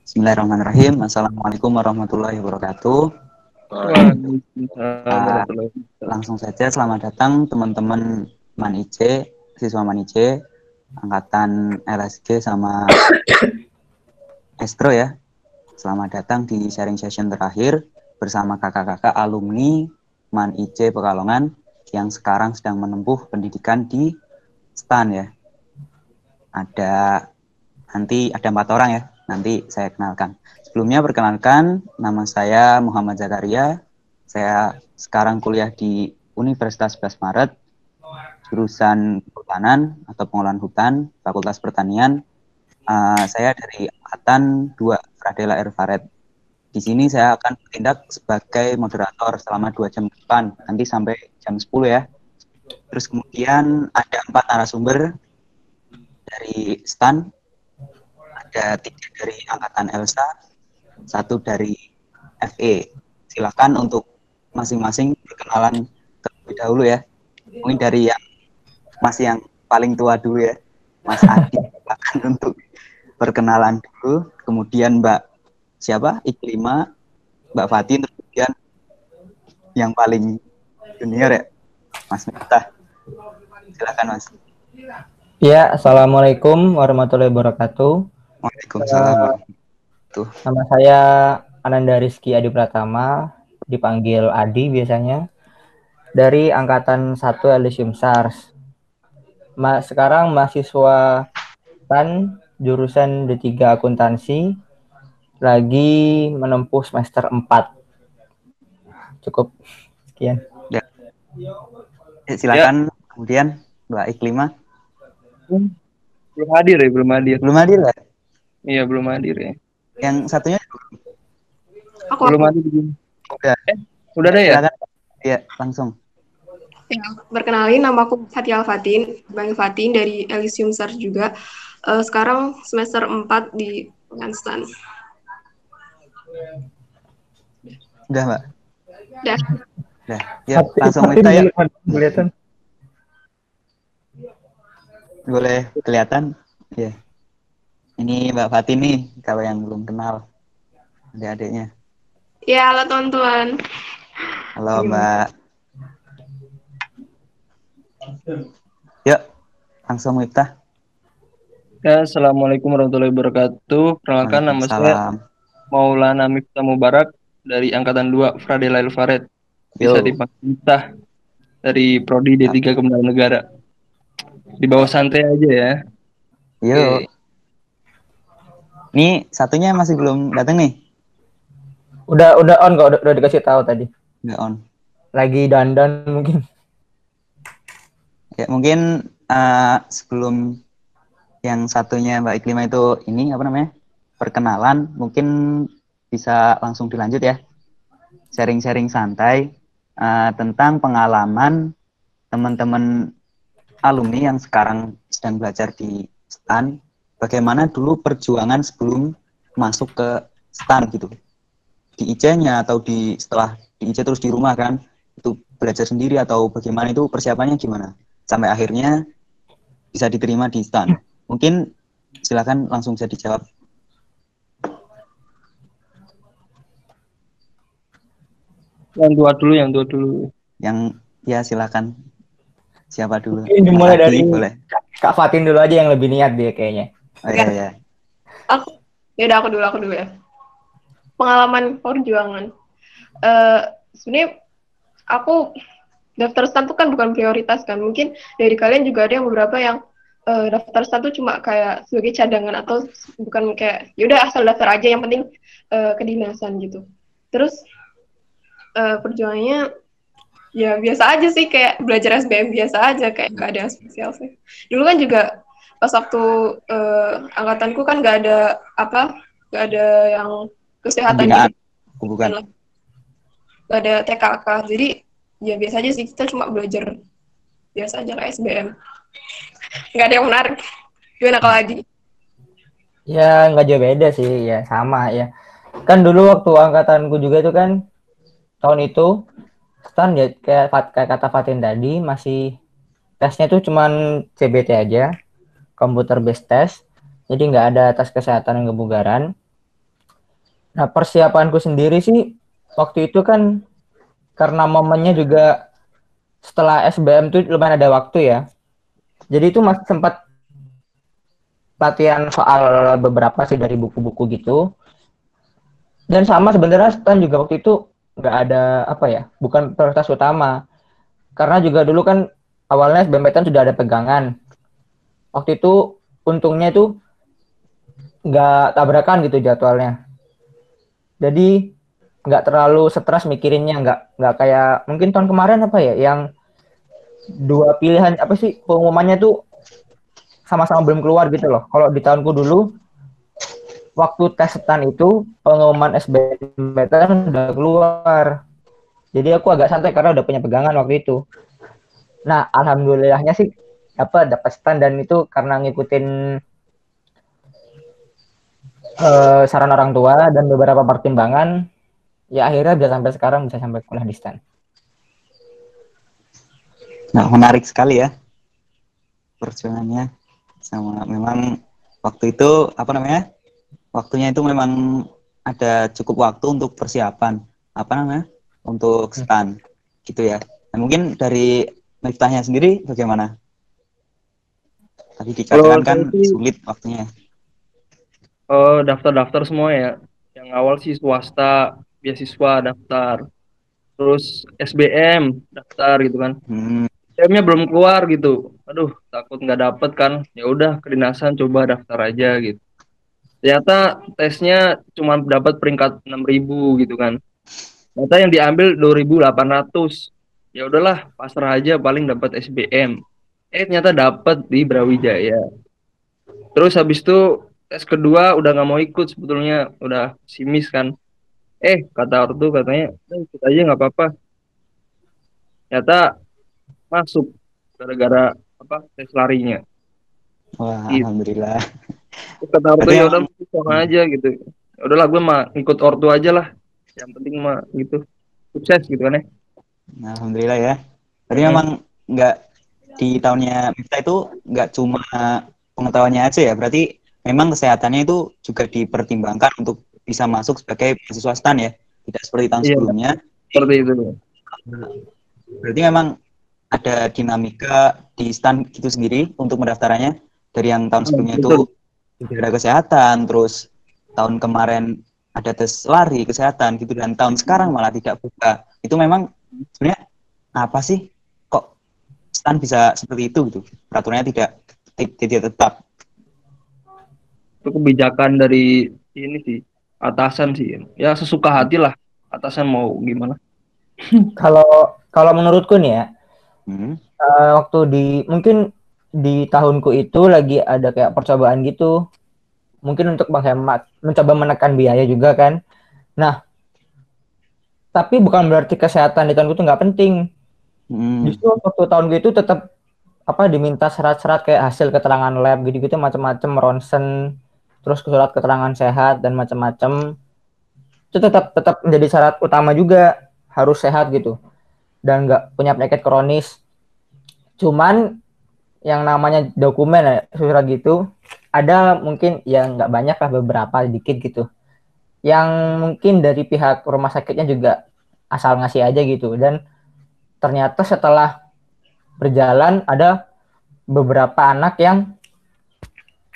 Bismillahirrahmanirrahim. Assalamualaikum warahmatullahi wabarakatuh. Langsung saja selamat datang teman-teman MAN-IC, siswa MAN-IC, angkatan LSG sama Estro ya. Selamat datang di sharing session terakhir bersama kakak-kakak alumni MAN-IC Pekalongan yang sekarang sedang menempuh pendidikan di STAN ya. Nanti ada 4 orang ya, nanti saya kenalkan. Sebelumnya perkenalkan, nama saya Muhammad Zakaria. Saya sekarang kuliah di Universitas 11 Maret, jurusan Perhutanan atau Pengolahan Hutan, Fakultas Pertanian. Saya dari angkatan 2, Fradela Erfaret. Di sini saya akan bertindak sebagai moderator selama 2 jam depan, nanti sampai jam 10 ya. Terus kemudian ada 4 narasumber dari STAN, ada 3 dari angkatan ELSA, 1 dari FE. Silakan untuk masing-masing perkenalan terlebih dahulu ya. Mungkin dari yang paling tua dulu ya, Mas Adi. Silakan untuk perkenalan dulu. Kemudian Mbak Iklima, Mbak Fatin, kemudian yang paling junior ya, Mas Miftah. Silakan Mas. Ya, Assalamualaikum warahmatullahi wabarakatuh. Waalaikumsalam. Nama saya Ananda Rizky Adi Pratama, dipanggil Adi biasanya, dari angkatan 1 Elysium SARS. Sekarang mahasiswa STAN jurusan D3 Akuntansi, lagi menempuh semester 4. Cukup sekian. Ya. Silakan ya. Kemudian Mbak Iklima. Belum hadir ya? Belum hadir ya? Iya, belum hadir ya. Yang satunya belum hadir. Udah ada ya? Silakan. Iya, langsung. Ya, perkenalin, nama aku Fatia Al-Fatin, Bang Fatin dari Elysium SARS juga. Sekarang semester 4 di STAN. Udah, Mbak? Udah. Ya, langsung kita ya. Boleh kelihatan? Ya. Ini Mbak Fatin nih, kalau yang belum kenal adik-adiknya. Ya, halo teman-teman. Halo Mbak. Yuk, langsung Miftah. Ya, Assalamualaikum warahmatullahi wabarakatuh. Perkenalkan, nama saya Maulana Miftah Mubarak dari angkatan 2 Fradela Erfaret. Bisa dipanggil Miftah dari Prodi D3 Kementerian Negara. Di bawah santai aja ya. Yuk. Ini satunya masih belum datang nih. Udah on kok, udah dikasih tahu tadi. Udah on. Lagi dandan mungkin. Ya, mungkin sebelum yang satunya Mbak Iklima itu ini apa namanya? Perkenalan, mungkin bisa langsung dilanjut ya. Sharing-sharing santai tentang pengalaman teman-teman alumni yang sekarang sedang belajar di STAN, bagaimana dulu perjuangan sebelum masuk ke STAN gitu. Di IC-nya atau setelah di IC terus di rumah kan, itu belajar sendiri atau bagaimana, itu persiapannya gimana? Sampai akhirnya bisa diterima di STAN. Mungkin silakan langsung bisa dijawab. Yang tua dulu. Yang ya silakan. Siapa dulu? Mungkin dimulai dari boleh. Kak Fatin dulu aja, yang lebih niat dia kayaknya. Oh iya. Aku dulu ya. Pengalaman perjuangan. Sebenarnya aku daftar STAN itu kan bukan prioritas kan. Mungkin dari kalian juga ada yang beberapa yang daftar STAN itu cuma kayak sebagai cadangan atau bukan kayak yaudah asal daftar aja, yang penting kedinasan gitu. Terus perjuangannya ya biasa aja sih, kayak belajar SBM biasa aja, kayak nggak ada yang spesial sih. Dulu kan juga pas waktu angkatanku kan nggak ada yang kesehatan gitu. Bukan. Nggak ada TKK, jadi ya biasa aja sih, kita cuma belajar biasa aja kayak SBM. Nggak ada yang menarik. Gimana kalau Adi? Ya nggak jauh beda sih, ya sama ya. Kan dulu waktu angkatanku juga itu kan tahun itu STAN ya, kayak kata Fatin tadi, masih tesnya tuh cuman CBT aja, computer based test. Jadi nggak ada tes kesehatan dan kebugaran. Nah, persiapanku sendiri sih waktu itu kan karena momennya juga setelah SBM tuh lumayan ada waktu ya. Jadi itu masih sempat latihan soal beberapa sih dari buku-buku gitu. Dan sama sebenarnya STAN juga waktu itu nggak ada apa ya, bukan prioritas utama. Karena juga dulu kan awalnya SBMPTN sudah ada pegangan. Waktu itu untungnya itu nggak tabrakan gitu jadwalnya. Jadi nggak terlalu stres mikirinnya, nggak kayak mungkin tahun kemarin apa ya, yang dua pilihan apa sih pengumumannya tuh sama-sama belum keluar gitu loh. Kalau di tahunku dulu waktu tes STAN itu pengumuman SBMPTN udah keluar. Jadi aku agak santai karena udah punya pegangan waktu itu. Nah, alhamdulillahnya sih dapat STAN dan itu karena ngikutin saran orang tua dan beberapa pertimbangan, ya akhirnya bisa sampai sekarang bisa sampai kuliah di STAN. Nah, menarik sekali ya perjuangannya. Sama memang waktu itu apa namanya? Waktunya itu memang ada cukup waktu untuk persiapan apa namanya? Untuk STAN gitu ya. Nah, mungkin dari Miftahnya sendiri bagaimana? Tadi dikatakan kan sulit waktunya. Daftar-daftar semua ya. Yang awal sih swasta, beasiswa daftar. Terus SBM daftar gitu kan. SBM-nya belum keluar gitu. Aduh, takut nggak dapet kan. Ya udah kedinasan coba daftar aja gitu. Ternyata tesnya cuma dapat peringkat 6.000 gitu kan. Ternyata yang diambil 2.800. Ya udahlah, pasrah aja paling dapat SBM. Ternyata dapat di Brawijaya. Terus habis itu tes kedua udah nggak mau ikut sebetulnya, udah simis kan. Kata ortu katanya, ikut aja nggak apa-apa. Ternyata masuk gara-gara apa tes larinya. Wah, Gitu. alhamdulillah. Terus kata ortu ya udah sama aja gitu. Ya udahlah gue mah ikut ortu aja lah. Yang penting mah gitu. Sukses gitu kan ya. Nah, alhamdulillah ya. Berarti memang nggak di tahunnya Miftah itu nggak cuma pengetahuannya aja ya. Berarti memang kesehatannya itu juga dipertimbangkan untuk bisa masuk sebagai mahasiswa STAN ya. Tidak seperti tahun sebelumnya. Seperti itu. Berarti memang ada dinamika di STAN gitu sendiri untuk mendaftarannya. Dari yang tahun sebelumnya itu ada kesehatan, terus tahun kemarin ada tes lari kesehatan gitu, dan tahun sekarang malah tidak buka. Itu memang sebenarnya apa sih kok STAN bisa seperti itu gitu? Peraturannya tidak tetap. Itu kebijakan dari ini sih, atasan sih. Ya sesuka hati lah atasan mau gimana. Kalau menurutku nih ya, waktu mungkin di tahunku itu lagi ada kayak percobaan gitu, mungkin untuk menghemat, mencoba menekan biaya juga kan. Nah, tapi bukan berarti kesehatan di tahunku itu nggak penting. Justru waktu tahunku itu tetap diminta syarat-syarat kayak hasil keterangan lab gitu-gitu macam-macam, ronsen, terus surat keterangan sehat dan macam-macam. Itu tetap menjadi syarat utama juga, harus sehat gitu dan nggak punya penyakit kronis. Cuman yang namanya dokumen surat gitu ada mungkin yang nggak banyak lah, beberapa dikit gitu yang mungkin dari pihak rumah sakitnya juga asal ngasih aja gitu. Dan ternyata setelah berjalan ada beberapa anak yang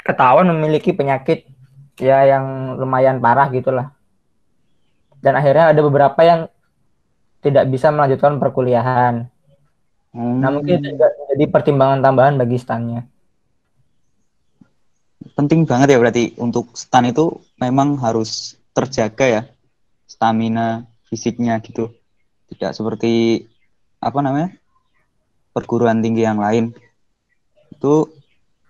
ketahuan memiliki penyakit ya yang lumayan parah gitulah, dan akhirnya ada beberapa yang tidak bisa melanjutkan perkuliahan. Nah, mungkin itu juga jadi pertimbangan tambahan bagi STAN-nya. Penting banget ya berarti untuk STAN itu memang harus terjaga ya stamina fisiknya gitu. Tidak seperti perguruan tinggi yang lain. Itu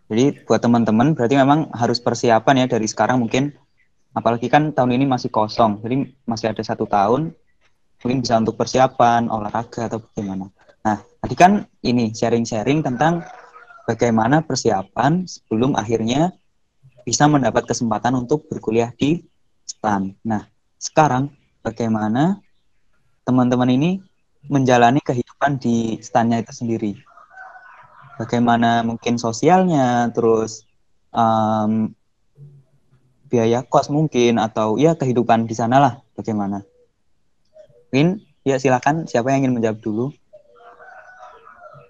jadi buat teman-teman berarti memang harus persiapan ya dari sekarang mungkin. Apalagi kan tahun ini masih kosong, jadi masih ada 1 tahun mungkin bisa untuk persiapan olahraga atau bagaimana. Nah, tadi kan ini sharing-sharing tentang bagaimana persiapan sebelum akhirnya bisa mendapat kesempatan untuk berkuliah di STAN. Nah, sekarang bagaimana teman-teman ini menjalani kehidupan di STAN-nya itu sendiri? bagaimana mungkin sosialnya, terus biaya kos mungkin, atau ya kehidupan di sana lah bagaimana. Mungkin ya silakan, siapa yang ingin menjawab dulu?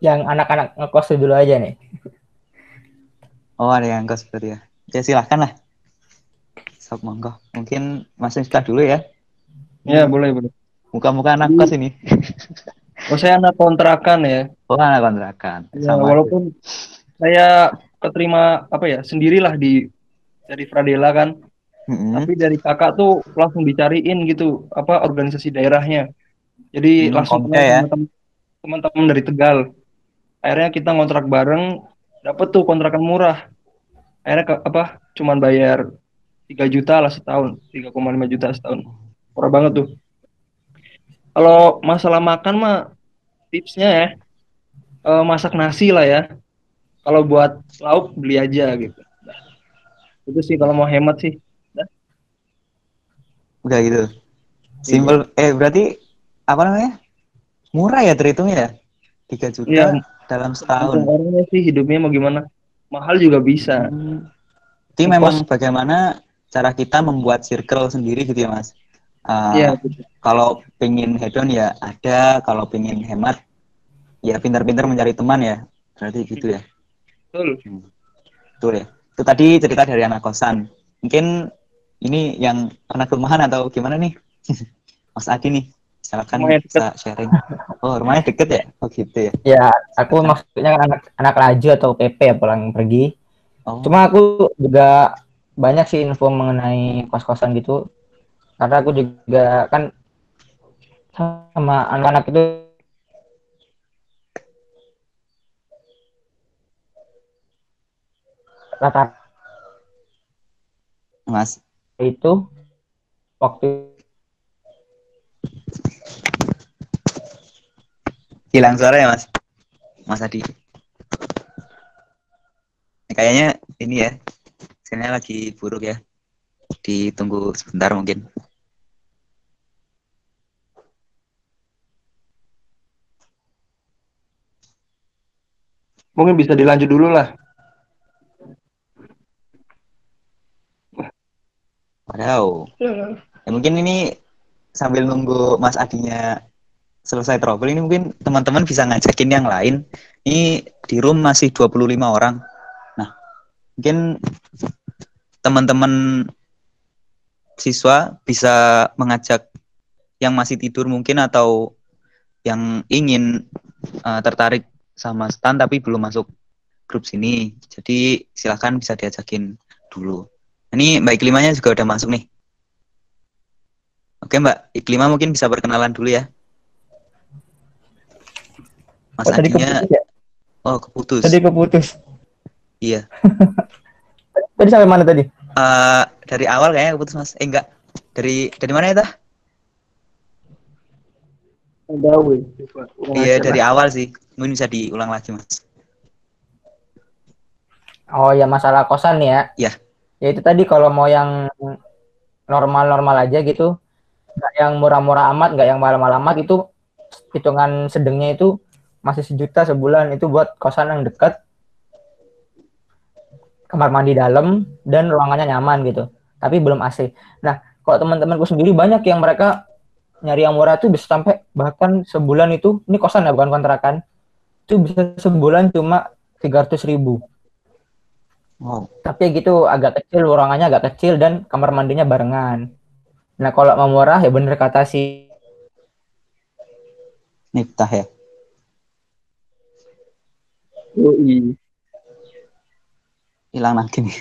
Yang anak-anak ngekos dulu aja nih. Oh, ada yang kos berarti ya. Ya silakan lah. Sob monggo. Mungkin Mas Miftah dulu ya. Ya, boleh. Muka-muka anak kos ini. Oh, saya anak kontrakan ya. Oh, anak kontrakan. Ya, Sama walaupun saya keterima sendirilah dari Fradela kan. Tapi dari kakak tuh langsung dicariin gitu organisasi daerahnya. Jadi langsung kenal ya. sama teman-teman dari Tegal. Akhirnya kita ngontrak bareng, dapet tuh kontrakan murah. Akhirnya cuman bayar 3 juta lah setahun, 3,5 juta setahun. Murah banget tuh. Kalau masalah makan mah tipsnya ya masak nasi lah ya. Kalau buat lauk beli aja gitu. Nah, itu sih kalau mau hemat sih. Nah. Udah gitu. Simple. Berarti apa namanya? Murah ya terhitungnya ya? 3 juta ya, dalam setahun. Orangnya sih hidupnya mau gimana? Mahal juga bisa. Jadi memang bagaimana cara kita membuat circle sendiri gitu ya Mas. Kalau pengen hedon ya ada, kalau pengen hemat ya pintar-pintar mencari teman ya. Berarti gitu ya. Betul. Betul ya. Itu tadi cerita dari anak kosan. Mungkin ini yang anak rumahan atau gimana nih? Mas Adi nih. Silakan bisa sharing. Oh, rumahnya deket ya? Oh gitu ya. Ya, aku maksudnya kan anak raju atau PP ya pulang pergi. Oh. Cuma aku juga banyak sih info mengenai kos-kosan gitu. Karena aku juga kan sama anak-anak itu rata Mas itu waktu hilang suara ya Mas Adi. Kayaknya ini ya, sinyalnya lagi buruk ya. Ditunggu sebentar mungkin. Mungkin bisa dilanjut dulu lah. Wow. Ya, mungkin ini sambil nunggu Mas Adinya selesai trouble ini mungkin teman-teman bisa ngajakin yang lain. Ini di room masih 25 orang. Nah, mungkin teman-teman siswa bisa mengajak yang masih tidur mungkin atau yang ingin tertarik sama stan tapi belum masuk grup sini. Jadi silakan bisa diajakin dulu. Ini Mbak Iklimanya juga udah masuk nih. Oke Mbak Iklima mungkin bisa perkenalan dulu ya. Mas Adinya ya? Oh keputus. Tadi keputus. Iya. Tadi sampai mana tadi? Dari awal kayaknya keputus Mas. Enggak. Dari mana ya tah? Iya dari awal sih. Mungkin bisa diulang lagi Mas. Oh ya masalah kosan nih ya. Iya. Ya itu tadi kalau mau yang normal-normal aja gitu, nggak yang murah-murah amat, nggak yang mahal-mahal amat, itu hitungan sedengnya itu masih 1 juta sebulan. Itu buat kosan yang dekat, kamar mandi dalam, dan ruangannya nyaman gitu. Tapi belum AC. Nah, kalau teman-temanku sendiri banyak yang mereka nyari yang murah tuh bisa sampai bahkan sebulan itu, ini kosan ya bukan kontrakan, itu bisa sebulan cuma 300.000. Wow. Tapi gitu agak kecil, ruangannya agak kecil dan kamar mandinya barengan. Nah kalau mau murah ya bener kata si Miftah ya. Hilang lagi nih.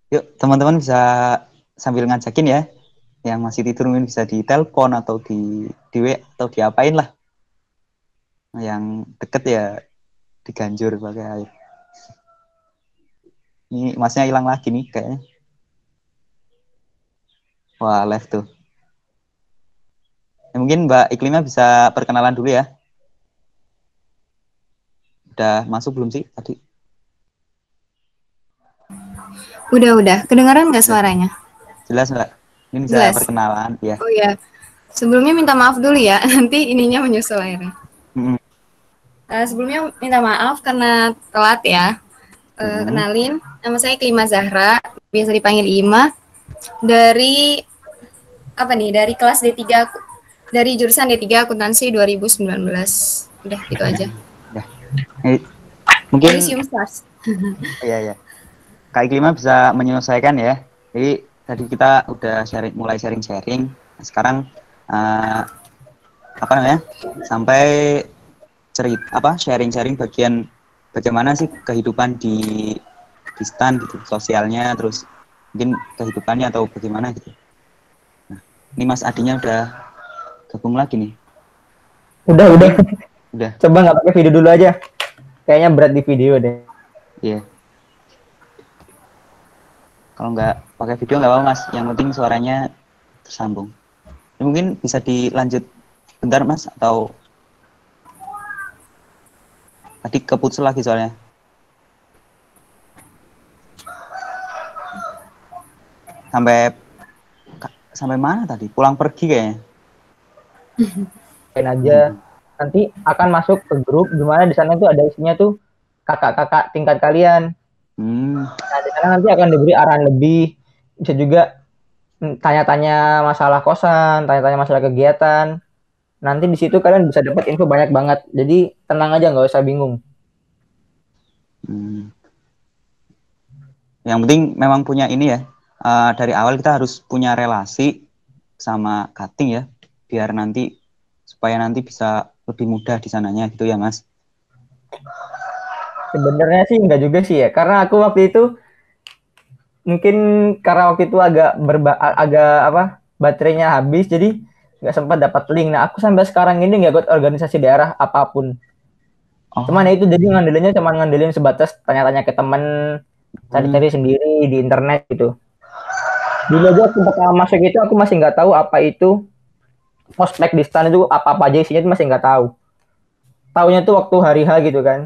Yuk teman-teman bisa sambil ngajakin ya. Yang masih tidur mungkin bisa ditelepon atau di WA atau diapain lah. Yang deket ya diganjur pakai air. Ini masnya hilang lagi nih kayaknya. Wah live tuh. Ya, mungkin Mbak Iklimnya bisa perkenalan dulu ya. Udah masuk belum sih tadi? Udah. Kedengaran nggak suaranya? Jelas Mbak. Ini saya perkenalan ya. Oh ya, sebelumnya minta maaf dulu ya, nanti ininya menyusul akhirnya. Sebelumnya minta maaf karena telat ya. Kenalin, nama saya Klima Zahra, biasa dipanggil Ima. Dari apa nih? Dari kelas D3, dari jurusan D3 Akuntansi 2019. Udah gitu aja. Ya. Mungkin Iya. Kak Klima bisa menyelesaikan ya. Jadi tadi kita udah mulai sharing-sharing. Sekarang sampai sharing-sharing bagian bagaimana sih kehidupan di STAN gitu, sosialnya, terus mungkin kehidupannya atau bagaimana gitu. Nah, ini Mas Adinya udah gabung lagi nih. Udah. Udah. Coba nggak pakai video dulu aja. Kayaknya berat di video deh. Iya. Kalau nggak pakai video nggak apa-apa Mas, yang penting suaranya tersambung. Ini mungkin bisa dilanjut bentar Mas, atau tadi keputus lagi soalnya. Sampai mana tadi? Pulang pergi kayaknya. Aja. Nanti akan masuk ke grup dimana di sana tuh ada isinya tuh kakak-kakak tingkat kalian. Nah, di sana nanti akan diberi arahan lebih. Bisa juga tanya-tanya masalah kosan, tanya-tanya masalah kegiatan. Nanti di situ kalian bisa dapat info banyak banget. Jadi tenang aja, nggak usah bingung. Yang penting memang punya ini ya. Dari awal kita harus punya relasi sama cutting ya, biar supaya nanti bisa lebih mudah di sananya gitu ya Mas. Sebenarnya sih enggak juga sih ya, karena aku waktu itu mungkin karena waktu itu agak baterainya habis, jadi nggak sempat dapat link. Nah, aku sampai sekarang ini nggak ikut organisasi daerah apapun. Cuman itu jadi ngandelinnya sebatas tanya-tanya ke teman, cari-cari sendiri di internet gitu. Dulu aja aku pertama masuk itu aku masih nggak tahu apa itu ospek di STAN, itu apa aja isinya itu masih nggak tahu. Taunya tuh waktu hari H gitu kan.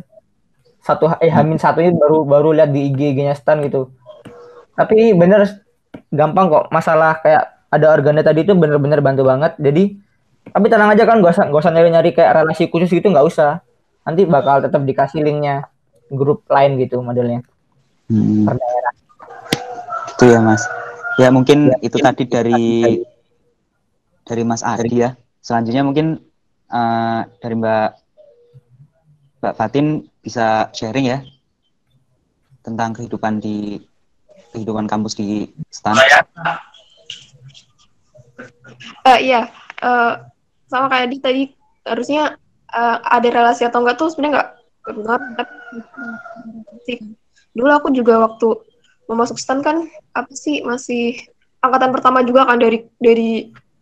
H-1 itu baru lihat di IG-nya STAN gitu. Tapi bener gampang kok, masalah kayak ada organnya tadi itu bener-bener bantu banget. Jadi tapi tenang aja kan, gak usah nyari-nyari kayak relasi khusus gitu, nggak usah. Nanti bakal tetap dikasih linknya grup lain gitu modelnya. Per daerah. Itu ya Mas. Ya mungkin ya, itu tadi dari Mas Adi ya. Selanjutnya mungkin dari Mbak Fatin bisa sharing ya tentang kehidupan kampus di STAN. Iya, sama kayak tadi harusnya ada relasi atau enggak tuh sebenarnya enggak benar. Dulu aku juga waktu mau masuk STAN kan masih angkatan pertama juga kan dari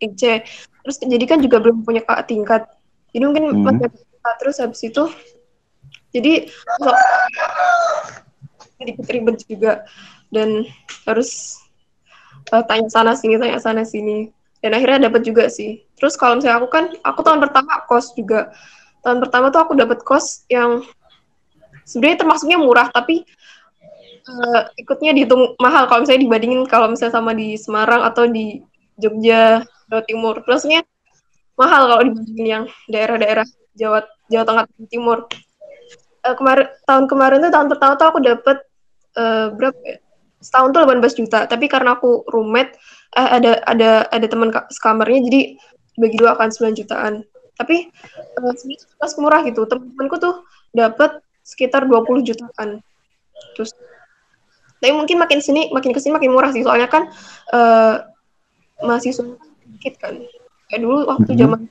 IC. Terus jadi kan juga belum punya kakak tingkat. Jadi mungkin masih terus habis itu jadi ribet juga dan harus tanya sana sini dan akhirnya dapat juga sih. Terus kalau misalnya aku tahun pertama kos juga. Tahun pertama tuh aku dapat kos yang sebenarnya termasuknya murah, tapi ikutnya dihitung mahal kalau misalnya dibandingin kalau misalnya sama di Semarang atau di Jogja, Jawa Timur. Terusnya mahal kalau dibandingin yang daerah-daerah Jawa Tengah Timur. Tahun kemarin tuh tahun pertama tuh aku dapat berapa ya? Setahun tuh 18 juta, tapi karena aku roommate ada teman sekamarnya, jadi bagi dua akan 9 jutaan. Tapi sebenarnya pas murah gitu. Temanku tuh dapat sekitar 20 jutaan. Terus tapi mungkin makin kesini makin murah sih, soalnya kan mahasiswa sedikit kan. Kayak dulu waktu zaman.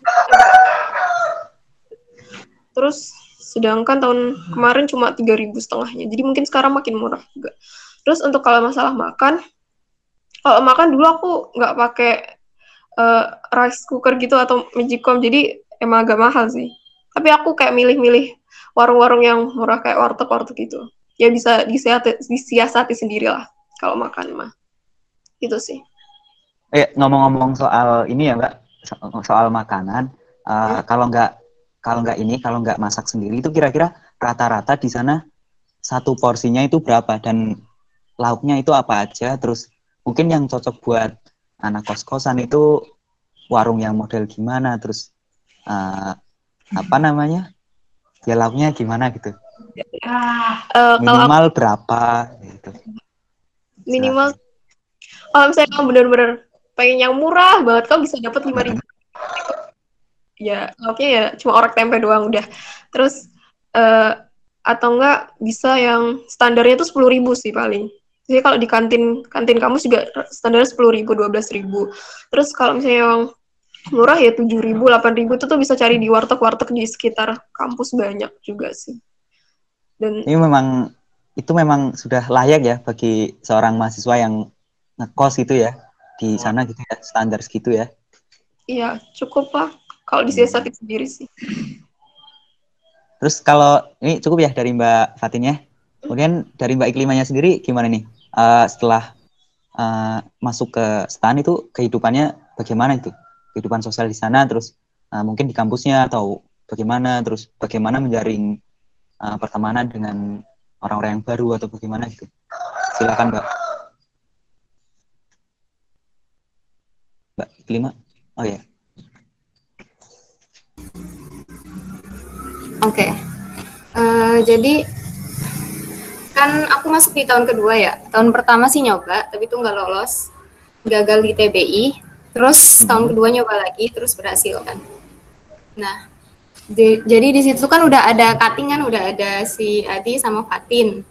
Terus sedangkan tahun kemarin cuma 3.500 setengahnya. Jadi mungkin sekarang makin murah juga. Terus untuk kalau masalah makan, dulu aku nggak pakai rice cooker gitu atau magicom, jadi emang agak mahal sih. Tapi aku kayak milih-milih warung-warung yang murah kayak warteg gitu. Ya bisa disiasati sendiri lah kalau makan mah. Itu sih. Ngomong-ngomong soal ini ya Mbak, soal makanan, kalau nggak masak sendiri itu kira-kira rata-rata di sana satu porsinya itu berapa dan lauknya itu apa aja, terus mungkin yang cocok buat anak kos-kosan itu warung yang model gimana, terus apa namanya, ya lauknya gimana gitu. Minimal berapa gitu. Minimal kalau misalnya kamu bener-bener pengen yang murah banget, kamu bisa dapat 5.000. Ya lauknya ya cuma orek tempe doang udah. Terus atau enggak bisa yang standarnya itu 10.000 sih paling. Jadi kalau di kantin kamu juga standarnya 10.000, 12.000. Terus kalau misalnya yang murah ya 7.000, 8.000 itu tuh bisa cari di warteg-warteg di sekitar kampus banyak juga sih. Dan itu memang sudah layak ya bagi seorang mahasiswa yang ngekos gitu ya di sana gitu ya, standar segitu ya. Iya, cukup lah kalau disiasati sendiri sih. Terus kalau ini cukup ya dari Mbak Fatin ya. Kemudian dari Mbak Iklimanya sendiri gimana nih? Setelah masuk ke STAN itu kehidupannya bagaimana itu? Kehidupan sosial di sana, terus mungkin di kampusnya atau bagaimana? Terus bagaimana menjaring pertemanan dengan orang-orang yang baru atau bagaimana gitu? Silakan Mbak. Mbak Iklima. Oh ya. Oke. Jadi kan aku masuk di tahun kedua ya. Tahun pertama sih nyoba, tapi itu nggak lolos. Gagal di TBI. Terus tahun kedua nyoba lagi, terus berhasil kan. Nah, jadi di situ kan udah ada cutting kan, udah ada si Adi sama Fatin.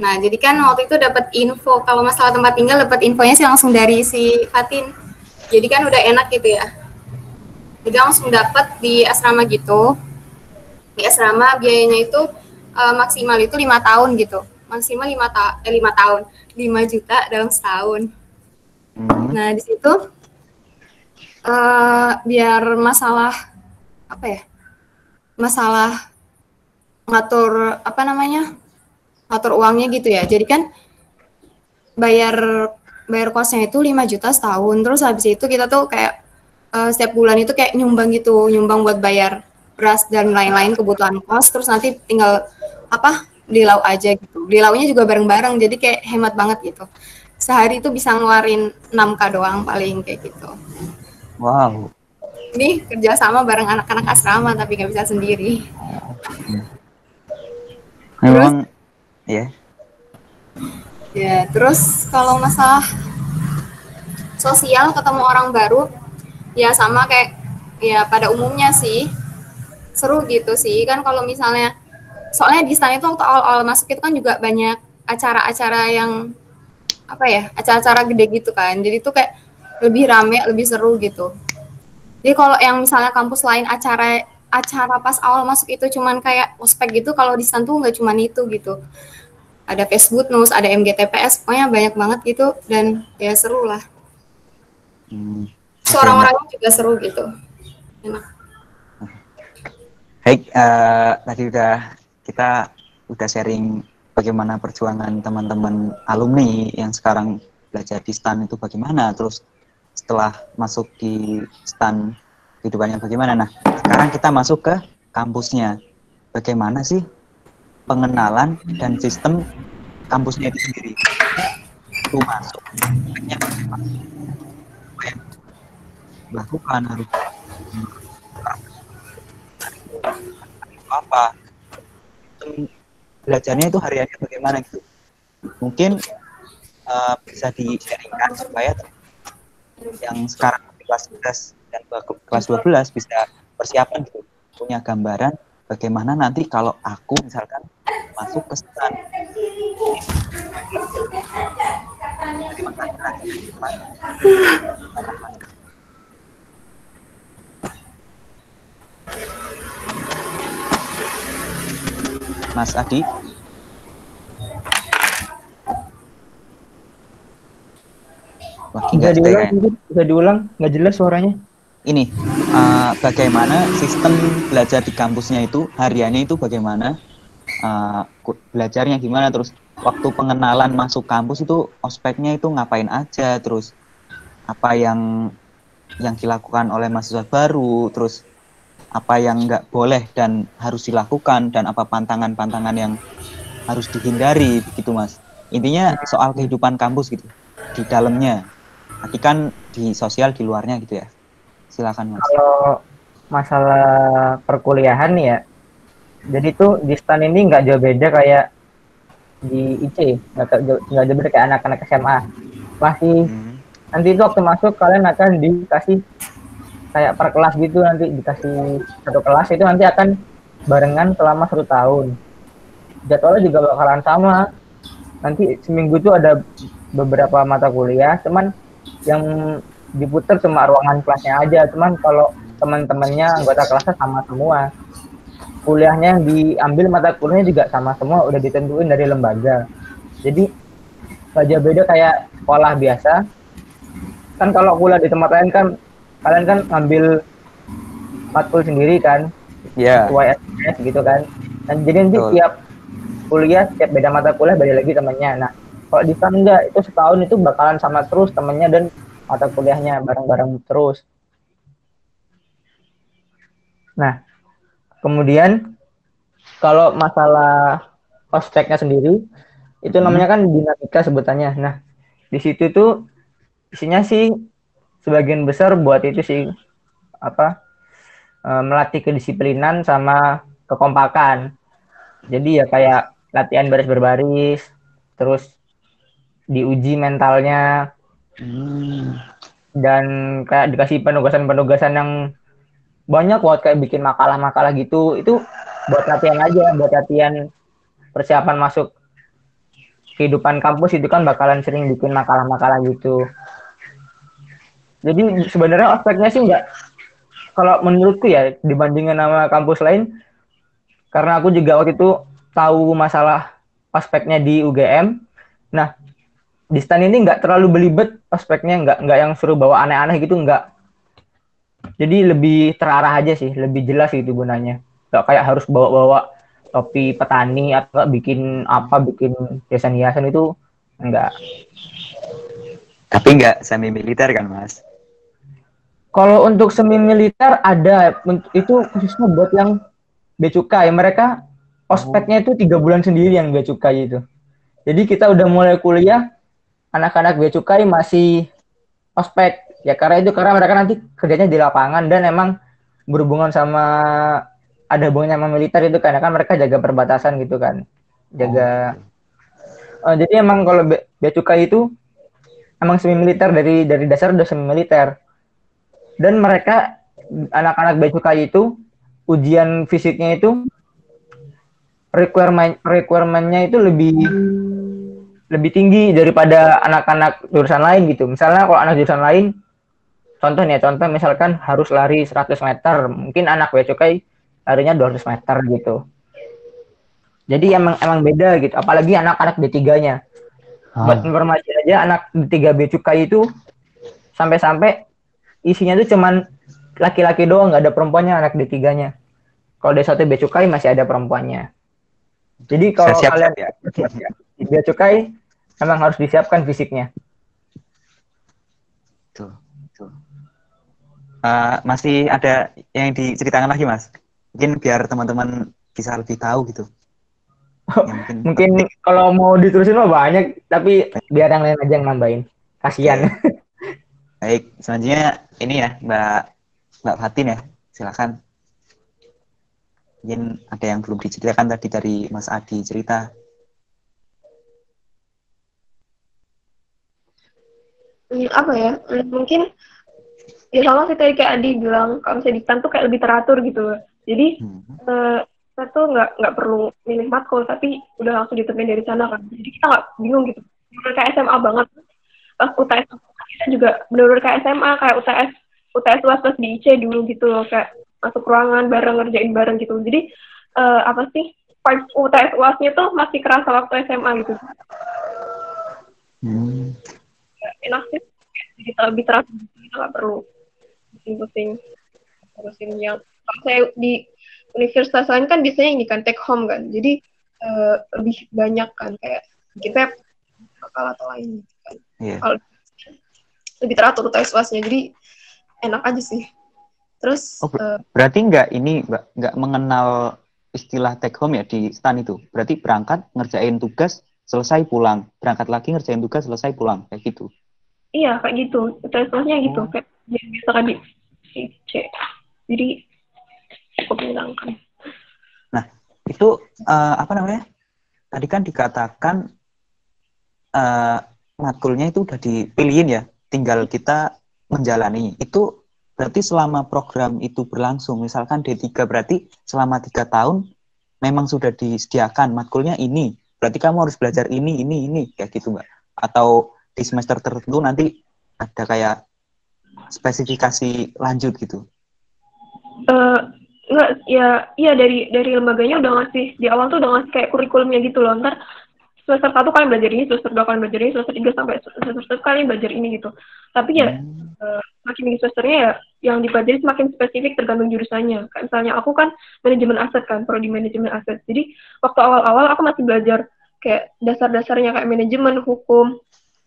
Nah, jadi kan waktu itu dapat info kalau masalah tempat tinggal, dapat infonya sih langsung dari si Fatin. Jadi kan udah enak gitu ya. Jadi langsung dapat di asrama gitu. Di asrama biayanya itu maksimal itu 5 tahun gitu. Maksimal 5 tahun. 5 juta dalam setahun. Nah, di situ biar masalah apa ya? Masalah ngatur apa namanya? Ngatur uangnya gitu ya. Jadi kan bayar kosnya itu 5 juta setahun. Terus habis itu kita tuh kayak setiap bulan itu kayak nyumbang gitu, nyumbang buat bayar beras dan lain-lain kebutuhan kos, terus nanti tinggal beli lauk aja gitu. Beli lauknya juga bareng-bareng, jadi kayak hemat banget gitu. Sehari itu bisa ngeluarin 6K doang paling kayak gitu. Wow. Ini kerjasama bareng anak-anak asrama tapi nggak bisa sendiri. Memang ya. Ya, terus kalau masalah sosial ketemu orang baru, ya sama kayak ya pada umumnya sih. Seru gitu sih kan kalau misalnya soalnya di STAN itu waktu awal-awal masuk itu kan juga banyak acara-acara yang acara-acara gede gitu kan, jadi itu kayak lebih rame, lebih seru gitu. Jadi kalau yang misalnya kampus lain acara pas awal masuk itu cuman kayak ospek gitu, kalau di STAN tuh nggak cuman itu gitu, ada Facebook News, ada MGTPS, pokoknya banyak banget gitu dan ya seru lah. Orang-orangnya juga seru gitu, enak. Baik, tadi kita udah sharing bagaimana perjuangan teman-teman alumni yang sekarang belajar di STAN itu bagaimana, terus setelah masuk di STAN kehidupannya bagaimana. Nah, sekarang kita masuk ke kampusnya. Bagaimana sih pengenalan dan sistem kampusnya itu sendiri? Itu masuk, lakukan harus apa, belajarnya itu hariannya bagaimana gitu. Mungkin bisa di-sharingkan supaya yang sekarang di kelas 11 dan kelas 12 bisa persiapan gitu, punya gambaran bagaimana nanti kalau aku misalkan masuk ke STAN. Mas Adi. Bisa diulang, nggak jelas suaranya. Ini bagaimana sistem belajar di kampusnya itu, hariannya itu bagaimana, belajarnya gimana, terus waktu pengenalan masuk kampus itu ospeknya itu ngapain aja, terus apa yang dilakukan oleh mahasiswa baru, terus apa yang nggak boleh dan harus dilakukan, dan apa pantangan-pantangan yang harus dihindari begitu Mas. Intinya soal kehidupan kampus gitu di dalamnya. Tadi kan di sosial di luarnya gitu ya. Silakan Mas. Kalau masalah perkuliahan nih ya, jadi tuh di STAN ini nggak jauh beda kayak di IC, nggak jauh beda kayak anak-anak SMA. Masih nanti itu waktu masuk kalian akan dikasih kayak per kelas gitu, nanti dikasih satu kelas itu nanti akan barengan selama 1 tahun. Jadwalnya juga bakalan sama. Nanti seminggu itu ada beberapa mata kuliah, cuman yang diputar cuma ruangan kelasnya aja. Cuman kalau teman-temannya anggota kelasnya sama semua. Kuliahnya yang diambil mata kuliahnya juga sama semua, udah ditentuin dari lembaga. Jadi nggak jauh beda kayak sekolah biasa. Kan kalau kuliah di tempat lain kan kalian kan ngambil matkul sendiri kan, sesuai SKS gitu kan. Dan jadi nanti tiap kuliah, tiap beda mata kuliah beda lagi temennya. Nah, kalau di sana enggak, itu setahun itu bakalan sama terus temennya dan mata kuliahnya bareng-bareng terus. Nah, kemudian kalau masalah ospeknya sendiri, itu namanya kan dinamika sebutannya. Nah, di situ tuh isinya sih sebagian besar buat itu sih melatih kedisiplinan sama kekompakan. Jadi ya kayak latihan baris berbaris, terus diuji mentalnya, dan kayak dikasih penugasan-penugasan yang banyak buat kayak bikin makalah-makalah gitu. Itu buat latihan aja, buat latihan persiapan masuk kehidupan kampus. Itu kan bakalan sering bikin makalah-makalah gitu. Jadi sebenarnya aspeknya sih enggak, kalau menurutku ya dibandingkan sama kampus lain, karena aku juga waktu itu tahu masalah aspeknya di UGM. Nah, di STAN ini nggak terlalu belibet aspeknya, nggak yang suruh bawa aneh-aneh gitu, nggak. Jadi lebih terarah aja sih, lebih jelas gitu gunanya. Nggak kayak harus bawa-bawa topi petani atau bikin hiasan-hiasan itu, enggak. Tapi nggak semi militer kan Mas? Kalau untuk semi militer ada, itu khususnya buat yang bea cukai. Mereka ospeknya itu 3 bulan sendiri yang bea cukai itu. Jadi kita udah mulai kuliah, anak-anak bea cukai masih ospek. Ya karena mereka nanti kerjanya di lapangan dan emang berhubungan sama, ada hubungannya sama militer itu kan mereka jaga perbatasan gitu kan. Jadi emang kalau bea cukai itu emang semi militer, dari dasar udah semi militer. Dan mereka anak-anak bea cukai itu ujian fisiknya itu requirement-nya itu lebih tinggi daripada anak-anak jurusan lain gitu. Misalnya kalau anak jurusan lain, contoh misalkan harus lari 100 meter, mungkin anak bea cukai larinya 200 meter gitu. Jadi emang beda gitu, apalagi anak-anak D3-nya. Buat informasi aja, anak D3 bea cukai itu sampai-sampai isinya tuh cuman laki-laki doang, nggak ada perempuannya anak D3-nya. Kalau D1 bea cukai masih ada perempuannya. Jadi kalau kalian di bea cukai emang harus disiapkan fisiknya. Tuh. Masih ada yang diceritakan lagi Mas? Mungkin biar teman-teman bisa lebih tahu gitu. Mungkin kalau mau diterusin mah banyak, tapi biar yang lain aja yang nambahin. Kasihan. Baik, selanjutnya ini ya Mbak Fatin ya, silakan. Mungkin ada yang belum diceritakan tadi dari Mas Adi cerita. Apa ya? Mungkin ya sama sih tadi kayak Adi bilang, kalau misalnya di STAN tuh kayak lebih teratur gitu. Jadi kita tuh nggak perlu milih matkul, tapi udah langsung ditentuin dari sana kan. Jadi kita nggak bingung gitu. Bener kayak SMA banget. Pas UTS kita juga bener-bener kayak SMA, kayak UTS UAS plus di IC dulu gitu loh, kayak masuk ruangan bareng, ngerjain bareng gitu. Jadi apa sih, vibes UTS UASnya tuh masih kerasa waktu SMA gitu. Enak sih, jadi lebih teratur, kita nggak perlu pusing-pusing ngurusin yang. Kalau saya di universitas lain kan biasanya ini kan take home kan, jadi lebih banyak kan kayak bikin web atau lain kan. Kalau lebih teratur UTS UASnya, jadi enak aja sih. Terus berarti nggak mengenal istilah take home ya di STAN itu? Berarti berangkat ngerjain tugas selesai pulang, berangkat lagi ngerjain tugas selesai pulang kayak gitu? Iya kayak gitu, UTS-nya gitu, kayak biasa kan di C. Jadi cukup menyenangkan. Nah, itu apa namanya? Tadi kan dikatakan matkulnya itu udah dipilihin ya, tinggal kita menjalani. Itu berarti selama program itu berlangsung, misalkan D3 berarti selama 3 tahun memang sudah disediakan matkulnya ini. Berarti kamu harus belajar ini, kayak gitu Mbak. Atau di semester tertentu nanti ada kayak spesifikasi lanjut gitu. Enggak, ya dari lembaganya udah ngasih, di awal tuh udah ngasih kayak kurikulumnya gitu loh. Ntar semester 1 kalian belajar ini, semester 2 kalian belajar ini, semester 3 sampai semester 1 kalian belajar ini gitu. Tapi ya makin tinggi semesternya ya yang dipelajari semakin spesifik tergantung jurusannya. Kayak misalnya aku kan manajemen aset kan, prodi manajemen aset. Jadi waktu awal-awal aku masih belajar kayak dasar-dasarnya kayak manajemen, hukum,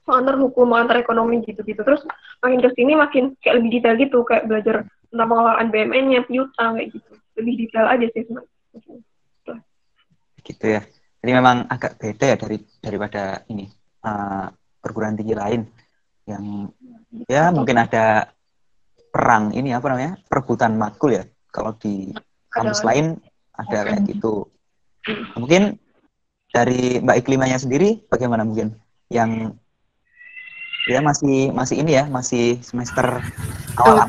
mengantar ekonomi gitu-gitu. Terus makin kesini makin kayak lebih detail gitu, kayak belajar tentang pengelolaan BUMN-nya, piutang kayak gitu. Lebih detail aja sih sebenarnya. Gitu ya. Jadi memang agak beda ya daripada ini perguruan tinggi lain yang ya mungkin ada perang ini apa namanya perebutan matkul ya. Kalau di kampus lain ada kayak gitu. Mungkin dari Mbak Iklimanya sendiri bagaimana mungkin yang ya masih ini ya masih semester awal.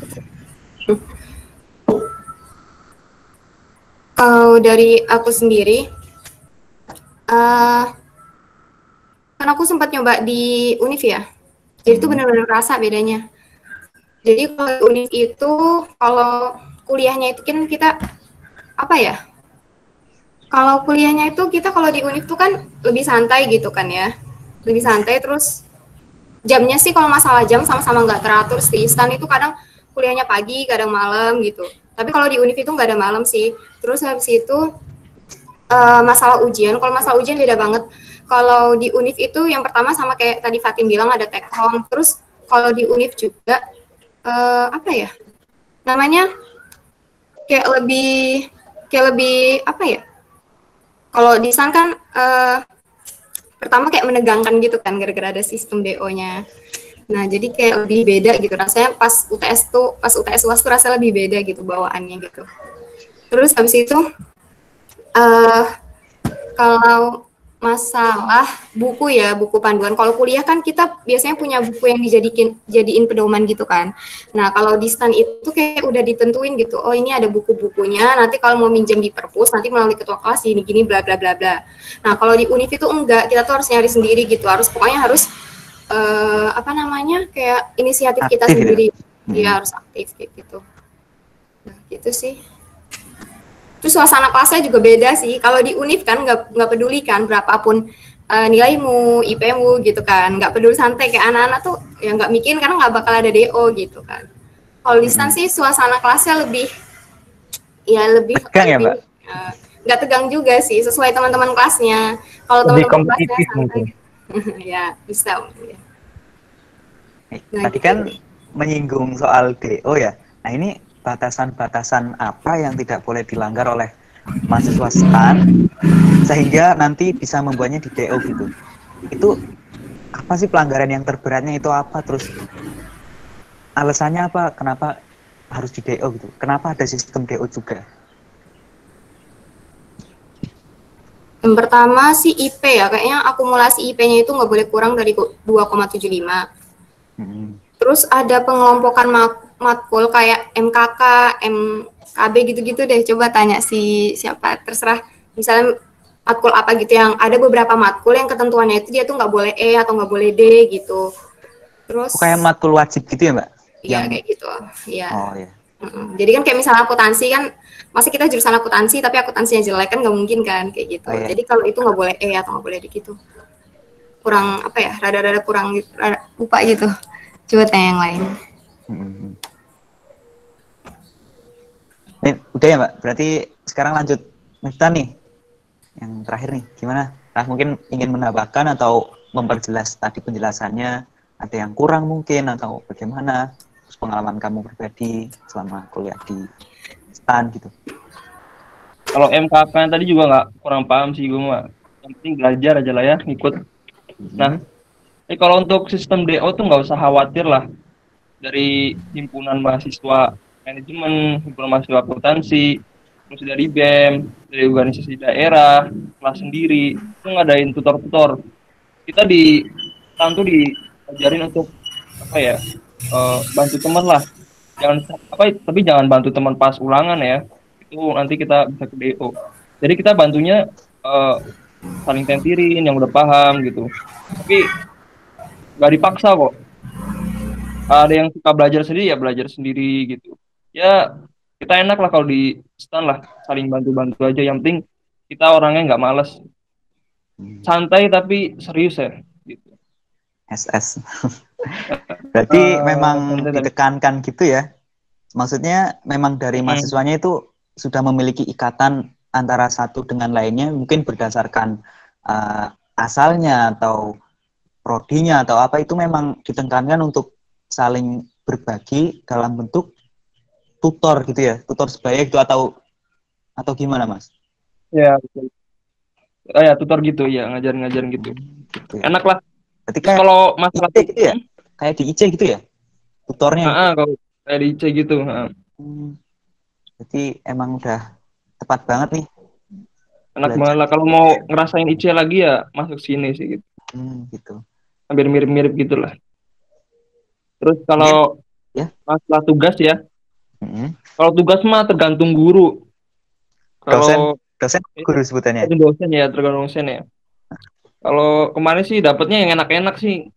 Kalau dari aku sendiri, kan aku sempat nyoba di Univ ya, jadi itu benar-benar rasa bedanya. Jadi kalau di Univ itu, kalau kuliahnya itu kan kita, apa ya, kalau kuliahnya itu kita kalau di Univ itu kan lebih santai gitu kan ya, lebih santai. Terus jamnya sih kalau masalah jam sama-sama nggak teratur sih, Istan itu kadang kuliahnya pagi, kadang malam gitu. Tapi kalau di Univ itu nggak ada malam sih. Terus habis itu masalah ujian, kalau masalah ujian beda banget. Kalau di Univ itu yang pertama sama kayak tadi Fatin bilang ada take home. Terus kalau di Univ juga apa ya namanya kayak lebih apa ya? Kalau di Istan kan pertama kayak menegangkan gitu kan gara-gara ada sistem DO-nya. Nah, jadi kayak lebih beda gitu rasanya pas UTS UAS tuh rasanya lebih beda gitu bawaannya gitu. Terus habis itu kalau masalah buku ya, buku panduan. Kalau kuliah kan kita biasanya punya buku yang jadiin pedoman gitu kan. Nah, kalau di STAN itu kayak udah ditentuin gitu. Oh, ini ada buku-bukunya. Nanti kalau mau minjem di perpus, nanti melalui ketua kelas gini-gini bla bla bla bla. Nah, kalau di Univ itu enggak. Kita tuh harus nyari sendiri gitu. Pokoknya harus apa namanya? Kayak inisiatif aktif kita sendiri. Iya, harus aktif kayak gitu. Nah, gitu sih. Terus suasana kelasnya juga beda sih. Kalau di Univ kan nggak peduli kan berapapun nilaimu, IP-mu gitu kan. Nggak peduli, santai kayak anak-anak tuh yang nggak mikirin karena nggak bakal ada DO gitu kan. Kalau di STAN sih suasana kelasnya lebih tegang ya, Mbak? Nggak tegang juga sih, sesuai teman-teman kelasnya. Kalau teman-teman kelasnya santai. Ya, bisa. Ya. Nah, tadi kan menyinggung soal DO ya. Nah, ini batasan-batasan apa yang tidak boleh dilanggar oleh mahasiswa STAN sehingga nanti bisa membuatnya di DO gitu. Itu apa sih pelanggaran yang terberatnya itu apa? Terus alasannya apa? Kenapa harus di DO gitu? Kenapa ada sistem DO juga? Yang pertama sih IP ya, kayaknya akumulasi IP-nya itu nggak boleh kurang dari 2,75. Terus ada pengelompokan matkul kayak MKK, MKB gitu-gitu deh. Coba tanya siapa, terserah. Misalnya matkul apa gitu yang ada beberapa matkul yang ketentuannya itu dia tuh nggak boleh E atau nggak boleh D gitu. Terus kayak matkul wajib gitu ya, Mbak? Iya, kayak gitu. Iya. Oh, iya. Jadi kan kayak misalnya akuntansi kan, masa kita jurusan akuntansi tapi akuntansinya jelek kan nggak mungkin kan kayak gitu. Oh, iya. Jadi kalau itu nggak boleh E atau nggak boleh D gitu. Kurang apa ya? Rada-rada kurang lupa gitu. Coba tanya yang lain. Udah ya, Mbak? Berarti sekarang lanjut Miftah nih. Yang terakhir nih, gimana? Nah, mungkin ingin menambahkan atau memperjelas tadi penjelasannya, ada yang kurang mungkin atau bagaimana? Terus pengalaman kamu pribadi selama kuliah di STAN gitu. Kalau MKK tadi juga nggak kurang paham sih gue mah. Yang penting belajar aja lah ya, ngikut. Nah, Kalau untuk sistem DO tuh nggak usah khawatir lah. Dari himpunan mahasiswa manajemen, himpunan mahasiswa akuntansi, terus dari BEM, dari organisasi daerah, kelas sendiri, itu ngadain tutor-tutor. Kita di tantu diajarin untuk apa ya, bantu teman lah. Jangan apa, tapi jangan bantu teman pas ulangan ya. Itu nanti kita bisa ke DO. Jadi kita bantunya eh, saling tentirin yang udah paham gitu. Tapi nggak dipaksa kok. Ada yang suka belajar sendiri ya belajar sendiri gitu. Ya kita enak lah kalau di stand lah, saling bantu-bantu aja. Yang penting kita orangnya nggak males, santai tapi serius ya gitu. SS. Berarti memang Santai tapi ditekankan gitu ya. Maksudnya memang dari mahasiswanya itu sudah memiliki ikatan antara satu dengan lainnya, mungkin berdasarkan asalnya atau prodinya atau apa, itu memang ditekankan untuk saling berbagi dalam bentuk tutor gitu ya, tutor sebaya itu atau gimana Mas? ya, ya tutor gitu ya, ngajarin gitu. Gitu ya. Enak lah. Berarti Terus kayak kalau masalah IC gitu ya, kayak di IC gitu ya, tutornya. kalau kayak di IC gitu. Berarti emang udah tepat banget nih. Enak banget lah. Kalau mau ngerasain IC lagi ya masuk sini sih gitu. Gitu. Hampir mirip-mirip gitulah. Terus kalau masalah tugas ya, kalau tugas mah tergantung guru. Kalau dosen guru sebutannya. Dosen ya, tergantung dosen ya. Kalau kemarin sih dapatnya yang enak-enak sih,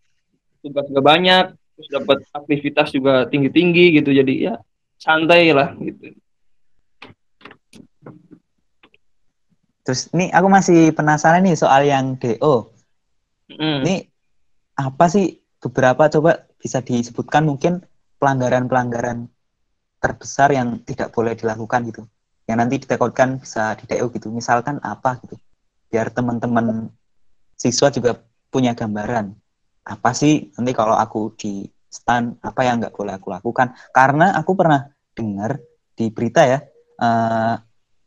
tugas gak banyak, terus dapat aktivitas juga tinggi-tinggi gitu, jadi ya santai lah gitu. Terus ini aku masih penasaran nih soal yang DO. Ini apa sih beberapa, coba bisa disebutkan mungkin pelanggaran-pelanggaran terbesar yang tidak boleh dilakukan gitu, yang nanti ditakutkan bisa di DO gitu. Misalkan apa gitu, biar teman-teman siswa juga punya gambaran apa sih nanti kalau aku di stand apa yang nggak boleh aku lakukan. Karena aku pernah dengar di berita ya,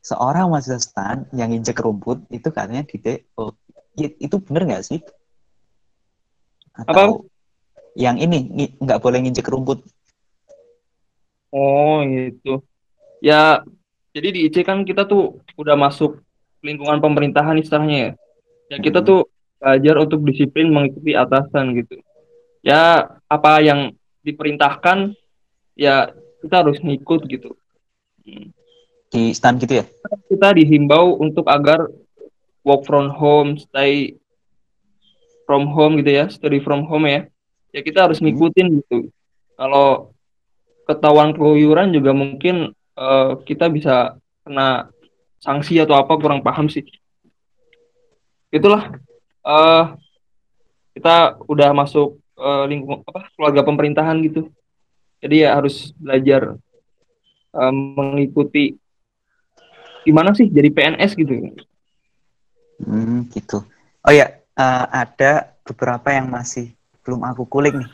seorang mahasiswa stand yang injek rumput itu katanya di DO. Itu bener nggak sih? Atau apa? Yang ini nggak boleh nginjek rumput? Oh gitu. Ya, jadi di IC kan kita tuh udah masuk lingkungan pemerintahan istilahnya ya. Ya kita tuh belajar untuk disiplin mengikuti atasan gitu. Ya apa yang diperintahkan ya kita harus ngikut gitu. Di stand gitu ya? Kita dihimbau untuk agar work from home, stay from home gitu ya, study from home ya. Ya kita harus ngikutin gitu. Kalau ketahuan keluyuran juga mungkin kita bisa kena sanksi atau apa, kurang paham sih. Itulah kita udah masuk lingkungan keluarga pemerintahan gitu. Jadi ya harus belajar mengikuti gimana sih jadi PNS gitu. Gitu. Oh ya, ada beberapa yang masih belum aku kulik nih,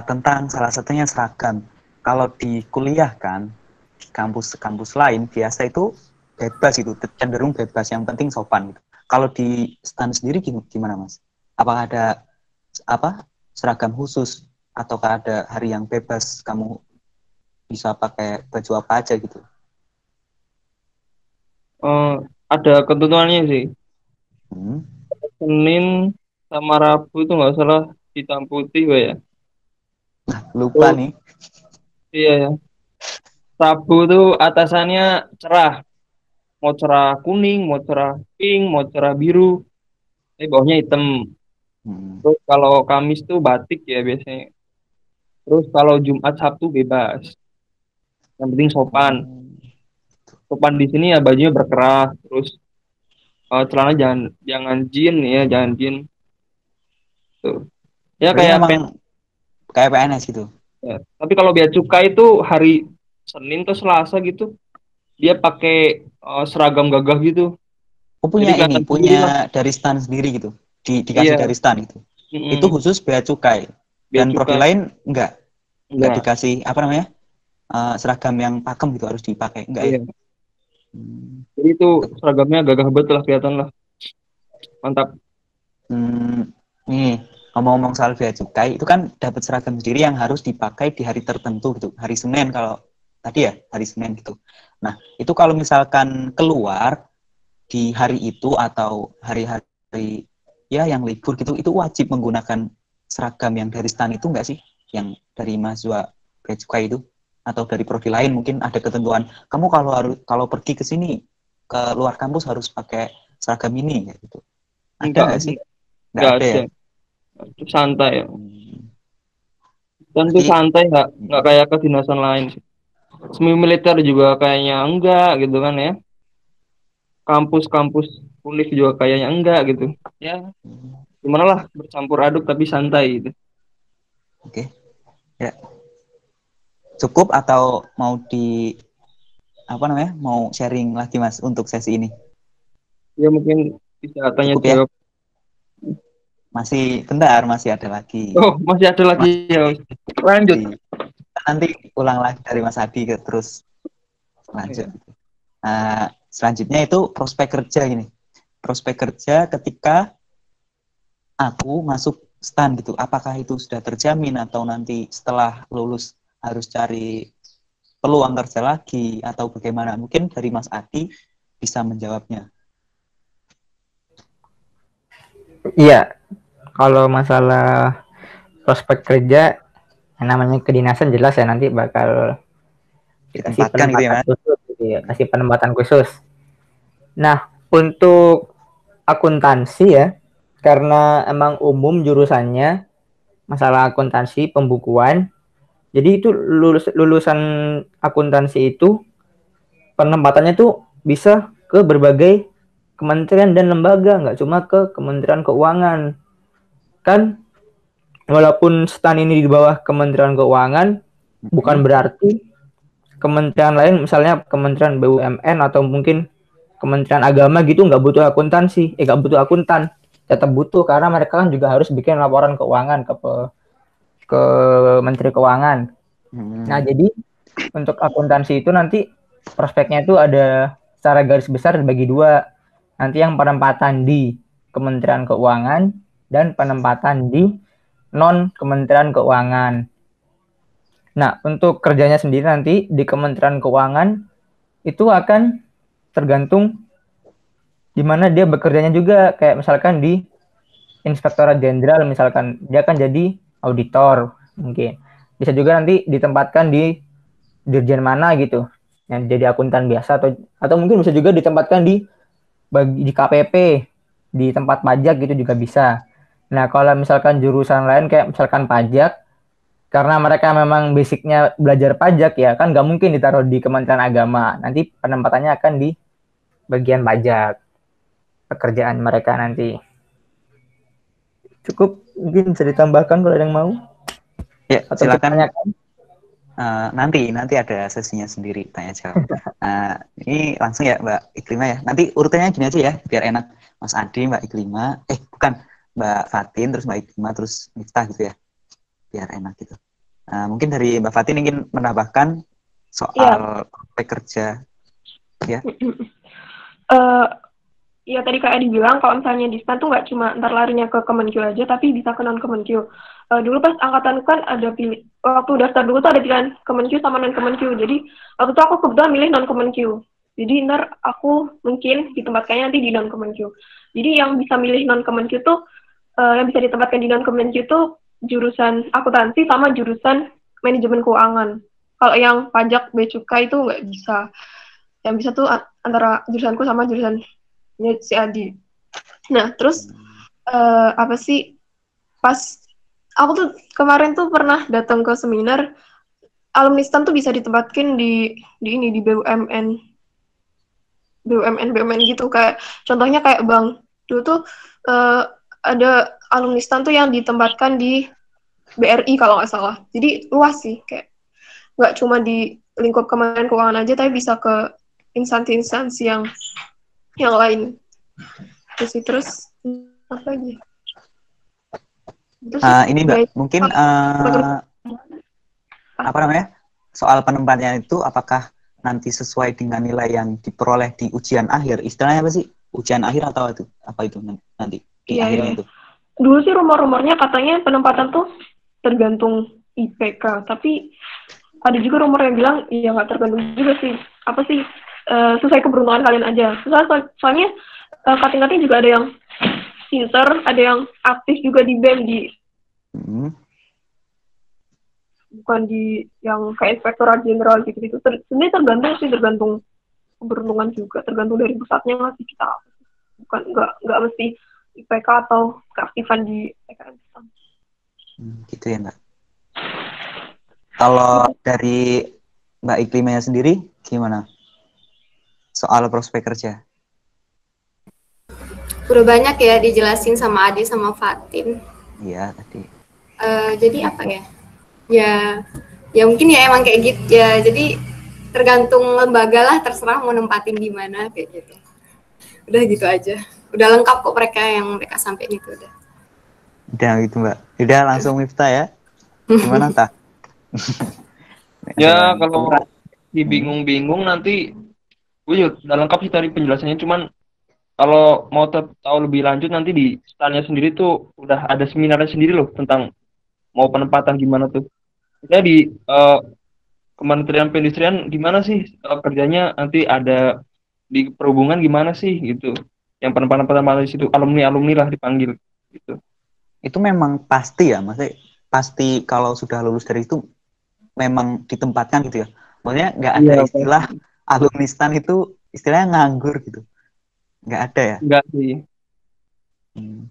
tentang salah satunya seragam. Kalau di kuliah kan, di kampus-kampus lain biasa itu bebas itu, cenderung bebas, yang penting sopan gitu. Kalau di stand sendiri gimana Mas? Apakah ada seragam khusus, ataukah ada hari yang bebas kamu bisa pakai baju apa aja gitu? Ada ketentuannya sih. Senin sama Rabu itu nggak salah hitam putih ya. Lupa nih. Iya ya. Rabu tuh atasannya cerah. Mau cerah kuning, mau cerah pink, mau cerah biru. Bawahnya hitam. Terus kalau Kamis tuh batik ya biasanya. Terus kalau Jumat Sabtu bebas. Yang penting sopan. Sopan di sini ya bajunya berkerah. Terus celana jangan jean ya, jangan jean. Tuh. Ya kayak PNS gitu. Ya. Tapi kalau bea cukai itu hari Senin atau Selasa gitu, dia pakai seragam gagah gitu. Oh, punya ini, punya dari stand sendiri gitu. Dikasih dari stand gitu. Itu khusus bea cukai. Dan prodi lain enggak dikasih seragam yang pakem gitu harus dipakai, enggak ya? Jadi itu seragamnya gagah betul lah, kelihatan lah. Mantap. Nih, ngomong-ngomong soal bea cukai, itu kan dapat seragam sendiri yang harus dipakai di hari tertentu gitu. Hari Senin kalau tadi ya, hari Senin gitu. Nah, itu kalau misalkan keluar di hari itu atau hari-hari ya yang libur gitu, itu wajib menggunakan seragam yang dari stan itu enggak sih? Yang dari mahasiswa bea cukai itu? Atau dari prodi lain mungkin ada ketentuan, kamu kalau pergi ke sini, ke luar kampus harus pakai seragam ini gitu. Ada nggak sih? Nggak ada ya? Itu santai ya. Tentu Berarti, santai, nggak kayak kedinasan lain sih. Semi militer juga kayaknya enggak gitu kan ya. Kampus-kampus univ juga kayaknya enggak gitu. Ya, gimana lah, bercampur aduk tapi santai gitu. Oke. Ya. Cukup atau mau mau sharing lagi Mas untuk sesi ini? Ya mungkin bisa tanya Cukup ya? jawab. Masih bentar, masih ada lagi. Oh, masih ada lagi ya. Lanjut. Nanti ulang lagi dari Mas Adi terus lanjut. Selanjutnya itu prospek kerja gini. Prospek kerja ketika aku masuk stan gitu. Apakah itu sudah terjamin atau nanti setelah lulus harus cari peluang kerja lagi atau bagaimana? Mungkin dari Mas Adi bisa menjawabnya. Iya, kalau masalah prospek kerja yang namanya kedinasan jelas ya nanti bakal dikasih penempatan khusus gitu ya, kasih penempatan khusus. Nah, untuk akuntansi ya, karena emang umum jurusannya masalah akuntansi pembukuan, jadi itu lulusan akuntansi itu penempatannya tuh bisa ke berbagai kementerian dan lembaga, nggak cuma ke Kementerian Keuangan. Kan walaupun stan ini di bawah Kementerian Keuangan, bukan berarti kementerian lain, misalnya Kementerian BUMN atau mungkin Kementerian Agama gitu nggak butuh akuntansi, nggak butuh akuntan, tetap butuh karena mereka kan juga harus bikin laporan keuangan ke Menteri Keuangan. Nah jadi untuk akuntansi itu nanti prospeknya itu ada secara garis besar dibagi dua. Nanti yang penempatan di Kementerian Keuangan dan penempatan di non Kementerian Keuangan. Nah, untuk kerjanya sendiri nanti di Kementerian Keuangan itu akan tergantung di mana dia bekerjanya juga. Kayak misalkan di Inspektorat Jenderal, misalkan dia akan jadi auditor mungkin. Bisa juga nanti ditempatkan di dirjen mana gitu, yang jadi akuntan biasa atau mungkin bisa juga ditempatkan di KPP, di tempat pajak gitu juga bisa. Nah, kalau misalkan jurusan lain kayak misalkan pajak, karena mereka memang basicnya belajar pajak ya, kan nggak mungkin ditaruh di Kementerian Agama. Nanti penempatannya akan di bagian pajak, pekerjaan mereka nanti. Cukup, mungkin bisa ditambahkan kalau ada yang mau. Ya, atau silakan. Nanti ada sesinya sendiri tanya jawab. Ini langsung ya Mbak Iklima ya. Nanti urutannya gini aja ya, biar enak. Mas Adi, Mbak Iklima, bukan Mbak Fatin, terus Mbak Iklima, terus Miftah gitu ya, biar enak gitu. Mungkin dari Mbak Fatin ingin menambahkan soal pekerja ya. Ya tadi Kak Edi bilang kalau misalnya di stan tuh nggak cuma ntar larinya ke Kemenkyu aja, tapi bisa ke non Kemenkyu. Dulu pas angkatan kan ada waktu daftar dulu tuh ada pilihan Kemenkyu sama non Kemenkyu. Jadi waktu itu aku kebetulan milih non Kemenkyu. Jadi ntar aku mungkin ditempatkannya nanti di non Kemenkyu. Jadi yang bisa milih non Kemenkyu tuh yang bisa ditempatkan di non Kemenkyu tuh jurusan akuntansi sama jurusan manajemen keuangan. Kalau yang pajak bea cukai itu nggak bisa. Yang bisa tuh antara jurusanku sama jurusan si Adi. Nah, terus apa sih, pas aku tuh kemarin tuh pernah datang ke seminar, alumni STAN tuh bisa ditempatkan di BUMN gitu, kayak contohnya kayak Bang. Dulu tuh ada alumni STAN tuh yang ditempatkan di BRI kalau nggak salah. Jadi luas sih, kayak nggak cuma di lingkup Kementerian Keuangan aja, tapi bisa ke instansi-instansi yang lain. Terus apa lagi? Ini Mbak, mungkin apa namanya? Soal penempatan itu apakah nanti sesuai dengan nilai yang diperoleh di ujian akhir? Istilahnya apa sih? Ujian akhir atau itu? Apa itu nanti di akhirnya itu? dulu sih rumor-rumornya katanya penempatan tuh tergantung IPK, tapi ada juga rumor yang bilang iya nggak tergantung juga sih, apa sih, sesuai keberuntungan kalian aja. Soalnya kating-kating juga ada yang pinter, ada yang aktif juga di BEM, bukan di yang kayak inspektorat jenderal gitu-gitu. Sebenarnya tergantung keberuntungan juga, tergantung dari pusatnya nggak sih kita, bukan nggak mesti IPK atau keaktifan di PKN. Gitu ya Mbak. Kalau dari Mbak Iklimanya sendiri gimana soal prospek kerja? Udah banyak ya dijelasin sama Adi sama Fatin. Iya tadi. Jadi apa ya? Ya mungkin ya emang kayak gitu ya. Jadi tergantung lembaga lah, terserah mau nempatin di mana kayak gitu. Udah gitu aja. Udah lengkap kok mereka sampein itu udah. Udah gitu Mbak. Udah langsung Miftah ya. Gimana Tah? Ya kalau dibingung-bingung nanti gue juga udah lengkap sih tadi penjelasannya, cuman kalau mau tahu lebih lanjut nanti di stand-nya sendiri tuh udah ada seminarnya sendiri loh tentang mau penempatan gimana tuh. Kita di Kementerian Perindustrian gimana sih kerjanya, nanti ada di perhubungan gimana sih gitu. Yang penempatan di situ alumni lah dipanggil gitu. Itu memang pasti ya, maksudnya pasti kalau sudah lulus dari itu memang ditempatkan gitu ya. Maksudnya nggak ada istilah alumni STAN itu istilahnya nganggur gitu. Nggak ada ya? Nggak sih.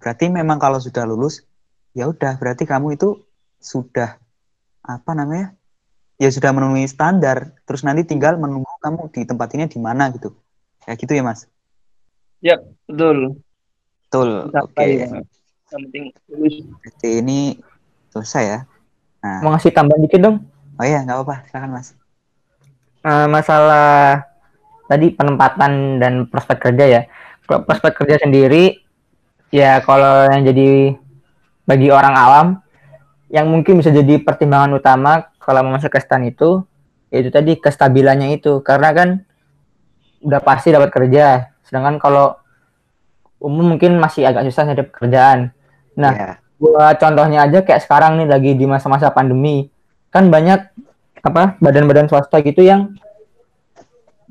Berarti memang kalau sudah lulus, ya udah berarti kamu itu sudah apa namanya? Ya sudah memenuhi standar. Terus nanti tinggal menunggu kamu ditempatinnya di mana gitu. Kayak gitu ya Mas? Ya betul. Betul. Oke. Yang penting lulus. Berarti ini selesai ya. Nah. Mau ngasih tambahan dikit dong? Oh iya, nggak apa-apa. Silakan Mas. Masalah tadi penempatan dan prospek kerja ya. Kalau prospek kerja sendiri, ya kalau yang jadi bagi orang awam, yang mungkin bisa jadi pertimbangan utama kalau mau masuk ke STAN itu tadi kestabilannya itu. Karena kan udah pasti dapat kerja. Sedangkan kalau umum mungkin masih agak susah nyari pekerjaan. Nah, buat contohnya aja kayak sekarang nih lagi di masa-masa pandemi, kan banyak badan-badan swasta gitu yang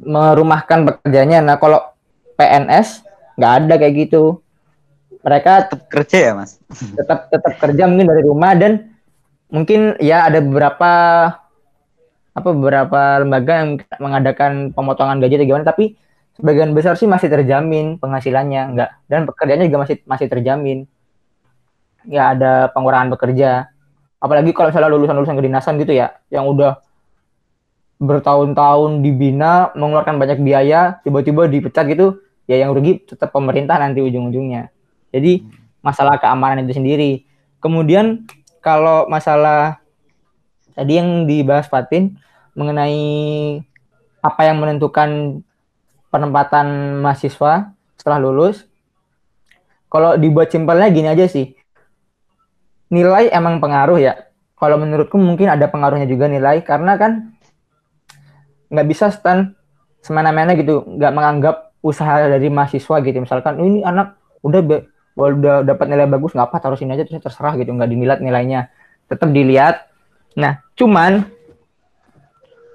merumahkan pekerjaannya. Nah, kalau PNS nggak ada kayak gitu. Mereka tetap kerja ya, Mas? Tetap kerja mungkin dari rumah, dan mungkin ya ada beberapa lembaga yang mengadakan pemotongan gaji atau gimana, tapi sebagian besar sih masih terjamin penghasilannya, enggak, dan pekerjaannya juga masih terjamin. Ya ada pengurangan pekerja. Apalagi kalau misalnya lulusan kedinasan gitu ya, yang udah bertahun-tahun dibina, mengeluarkan banyak biaya, tiba-tiba dipecat gitu, ya yang rugi tetap pemerintah nanti ujung-ujungnya. Jadi masalah keamanan itu sendiri. Kemudian kalau masalah tadi yang dibahas Fatin mengenai apa yang menentukan penempatan mahasiswa setelah lulus, kalau dibuat simpelnya gini aja sih, nilai emang pengaruh ya. Kalau menurutku mungkin ada pengaruhnya juga nilai, karena kan nggak bisa STAN semena-mena gitu, nggak menganggap usaha dari mahasiswa gitu. Misalkan ini anak udah dapat nilai bagus, nggak apa taruh sini aja terserah gitu, nggak dilihat nilainya, tetap dilihat. Nah, cuman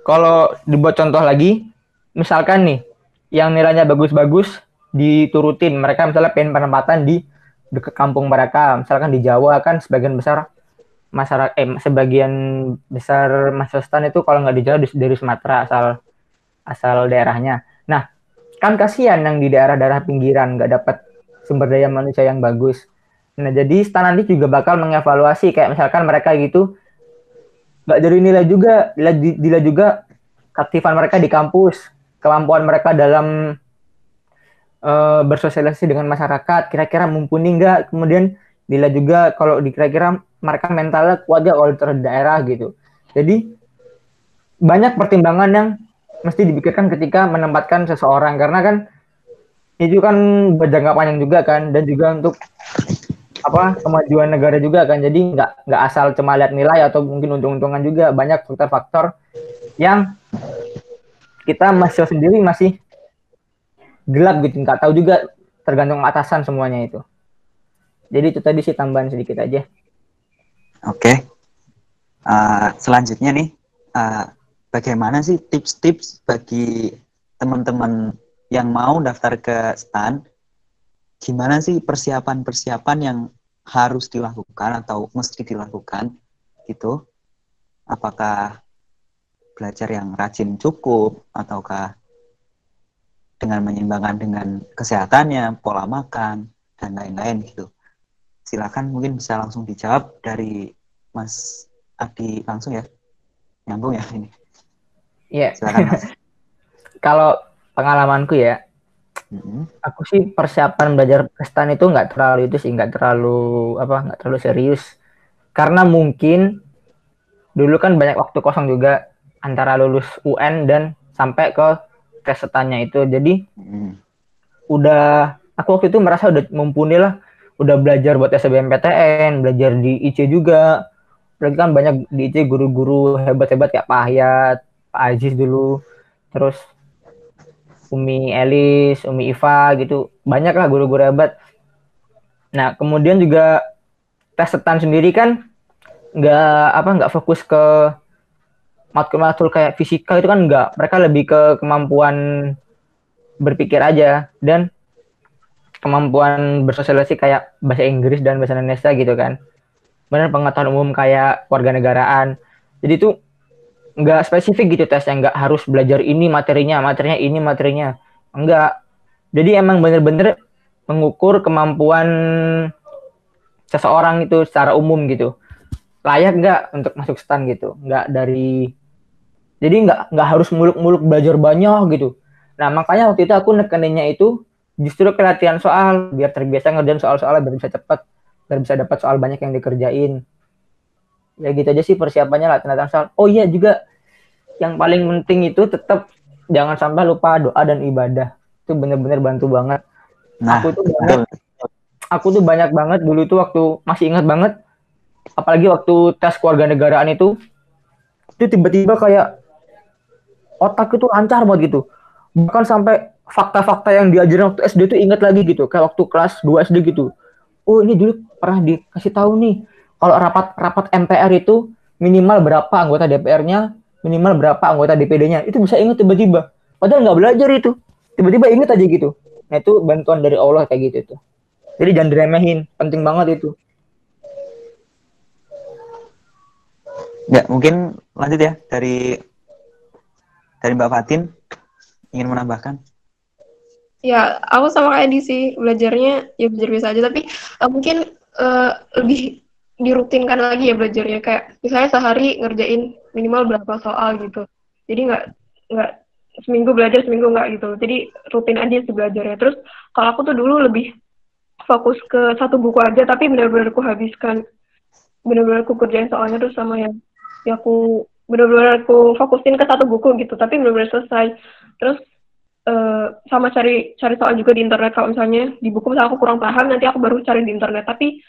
kalau dibuat contoh lagi, misalkan nih yang nilainya bagus-bagus diturutin, mereka misalnya pengen penempatan di dekat kampung mereka, misalkan di Jawa kan sebagian besar mahasiswa STAN itu kalau nggak di Jawa dari Sumatera asal daerahnya. Nah, kan kasihan yang di daerah-daerah pinggiran nggak dapat sumber daya manusia yang bagus. Nah, jadi STAN nanti juga bakal mengevaluasi kayak misalkan mereka gitu nggak dari nilai juga, dilihat juga keaktifan mereka di kampus, kemampuan mereka dalam bersosialisasi dengan masyarakat, kira-kira mumpuni nggak, kemudian dilihat juga kalau kira-kira mereka mentalnya kuat gak kalau di daerah gitu. Jadi banyak pertimbangan yang mesti dipikirkan ketika menempatkan seseorang, karena kan itu kan berjangka panjang juga kan, dan juga untuk kemajuan negara juga kan. Jadi nggak asal cuma lihat nilai atau mungkin untung-untungan, juga banyak faktor-faktor yang kita mahasiswa sendiri masih gelap gitu, nggak tahu juga, tergantung atasan semuanya itu. Jadi itu tadi sih tambahan sedikit aja. Oke. Selanjutnya nih, bagaimana sih tips-tips bagi teman-teman yang mau daftar ke STAN? Gimana sih persiapan-persiapan yang harus dilakukan atau mesti dilakukan gitu? Apakah belajar yang rajin cukup ataukah dengan menyeimbangkan dengan kesehatannya, pola makan dan lain-lain gitu? Silakan mungkin bisa langsung dijawab dari Mas Adi langsung ya. Nyambung ya ini. Iya. Silakan Mas. Kalau pengalamanku ya, aku sih persiapan belajar STAN itu nggak terlalu serius. Karena mungkin dulu kan banyak waktu kosong juga antara lulus UN dan sampai ke tes STAN-nya itu. Jadi aku waktu itu merasa udah mumpuni lah. Udah belajar buat SBMPTN, belajar di IC juga. Apalagi kan banyak di IC guru-guru hebat-hebat kayak Pak Hayat, Pak Aziz dulu. Terus Umi Elis, Umi Iva gitu. Banyak lah guru-guru hebat. Nah, kemudian juga tes STAN sendiri kan nggak fokus ke matkul-matkul kayak fisika itu kan nggak. Mereka lebih ke kemampuan berpikir aja dan kemampuan bersosialisasi kayak bahasa Inggris dan bahasa Indonesia gitu kan. Benar pengetahuan umum kayak warganegaraan. Jadi itu nggak spesifik gitu tesnya, nggak harus belajar ini materinya ini materinya. Enggak. Jadi emang bener-bener mengukur kemampuan seseorang itu secara umum gitu. Layak nggak untuk masuk STAN gitu. Jadi nggak harus muluk-muluk belajar banyak gitu. Nah makanya waktu itu aku nekeninnya itu justru kelatihan soal, biar terbiasa ngerjain soal-soalnya, biar bisa cepat, biar bisa dapat soal banyak yang dikerjain. Ya gitu aja sih persiapannya, latihan soal. Oh iya juga, yang paling penting itu tetap jangan sampai lupa doa dan ibadah. Itu bener-bener bantu banget. Nah, aku tuh banyak banget dulu itu waktu, masih ingat banget, apalagi waktu tes kewarganegaraan itu tiba-tiba kayak otak itu lancar banget gitu. Bahkan sampai fakta-fakta yang diajarin waktu SD itu ingat lagi gitu, kayak waktu kelas 2 SD gitu. Oh ini dulu pernah dikasih tahu nih, kalau rapat MPR itu minimal berapa anggota DPR-nya, minimal berapa anggota DPD-nya, itu bisa ingat tiba-tiba. Padahal nggak belajar itu, tiba-tiba ingat aja gitu. Nah itu bantuan dari Allah kayak gitu tuh. Jadi jangan diremehin, penting banget itu. Ya mungkin lanjut ya dari Mbak Fatin ingin menambahkan. Ya, aku sama kayak sih, belajarnya ya belajar biasa aja, tapi mungkin lebih dirutinkan lagi ya belajarnya, kayak misalnya sehari ngerjain minimal berapa soal gitu. Jadi nggak seminggu belajar seminggu nggak gitu. Jadi rutin aja sih belajarnya. Terus kalau aku tuh dulu lebih fokus ke satu buku aja, tapi benar-benar aku habiskan, benar-benar aku kerjain soalnya terus sama yang aku benar-benar aku fokusin ke satu buku gitu, tapi benar-benar selesai. Terus sama cari soal juga di internet. Kalau misalnya di buku misalnya aku kurang paham, nanti aku baru cari di internet. Tapi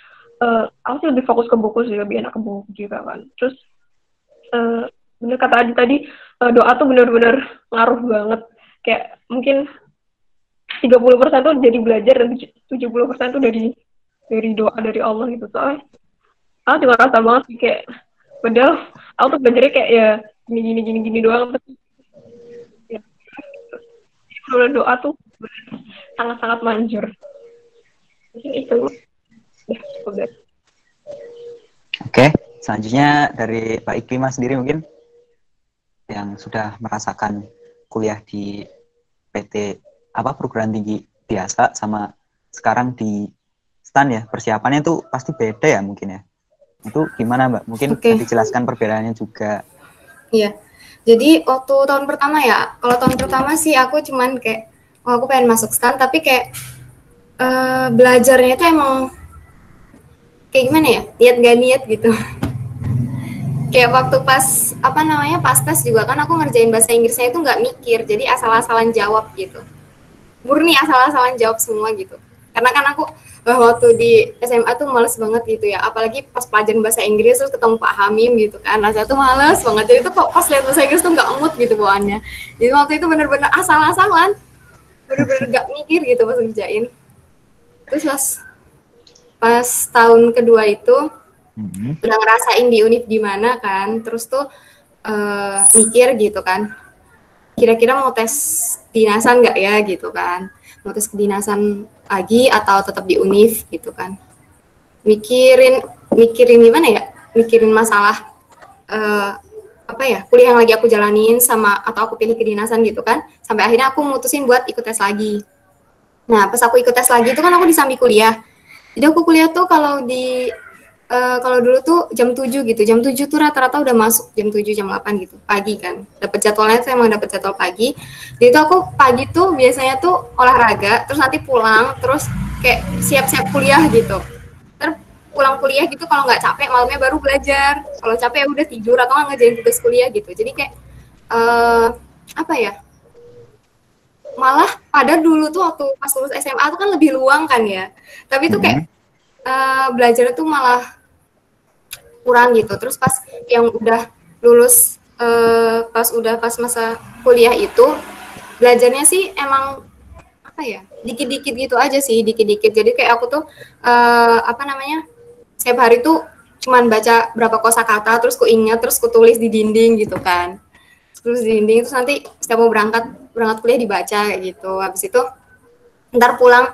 aku sih lebih fokus ke buku sih, lebih enak ke buku juga kan. Terus bener kata Adi tadi, doa tuh bener-bener ngaruh banget. Kayak mungkin 30% tuh jadi belajar dan 70% tuh dari doa dari Allah gitu. Soalnya aku juga rasa banget sih, kayak padahal aku tuh belajarnya kayak ya gini doang, tapi kalau doa tuh sangat-sangat manjur. Mungkin itu. Ya, udah. Oke, selanjutnya dari Pak Iklima sendiri mungkin yang sudah merasakan kuliah di PT perguruan tinggi biasa sama sekarang di STAN ya, persiapannya tuh pasti beda ya mungkin ya. Itu gimana Mbak? Mungkin dijelaskan perbedaannya juga. Iya. Jadi waktu tahun pertama ya, kalau tahun pertama sih aku cuman kayak, aku pengen masuk STAN, tapi kayak belajarnya itu emang kayak gimana ya, niat gak niat gitu. Kayak waktu pas tes juga kan aku ngerjain bahasa Inggrisnya itu nggak mikir, jadi asal-asalan jawab gitu. Murni asal-asalan jawab semua gitu. Karena kan aku waktu di SMA tuh males banget gitu ya, apalagi pas pelajaran bahasa Inggris terus ketemu Pak Hamim gitu kan, rasanya tuh males banget. Jadi itu kok pas lihat bahasa Inggris tuh nggak mood gitu bawaannya. Jadi waktu itu bener-bener asal-asalan, bener-bener nggak mikir gitu pas ngerjain. Terus pas tahun kedua itu udah ngerasain di univ gimana kan, terus tuh mikir gitu kan, kira-kira mau tes kedinasan nggak ya gitu kan, mau tes kedinasan lagi atau tetap di univ gitu kan, mikirin gimana ya, mikirin masalah apa ya, kuliah yang lagi aku jalanin sama atau aku pilih kedinasan gitu kan, sampai akhirnya aku mutusin buat ikut tes lagi. Nah pas aku ikut tes lagi itu kan aku disambi kuliah, jadi aku kuliah tuh kalau dulu tuh jam 7 gitu, jam 7 tuh rata-rata udah masuk, jam 7 jam 8 gitu, pagi kan. Dapat jadwalnya tuh emang dapat jadwal pagi. Jadi tuh aku pagi tuh biasanya tuh olahraga, terus nanti pulang, terus kayak siap-siap kuliah gitu. Terus pulang kuliah gitu kalau nggak capek malamnya baru belajar. Kalau capek ya udah tidur atau nggak ngerjain tugas kuliah gitu. Jadi kayak apa ya? Malah pada dulu tuh waktu pas lulus SMA tuh kan lebih luang kan ya. Tapi tuh kayak belajar tuh malah kurang gitu. Terus pas yang udah lulus pas masa kuliah itu belajarnya sih emang apa ya, dikit-dikit gitu aja sih, dikit-dikit. Jadi kayak aku tuh apa namanya, setiap hari tuh cuman baca berapa kosakata, terus ku ingat, terus ku tulis di dinding gitu kan, terus di dinding, terus nanti setiap mau berangkat kuliah dibaca kayak gitu. Habis itu ntar pulang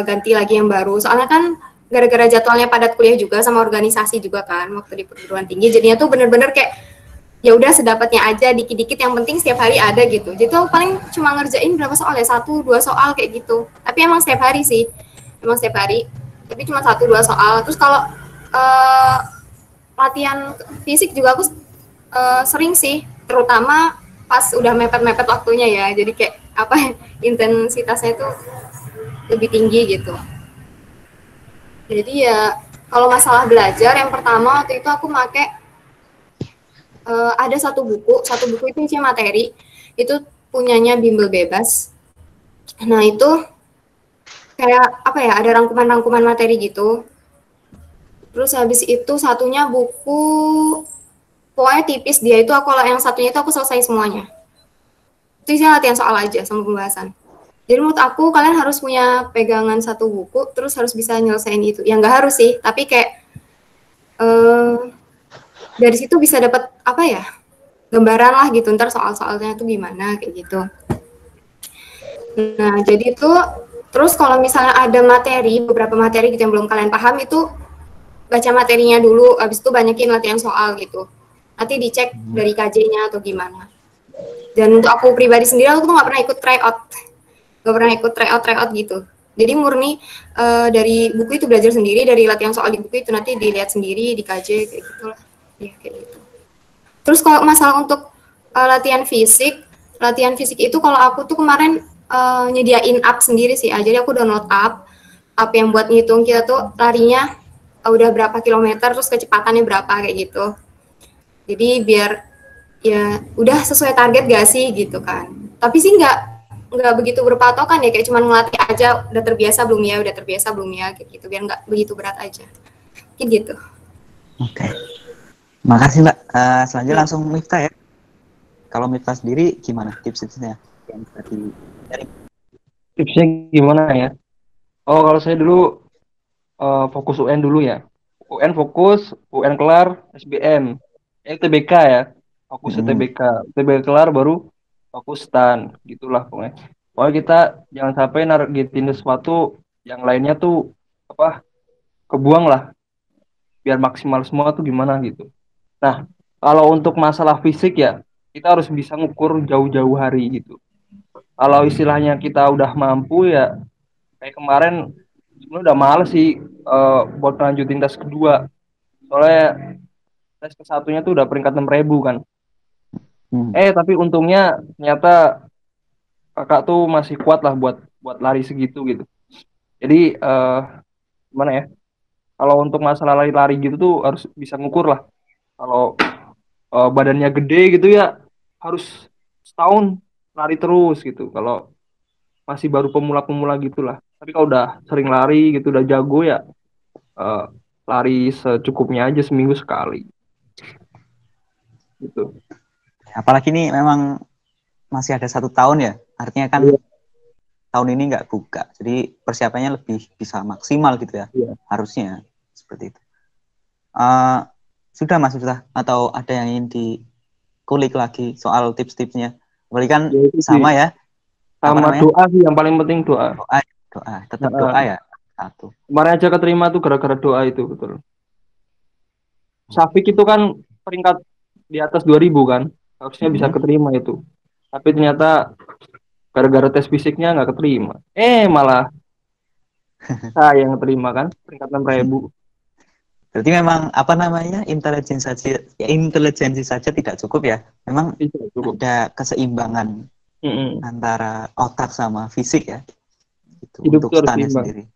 ganti lagi yang baru, soalnya kan gara-gara jadwalnya padat kuliah juga sama organisasi juga kan waktu di perguruan tinggi, jadinya tuh bener-bener kayak ya udah sedapatnya aja, dikit-dikit, yang penting setiap hari ada gitu. Jadi tuh paling cuma ngerjain berapa soal ya, 1-2 soal kayak gitu, tapi emang setiap hari sih, emang setiap hari, tapi cuma 1-2 soal. Terus kalau latihan fisik juga aku sering sih, terutama pas udah mepet-mepet waktunya ya, jadi kayak apa, intensitasnya itu lebih tinggi gitu. Jadi ya kalau masalah belajar, yang pertama waktu itu aku pakai ada satu buku itu isinya materi, itu punyanya Bimbel Bebas. Nah itu kayak apa ya, ada rangkuman materi gitu. Terus habis itu satunya buku, pokoknya tipis dia itu, kalau yang satunya itu aku selesai semuanya. Itu isinya latihan soal aja sama pembahasan. Jadi menurut aku kalian harus punya pegangan satu buku, terus harus bisa nyelesain itu. Ya nggak harus sih, tapi kayak dari situ bisa dapat apa ya, gambaran lah gitu, ntar soal-soalnya tuh gimana kayak gitu. Nah jadi itu, terus kalau misalnya ada beberapa materi gitu yang belum kalian paham, itu baca materinya dulu, habis itu banyakin latihan soal gitu. Nanti dicek dari KJ-nya atau gimana. Dan untuk aku pribadi sendiri, aku tuh nggak pernah ikut tryout gitu. Jadi murni dari buku itu belajar sendiri, dari latihan soal di buku itu nanti dilihat sendiri, di KJ kayak gitulah. Ya kayak gitu. Terus kalau masalah untuk latihan fisik itu kalau aku tuh kemarin nyediain app sendiri sih. Jadi aku download app yang buat ngitung kita tuh larinya udah berapa kilometer, terus kecepatannya berapa kayak gitu. Jadi biar ya udah sesuai target gak sih gitu kan. Tapi sih nggak begitu berpatokan ya, kayak cuman ngelatih aja, udah terbiasa belum ya kayak gitu, biar nggak begitu berat aja kayak gitu. Oke. Makasih Mbak. Selanjutnya langsung Miftah ya. Kalau Miftah sendiri gimana tips-tipsnya yang tadi? Tipsnya gimana ya? Oh kalau saya dulu fokus UN dulu ya. UN fokus, UN kelar, SBM. TBK ya. Fokus TBK. TBK kelar baru fokus STAN. Gitulah pokoknya. Pokoknya kita jangan sampai nargetin sesuatu yang lainnya tuh apa, kebuang lah. Biar maksimal semua tuh gimana gitu. Nah, kalau untuk masalah fisik ya, kita harus bisa ngukur jauh-jauh hari gitu. Kalau istilahnya kita udah mampu ya, kayak kemarin sebenarnya udah males sih buat lanjutin tes kedua. Soalnya tes ke-1-nya tuh udah peringkat 6.000 kan. Tapi untungnya ternyata kakak tuh masih kuat lah buat lari segitu gitu. Jadi gimana ya? Kalau untuk masalah lari-lari gitu tuh harus bisa ngukur lah. Kalau badannya gede gitu ya harus setahun lari terus gitu. Kalau masih baru pemula-pemula gitulah. Tapi kalau udah sering lari gitu, udah jago ya lari secukupnya aja, seminggu sekali. Gitu. Apalagi ini memang masih ada 1 tahun ya, artinya kan tahun ini nggak buka. Jadi persiapannya lebih bisa maksimal gitu ya. Yeah. Harusnya seperti itu. Sudah Mas, sudah? Atau ada yang ingin dikulik lagi soal tips-tipsnya? Apalagi kan ya, sama ya. Sama doa sih, yang paling penting doa. Doa. Tetap doa ya. Satu. Kemarin aja keterima tuh gara-gara doa itu, betul. Syafiq itu kan peringkat di atas 2000 kan. Harusnya bisa keterima itu. Tapi ternyata gara-gara tes fisiknya nggak keterima. Malah saya yang keterima kan, peringkat 6000. Berarti memang apa namanya, intelijensi saja tidak cukup ya. Memang cukup. Ada keseimbangan antara otak sama fisik ya. Gitu, untuk stannya sendiri.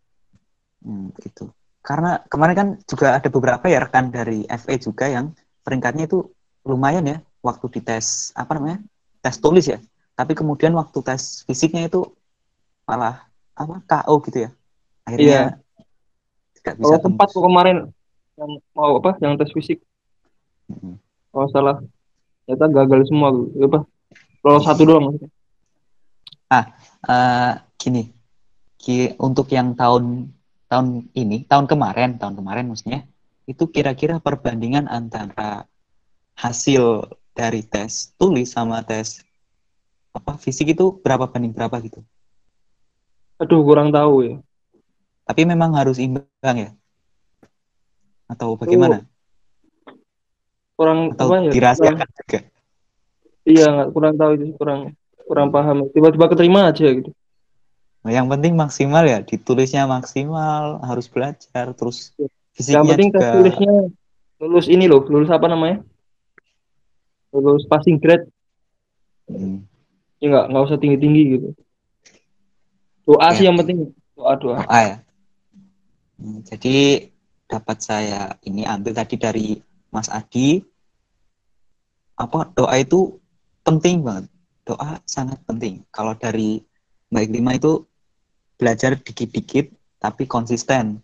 Gitu. Karena kemarin kan juga ada beberapa ya rekan dari FE juga yang peringkatnya itu lumayan ya waktu di tes tes tulis ya. Tapi kemudian waktu tes fisiknya itu malah KO gitu ya. Akhirnya tidak bisa tempat kemarin yang mau yang tes fisik. Kalau salah ternyata gagal semua lolos satu doang maksudnya. Gini. Untuk yang tahun kemarin maksudnya, itu kira-kira perbandingan antara hasil dari tes tulis sama tes fisik itu berapa banding berapa gitu? Aduh, kurang tahu ya. Tapi memang harus imbang ya? Atau bagaimana? Kurang atau dirahasiakan juga? Iya, kurang tahu itu, kurang paham. Tiba-tiba keterima aja gitu. Nah, yang penting maksimal ya, ditulisnya maksimal, harus belajar, terus fisiknya yang penting juga. Tulisnya lulus ini loh, lulus apa namanya? Lulus passing grade. Ya nggak usah tinggi-tinggi gitu. Doa sih yang penting, doa. Doa ya. Jadi dapat saya ini ambil tadi dari Mas Adi, doa itu penting banget. Doa sangat penting. Kalau dari Mbak Iklima itu belajar dikit-dikit tapi konsisten.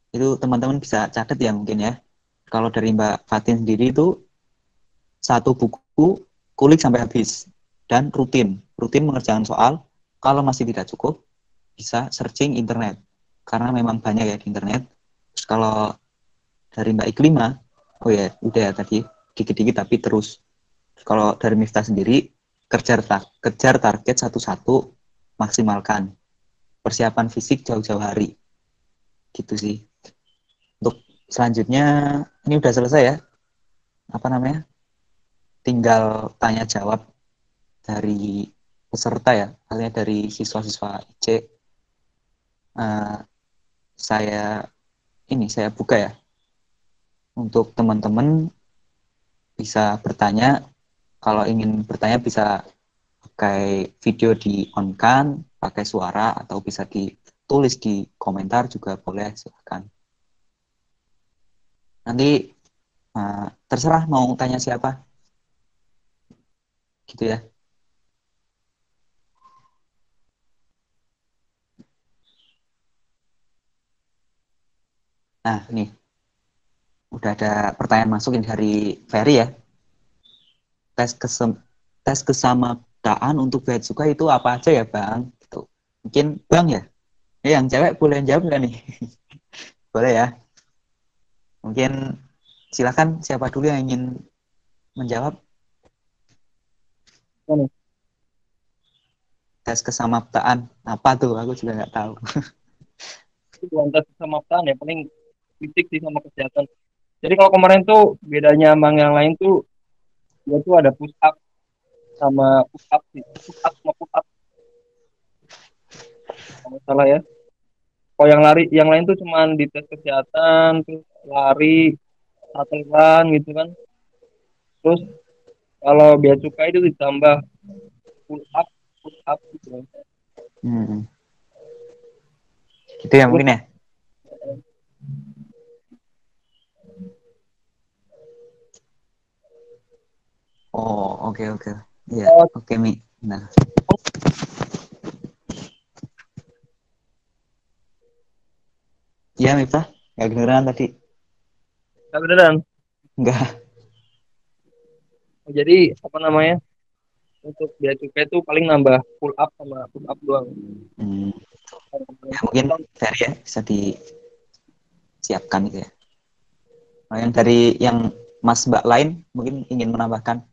Itu teman-teman bisa catat ya mungkin ya. Kalau dari Mbak Fatin sendiri itu satu buku kulik sampai habis dan rutin mengerjakan soal. Kalau masih tidak cukup bisa searching internet karena memang banyak ya di internet. Terus kalau dari Mbak Iklima, udah ya tadi dikit-dikit tapi terus. Kalau dari Miftah sendiri kejar target satu-satu, maksimalkan. Persiapan fisik jauh-jauh hari. Gitu sih. Untuk selanjutnya, ini udah selesai ya. Tinggal tanya jawab dari peserta ya. Halnya dari siswa-siswa IC. Saya buka ya. Untuk teman-teman bisa bertanya. Kalau ingin bertanya bisa pakai video di on-kan, pakai suara, atau bisa ditulis di komentar juga boleh, silahkan. Nanti terserah mau tanya siapa. Gitu ya. Nah, ini. Udah ada pertanyaan masuk dari Ferry ya. Tes kesamaptaan untuk bea cukai itu apa aja ya Bang? Gitu. Mungkin Bang ya? Yang cewek boleh jawab nggak nih? Boleh ya? Mungkin silakan siapa dulu yang ingin menjawab? Tes kesamaptaan apa tuh? Aku juga nggak tahu. Itu bukan tes kesamaptaan ya, paling fisik sih sama kesehatan. Jadi kalau kemarin tuh bedanya sama yang lain tuh dia tuh ada push up sama push up sih. Push up sama push up. Kalau salah ya. Kalau yang lain tuh cuman di tes kesehatan, terus lari, latihan gitu kan. Terus kalau bea cukai itu ditambah push up gitu. Gitu ya mungkin ya. Oh, oke. Iya, oke Mi. Nah. Iya, Miftah. Nggak kedengeran tadi. Nggak kedengeran? Nggak. Jadi, apa namanya? untuk bea cukai itu paling nambah pull up sama pull up doang. Ya, mungkin Ferry ya bisa disiapkan gitu ya. Nah, yang dari yang Mas Mbak lain mungkin ingin menambahkan.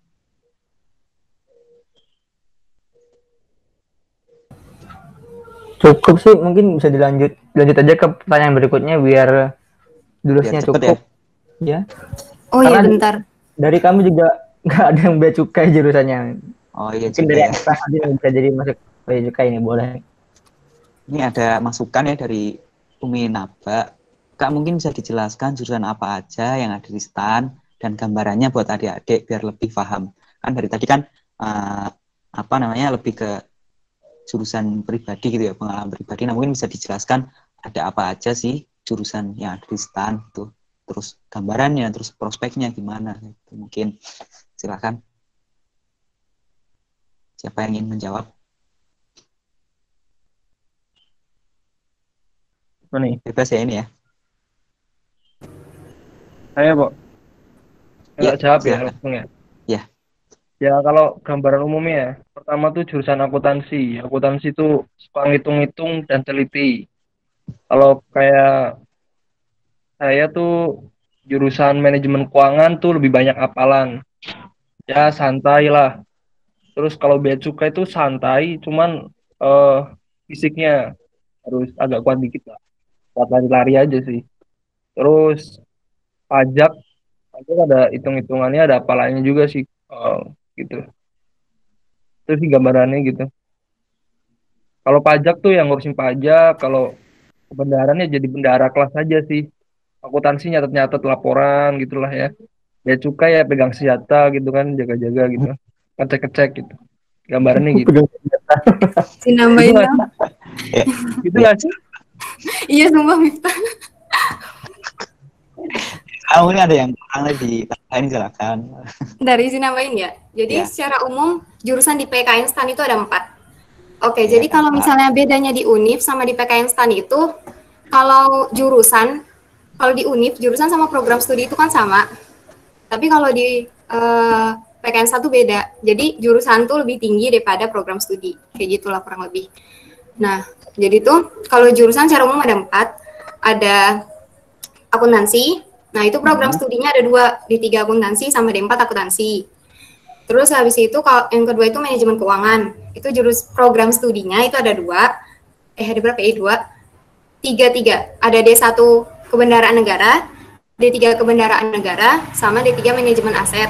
Cukup sih, mungkin bisa lanjut aja ke pertanyaan berikutnya biar durasinya cukup. Ya. Oh iya, bentar. Dari kami juga nggak ada yang bea cukai jurusannya. Oh iya, mungkin dari atas nanti bisa jadi masuk bea cukai ini, boleh. Ini ada masukan ya dari Umi Naba. Kak, mungkin bisa dijelaskan jurusan apa aja yang ada di stand dan gambarannya buat adik-adik biar lebih paham. Kan dari tadi kan lebih ke jurusan pribadi gitu ya, pengalaman pribadi. Nah, mungkin bisa dijelaskan ada apa aja sih jurusan yang ada di stand tuh. Terus gambarannya, terus prospeknya gimana gitu. Mungkin silakan. Siapa yang ingin menjawab? Apa nih? Bebas ya ini ya. Saya, Pak. Ya, jawab ya silakan. langsung ya. Ya. Ya, kalau gambaran umumnya ya, pertama tuh jurusan akuntansi. Akuntansi itu suka ngitung-ngitung dan teliti. Kalau kayak saya tuh jurusan manajemen keuangan tuh lebih banyak hafalan. Ya, santai lah. Terus kalau bea cukai itu santai, cuman fisiknya harus agak kuat dikit lah. Kuat lari-lari aja sih. Terus pajak ada hitung-hitungannya, ada hafalannya juga sih. Gitu. Itu sih gambarannya gitu. Kalau pajak tuh yang ngurusin pajak, kalau kebenarannya jadi bendahara kelas aja sih. Akuntansi nyatet-nyatet laporan gitulah ya. Bea cukai ya pegang senjata gitu kan, jaga-jaga gitu. Ngecek-ngecek gitu. Gambarannya gitu. Si nambahin dong. Gitu nggak sih? Iya, sumpah Miftah. Ini ada yang kurang lagi, ini silakan. Dari sini nambahin ya. Jadi secara umum jurusan di PKN STAN itu ada 4. Oke, jadi kalau misalnya bedanya di UNIF sama di PKN STAN itu, kalau jurusan, kalau di UNIF jurusan sama program studi itu kan sama. Tapi kalau di PKN STAN itu beda. Jadi jurusan tuh lebih tinggi daripada program studi. Kayak gitulah kurang lebih. Nah, jadi tuh kalau jurusan secara umum ada 4. Ada akuntansi. Nah, itu program studinya ada 2, D3 akuntansi sama D4 akuntansi. Terus habis itu kalau yang kedua itu manajemen keuangan. Itu program studinya itu ada 2. Ada berapa ya? 3. Ada D1 kebendaraan negara, D3 kebendaraan negara, sama D3 manajemen aset.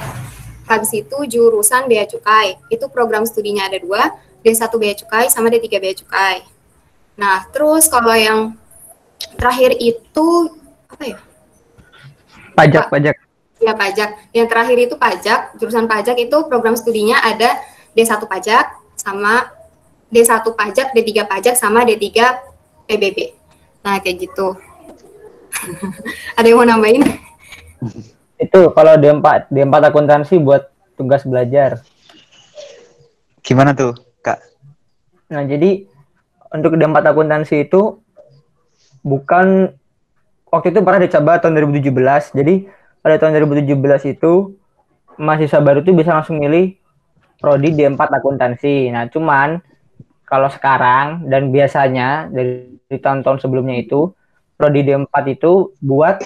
Habis itu jurusan bea cukai. Itu program studinya ada 2, D1 bea cukai sama D3 bea cukai. Nah, terus kalau yang terakhir itu apa ya? Pajak. Ya, pajak. Yang terakhir itu pajak. Jurusan pajak itu program studinya ada D1 pajak sama D1 pajak, D3 pajak sama D3 PBB. Nah, kayak gitu. Ada yang mau nambahin? Itu kalau D4 akuntansi buat tugas belajar. Gimana tuh, Kak? Nah, jadi untuk D4 akuntansi itu bukan waktu itu pernah dicoba tahun 2017. Jadi pada tahun 2017 itu mahasiswa baru tuh bisa langsung milih prodi D4 akuntansi. Nah, cuman kalau sekarang dan biasanya dari tahun-tahun sebelumnya itu prodi D4 itu buat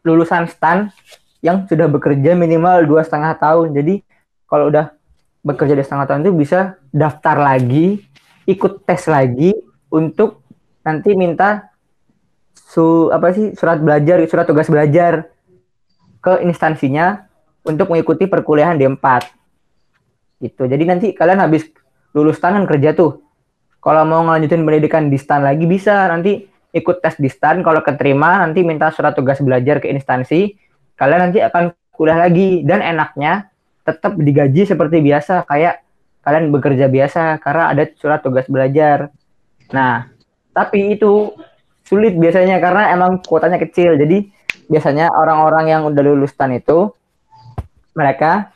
lulusan STAN yang sudah bekerja minimal 2,5 tahun. Jadi kalau udah bekerja 2,5 tahun itu bisa daftar lagi, ikut tes lagi untuk nanti minta surat tugas belajar ke instansinya untuk mengikuti perkuliahan D4. Gitu. Jadi nanti kalian habis lulus STAN kan kerja tuh. Kalau mau ngelanjutin pendidikan di STAN lagi bisa, nanti ikut tes di STAN, kalau keterima nanti minta surat tugas belajar ke instansi, kalian nanti akan kuliah lagi dan enaknya tetap digaji seperti biasa kayak kalian bekerja biasa karena ada surat tugas belajar. Nah, tapi itu sulit biasanya karena emang kuotanya kecil. Jadi biasanya orang-orang yang udah lulus STAN itu mereka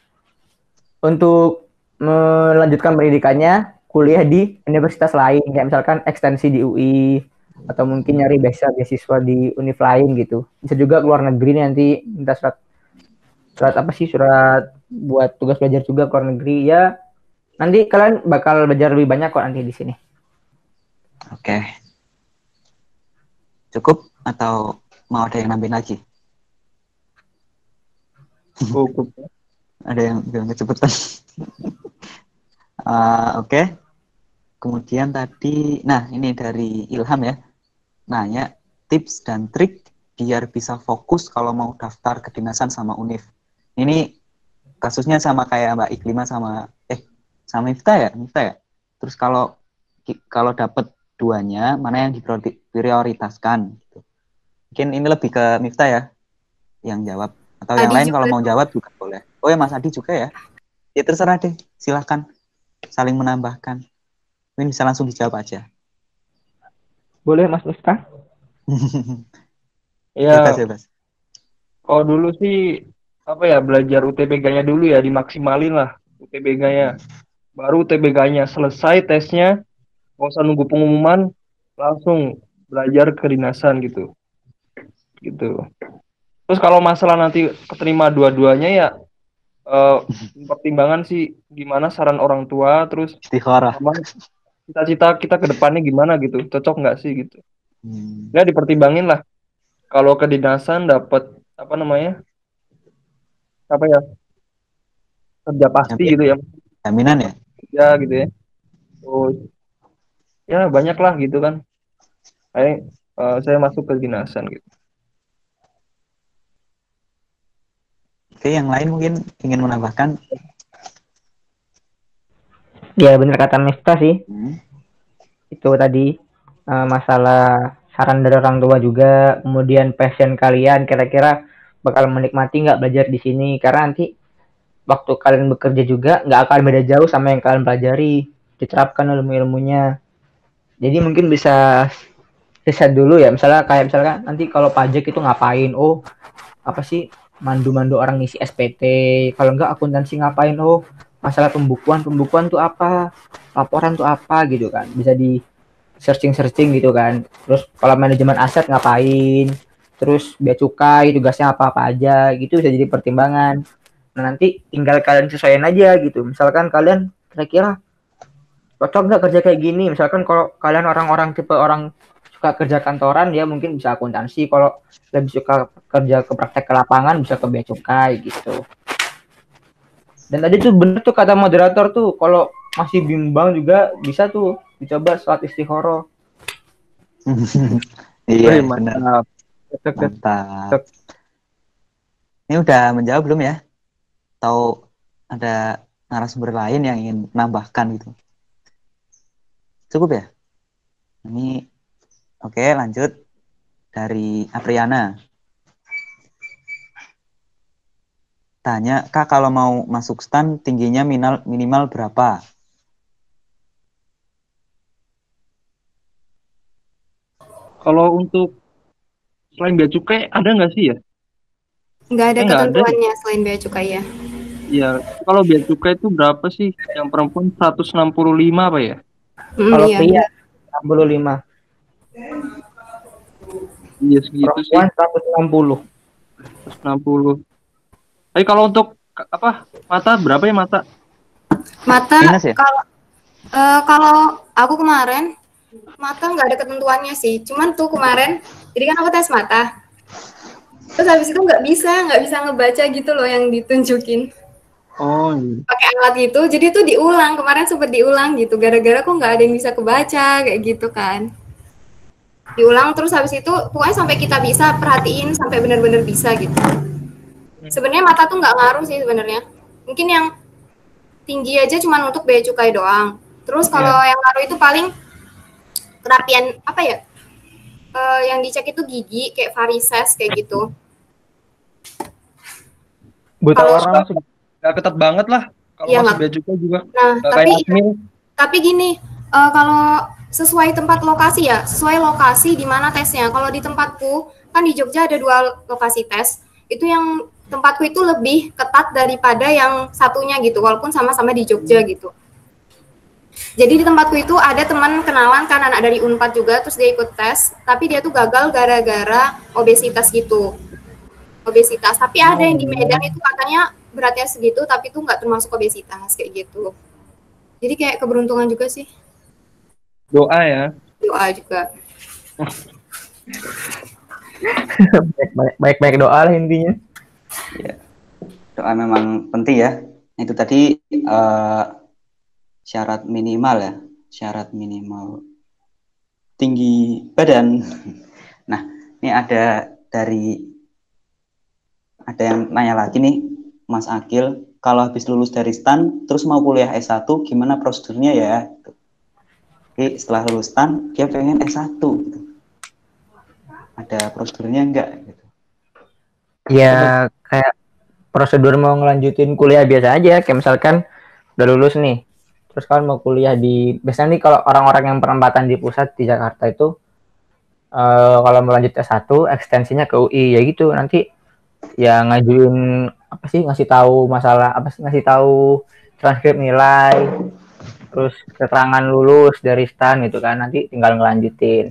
untuk melanjutkan pendidikannya kuliah di universitas lain, kayak misalkan ekstensi di UI atau mungkin nyari beasiswa di univ lain gitu. Bisa juga keluar negeri nanti minta surat buat tugas belajar juga keluar negeri ya. Nanti kalian bakal belajar lebih banyak kok nanti di sini. Oke. Cukup atau mau ada yang nambahin lagi? Cukup. Ada yang bilang kecepatan. Oke. Kemudian tadi, nah ini dari Ilham ya, nanya tips dan trik biar bisa fokus kalau mau daftar kedinasan sama UNIF. Ini kasusnya sama kayak Mbak Iklima sama Miftah ya, Terus kalau dapat duanya, mana yang diprioritaskan? Gitu. Mungkin ini lebih ke Miftah ya, yang jawab. Atau Adi yang lain kalau mau jawab juga boleh. Oh ya Mas Adi juga ya. Ya terserah deh, silahkan saling menambahkan. Mungkin bisa langsung dijawab aja. Boleh Mas Miftah? Ya, bebas. Oh dulu sih belajar UTBK-nya dulu ya, dimaksimalin lah UTBK-nya. Baru UTBK-nya selesai tesnya, nggak usah nunggu pengumuman, langsung belajar kedinasan gitu. Terus kalau masalah nanti keterima dua-duanya ya pertimbangan sih gimana saran orang tua, terus cita-cita kita ke depannya gimana gitu, cocok nggak sih gitu. Ya dipertimbangin lah. Kalau kedinasan dapat kerja pasti gitu ya. Jaminan ya? Ya gitu ya. Terus ya banyak lah gitu kan. Saya masuk ke kedinasan gitu. Oke, yang lain mungkin ingin menambahkan? Ya benar kata Miftah sih. Itu tadi masalah saran dari orang tua juga, kemudian passion kalian kira-kira bakal menikmati nggak belajar di sini, karena nanti waktu kalian bekerja juga nggak akan beda jauh sama yang kalian pelajari, diterapkan ilmu-ilmunya. Jadi mungkin bisa riset dulu ya, misalkan nanti kalau pajak itu ngapain, oh apa sih mandu-mandu orang ngisi SPT, kalau enggak akuntansi ngapain, oh masalah pembukuan tuh apa, laporan tuh apa gitu kan, bisa di searching gitu kan. Terus kalau manajemen aset ngapain, terus bea cukai tugasnya apa aja gitu, bisa jadi pertimbangan. Nah nanti tinggal kalian sesuaiin aja gitu, misalkan kalian kira-kira cocok nggak kerja kayak gini. Misalkan kalau kalian orang-orang tipe orang suka kerja kantoran, dia mungkin bisa akuntansi. Kalau lebih suka kerja ke praktek ke lapangan, bisa ke bea cukai gitu. Dan tadi tuh bener tuh kata moderator tuh, kalau masih bimbang juga bisa tuh dicoba sholat istikharah. Iya, benar. Mantap. Ini udah menjawab belum ya? Atau ada narasumber lain yang ingin menambahkan gitu? Cukup ya? Ini oke, lanjut dari Apriana. Tanya, Kak kalau mau masuk STAN tingginya minimal berapa? Kalau untuk selain bea cukai ada nggak sih ya? Nggak ada ketentuannya selain bea cukai ya. Iya, kalau bea cukai itu berapa sih? Yang perempuan 165 apa ya? Kalau pria 65. Iya segitu sih. 160. 160. Tapi kalau untuk mata berapa ya mata? Mata kalau aku kemarin mata nggak ada ketentuannya sih. Cuman tuh kemarin, jadi kan aku tes mata. Terus habis itu nggak bisa ngebaca gitu loh yang ditunjukin. Oh iya. Pakai alat gitu, jadi tuh diulang, kemarin sempat diulang gitu, gara-gara kok nggak ada yang bisa kebaca kayak gitu kan. Diulang terus habis itu pokoknya sampai kita bisa perhatiin sampai benar-benar bisa gitu. Sebenarnya mata tuh nggak ngaruh sih sebenarnya. Mungkin yang tinggi aja cuma untuk bea cukai doang. Terus kalau yang ngaruh itu paling kerapian yang dicek itu gigi kayak varises kayak gitu. Buta warna nggak ketat banget lah kalau masih bea cukai juga. Nah, tapi gini, kalau sesuai tempat lokasi ya, sesuai lokasi di mana tesnya. Kalau di tempatku kan di Jogja ada 2 lokasi tes. Itu yang tempatku itu lebih ketat daripada yang satunya gitu, walaupun sama-sama di Jogja gitu. Jadi di tempatku itu ada teman kenalan kan anak dari Unpad juga, terus dia ikut tes, tapi dia tuh gagal gara-gara obesitas gitu. Obesitas, tapi ada yang di Medan itu katanya beratnya segitu, tapi tuh nggak termasuk obesitas kayak gitu. Jadi kayak keberuntungan juga sih. Doa ya. Doa juga. Baik-baik doa lah intinya. Ya, doa memang penting ya. Itu tadi syarat minimal ya, syarat minimal tinggi badan. Nah, ini ada yang nanya lagi nih, Mas Akil, kalau habis lulus dari STAN terus mau kuliah S1 gimana prosedurnya ya? Oke, setelah lulus STAN dia pengen S1 gitu. Ada prosedurnya enggak gitu? Ya kayak prosedur mau ngelanjutin kuliah biasa aja, kayak misalkan udah lulus nih, terus kan mau kuliah biasanya nih kalau orang-orang yang penempatan di pusat di Jakarta itu kalau mau lanjut S1 ekstensinya ke UI ya gitu, nanti ya ngajuin apa sih, ngasih tahu masalah apa sih, ngasih tahu transkrip nilai, terus keterangan lulus dari STAN gitu kan, nanti tinggal ngelanjutin.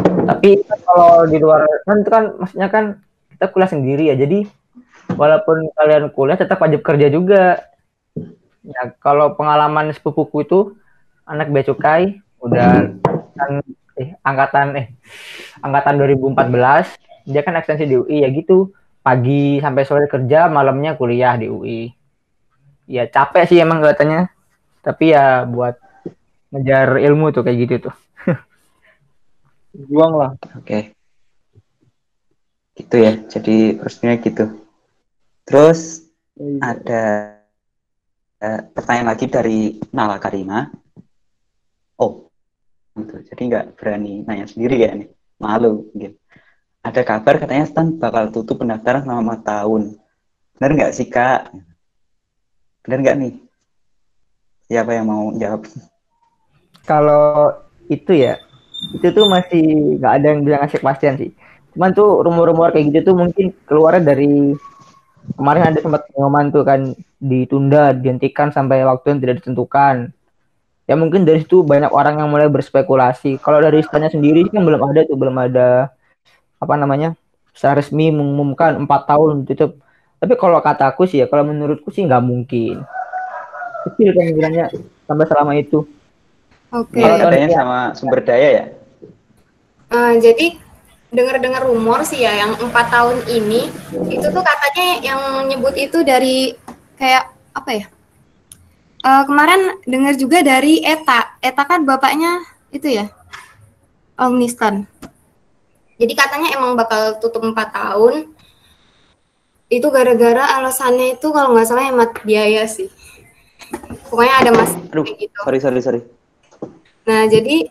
Tapi kalau di luar kan itu kan maksudnya kan kita kuliah sendiri ya, jadi walaupun kalian kuliah tetap wajib kerja juga. Ya kalau pengalaman sepupuku itu anak bea cukai udah kan angkatan 2014, dia kan ekstensi di UI ya gitu, pagi sampai sore kerja, malamnya kuliah di UI. Ya capek sih emang katanya, tapi ya buat ngejar ilmu tuh kayak gitu tuh. Juang lah. Oke. Gitu ya, jadi prosedurnya gitu. Terus ada pertanyaan lagi dari Nala Karima. Oh, gitu. Jadi nggak berani nanya sendiri ya nih, malu gitu. Ada kabar katanya STAN bakal tutup pendaftaran selama tahun. Benar nggak sih Kak? Benar nggak nih? Siapa yang mau jawab? Kalau itu ya, itu tuh masih nggak ada yang bilang ngasih kepastian sih. Cuman tuh rumor-rumor kayak gitu tuh mungkin keluarnya dari kemarin ada sempat pengumuman tuh kan, ditunda, dihentikan sampai waktu yang tidak ditentukan. Ya mungkin dari situ banyak orang yang mulai berspekulasi. Kalau dari istana sendiri kan belum ada apa namanya, secara resmi mengumumkan 4 tahun tutup. Tapi kalau kataku sih ya, kalau menurutku sih nggak mungkin. Kecil kemungkinannya sampai selama itu. Oke. Katanya sama sumber daya ya? Jadi dengar-dengar rumor sih ya, yang 4 tahun ini itu tuh katanya yang nyebut itu dari kayak apa ya? Kemarin dengar juga dari Eta kan bapaknya itu ya, Omnistan. Jadi katanya emang bakal tutup 4 tahun. Itu gara-gara alasannya itu kalau nggak salah hemat biaya sih. Pokoknya ada kayak gitu. Sorry. Nah, jadi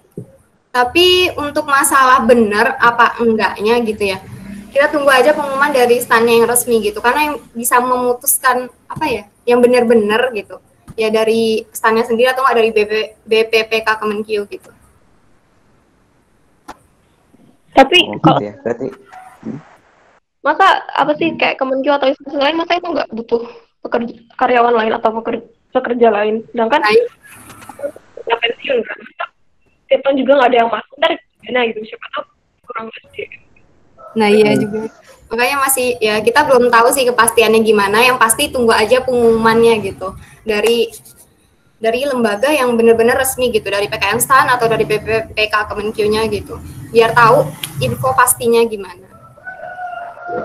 tapi untuk masalah benar apa enggaknya gitu ya, kita tunggu aja pengumuman dari STAN-nya yang resmi gitu, karena yang bisa memutuskan apa ya, yang benar-benar gitu ya dari STAN-nya sendiri atau nggak dari BPPK Kemenkyu gitu. Tapi kalau ya, berarti masa apa sih kayak Kemenkyu atau instansi lain, masa itu nggak butuh karyawan lain atau pekerja lain, sedangkan nggak pensiun kan, tiap tahun juga nggak ada yang masuk dari mana gitu, siapa tahu kurang SD. Nah iya juga, makanya masih ya kita belum tahu sih kepastiannya gimana. Yang pasti tunggu aja pengumumannya gitu dari lembaga yang benar-benar resmi gitu, dari PKN STAN atau dari BPPK Kemenkyu-nya gitu, biar tahu info pastinya gimana.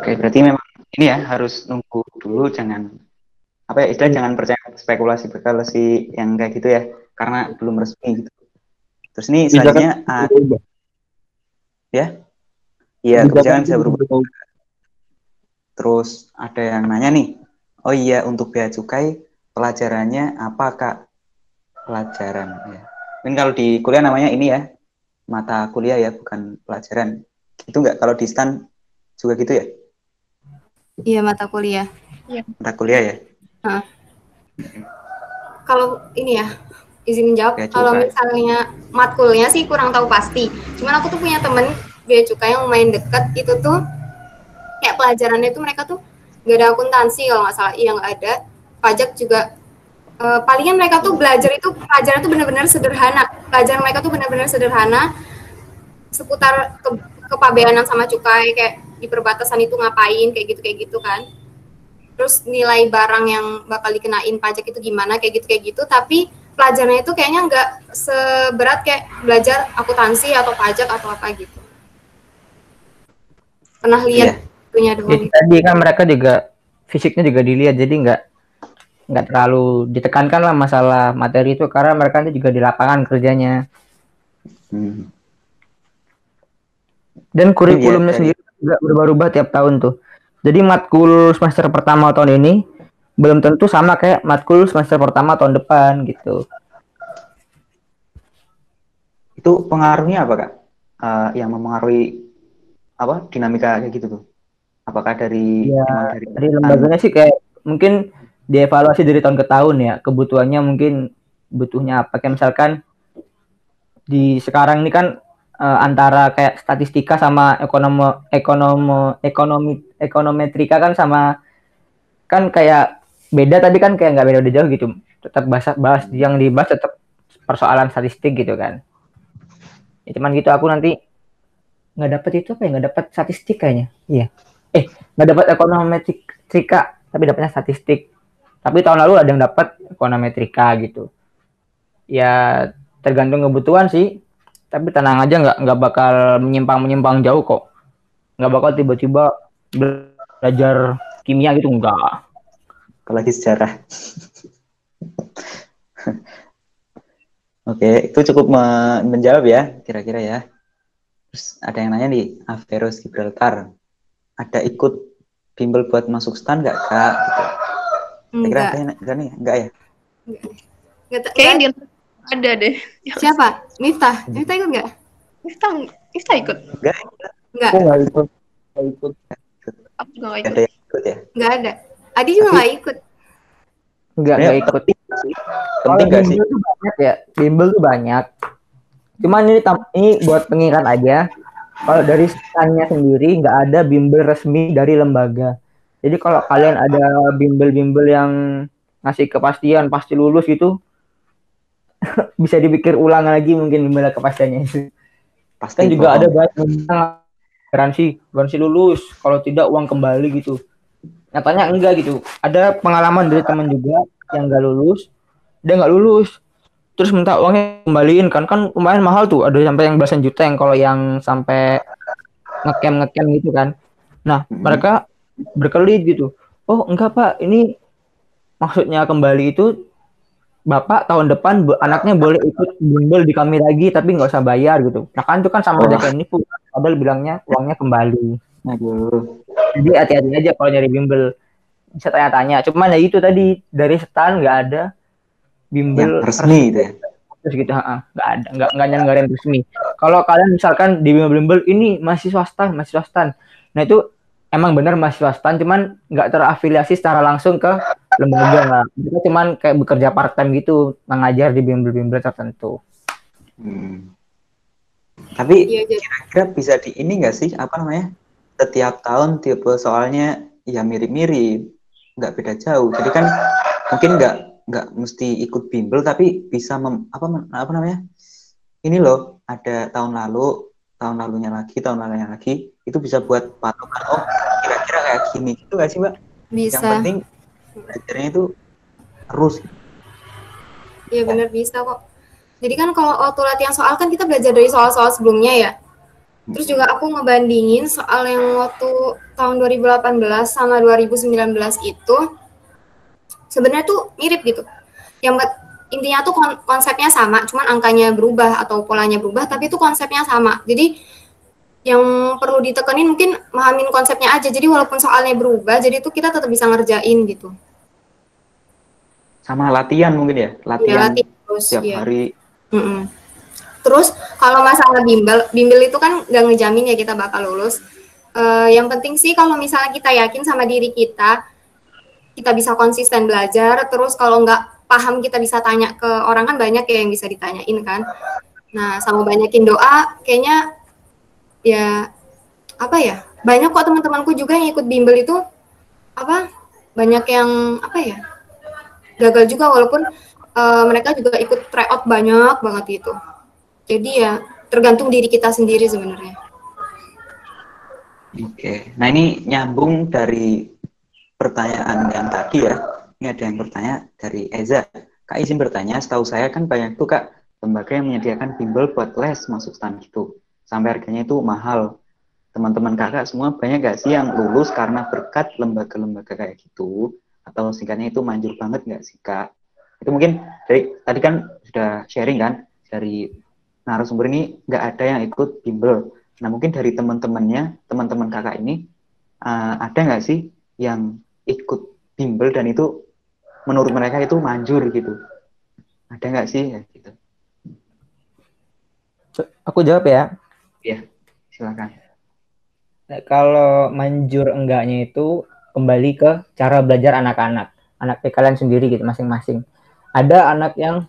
Oke, berarti memang ini ya harus nunggu dulu, jangan apa ya istilah, jangan percaya spekulasi yang kayak gitu ya, karena belum resmi gitu. Terus ini selanjutnya iya kebijakan bisa berubah. Terus ada yang nanya nih, oh iya untuk bea cukai pelajarannya apa Kak? Pelajaran ya. Mungkin kalau di kuliah namanya ini ya, mata kuliah ya, bukan pelajaran. Itu enggak kalau di STAN juga gitu ya? Iya, mata kuliah. Mata kuliah ya. Kalau ini ya, izin jawab, kalau misalnya matkulnya sih kurang tahu pasti. Cuman aku tuh punya temen bea cukai yang lumayan deket, itu tuh kayak pelajarannya tuh mereka tuh nggak ada akuntansi kalau nggak salah, iya nggak ada. Pajak juga palingan mereka tuh belajar itu pelajaran tuh benar-benar sederhana. Pelajaran mereka tuh benar-benar sederhana seputar kepabeanan sama cukai, kayak di perbatasan itu ngapain, kayak gitu kan. Terus nilai barang yang bakal dikenain pajak itu gimana, kayak gitu. Tapi pelajarannya itu kayaknya nggak seberat kayak belajar akuntansi atau pajak atau apa gitu. Pernah lihat punya doang. Tadi kan mereka juga fisiknya juga dilihat, jadi nggak terlalu ditekankan lah masalah materi itu karena mereka itu juga di lapangan kerjanya. Dan kurikulumnya sendiri juga berubah-ubah tiap tahun tuh. Jadi matkul semester pertama tahun ini belum tentu sama kayak matkul semester pertama tahun depan gitu. Itu pengaruhnya apa, Kak? Yang mempengaruhi apa dinamika kayak gitu tuh? Apakah dari dari lembaganya sih kayak mungkin dievaluasi dari tahun ke tahun ya, kebutuhannya mungkin butuhnya apa, kayak misalkan di sekarang ini kan antara kayak statistika sama ekonometrika kan sama kan kayak beda, tapi kan kayak nggak beda jauh gitu, tetap bahas yang dibahas tetap persoalan statistik gitu kan ya, cuman gitu aku nanti nggak dapat itu apa ya, nggak dapat statistik kayaknya, iya nggak dapat ekonometrika tapi dapatnya statistik, tapi tahun lalu ada yang dapat ekonometrika gitu ya, tergantung kebutuhan sih, tapi tenang aja nggak bakal menyimpang jauh kok, nggak bakal tiba-tiba belajar kimia gitu, enggak, apalagi sejarah. Oke, itu cukup menjawab ya kira-kira ya. Terus ada yang nanya nih, Averos Gibraltar, ada ikut bimbel buat masuk stan nggak, Kak? Gitu. Kira enggak ya? Kayaknya dia ada deh. Siapa? Miftah ikut nggak? Miftah ikut? Enggak. Aku nggak ikut. Aku juga nggak ikut. Ada yang ikut ya? Nggak ada. Adi juga nggak ikut. Nggak ikut. Penting nggak sih? Tuh banyak ya, bimbel tuh banyak. Cuman ini buat pengingat aja. Kalau dari stannya sendiri nggak ada bimbel resmi dari lembaga. Jadi kalau kalian ada bimbel-bimbel yang ngasih kepastian pasti lulus gitu, bisa dipikir ulang lagi mungkin bimbel kepastiannya itu. Pasti kan juga ada garansi lulus, kalau tidak uang kembali gitu. Nyatanya enggak gitu. Ada pengalaman dari teman juga yang nggak lulus, dia nggak lulus, terus minta uangnya kembaliin kan lumayan mahal tuh, ada sampai yang belasan juta yang kalau yang sampai ngecam gitu kan. Nah mereka berkelit gitu, oh enggak Pak, ini maksudnya kembali itu Bapak tahun depan anaknya boleh ikut bimbel di kami lagi tapi nggak usah bayar gitu. Nah kan itu kan sama aja kayak nipu, padahal bilangnya uangnya kembali. Jadi hati-hati aja kalau nyari bimbel, bisa tanya-tanya. Cuman ya itu tadi dari stan nggak ada bimbel yang resmi itu ya. Terus gitu, nggak ada, nggak nyanggarin resmi. Kalau kalian misalkan di bimbel ini masih swasta. Nah itu emang benar masih swasta, cuman nggak terafiliasi secara langsung ke lembaga lah. Kita cuman kayak bekerja part time gitu, mengajar di bimbel-bimbel tertentu. Tapi kira-kira bisa di ini nggak sih, apa namanya? Setiap tahun tipe soalnya ya mirip-mirip, nggak beda jauh. Jadi kan mungkin nggak mesti ikut bimbel, tapi bisa apa namanya? Ini loh, ada tahun lalunya lagi, itu bisa buat patokan. Oh, kira-kira kayak gini gitu nggak sih, Mbak? Bisa. Yang penting belajarnya itu terus. Iya benar, bisa kok. Jadi kan kalau waktu latihan soal kan kita belajar dari soal-soal sebelumnya ya. Terus juga aku ngebandingin soal yang waktu tahun 2018 sama 2019 itu sebenarnya tuh mirip gitu. Yang intinya tuh konsepnya sama, cuman angkanya berubah atau polanya berubah, tapi itu konsepnya sama. Jadi yang perlu ditekenin mungkin mahamin konsepnya aja. Jadi walaupun soalnya berubah, jadi tuh kita tetap bisa ngerjain gitu. Sama latihan mungkin ya, latihan terus, setiap hari. Terus kalau masalah bimbel itu kan nggak ngejamin ya kita bakal lulus. Yang penting sih kalau misalnya kita yakin sama diri kita bisa konsisten belajar. Terus kalau nggak paham kita bisa tanya ke orang, kan banyak ya yang bisa ditanyain kan. Nah sama banyakin doa, kayaknya ya apa ya, banyak kok teman-temanku juga yang ikut bimbel itu banyak yang gagal juga, walaupun mereka juga ikut tryout banyak banget itu. Jadi ya tergantung diri kita sendiri sebenarnya. Oke, nah ini nyambung dari pertanyaan yang tadi ya. Ini ada yang bertanya dari Eza. Kak izin bertanya, setahu saya kan banyak tuh Kak lembaga yang menyediakan bimbel buat les masuk STAN gitu. Sampai harganya itu mahal. Teman-teman kakak semua banyak gak sih yang lulus karena berkat lembaga-lembaga kayak gitu? Atau singkatnya itu manjur banget gak sih Kak? Itu mungkin dari tadi kan sudah sharing kan dari narasumber ini nggak ada yang ikut bimbel. Nah mungkin dari teman-teman kakak ini ada nggak sih yang ikut bimbel dan itu menurut mereka itu manjur gitu? Ada nggak sih ya gitu? Aku jawab ya. Iya, silakan. Nah, kalau manjur enggaknya itu kembali ke cara belajar anak-anak. Anak kalian sendiri gitu masing-masing. Ada anak yang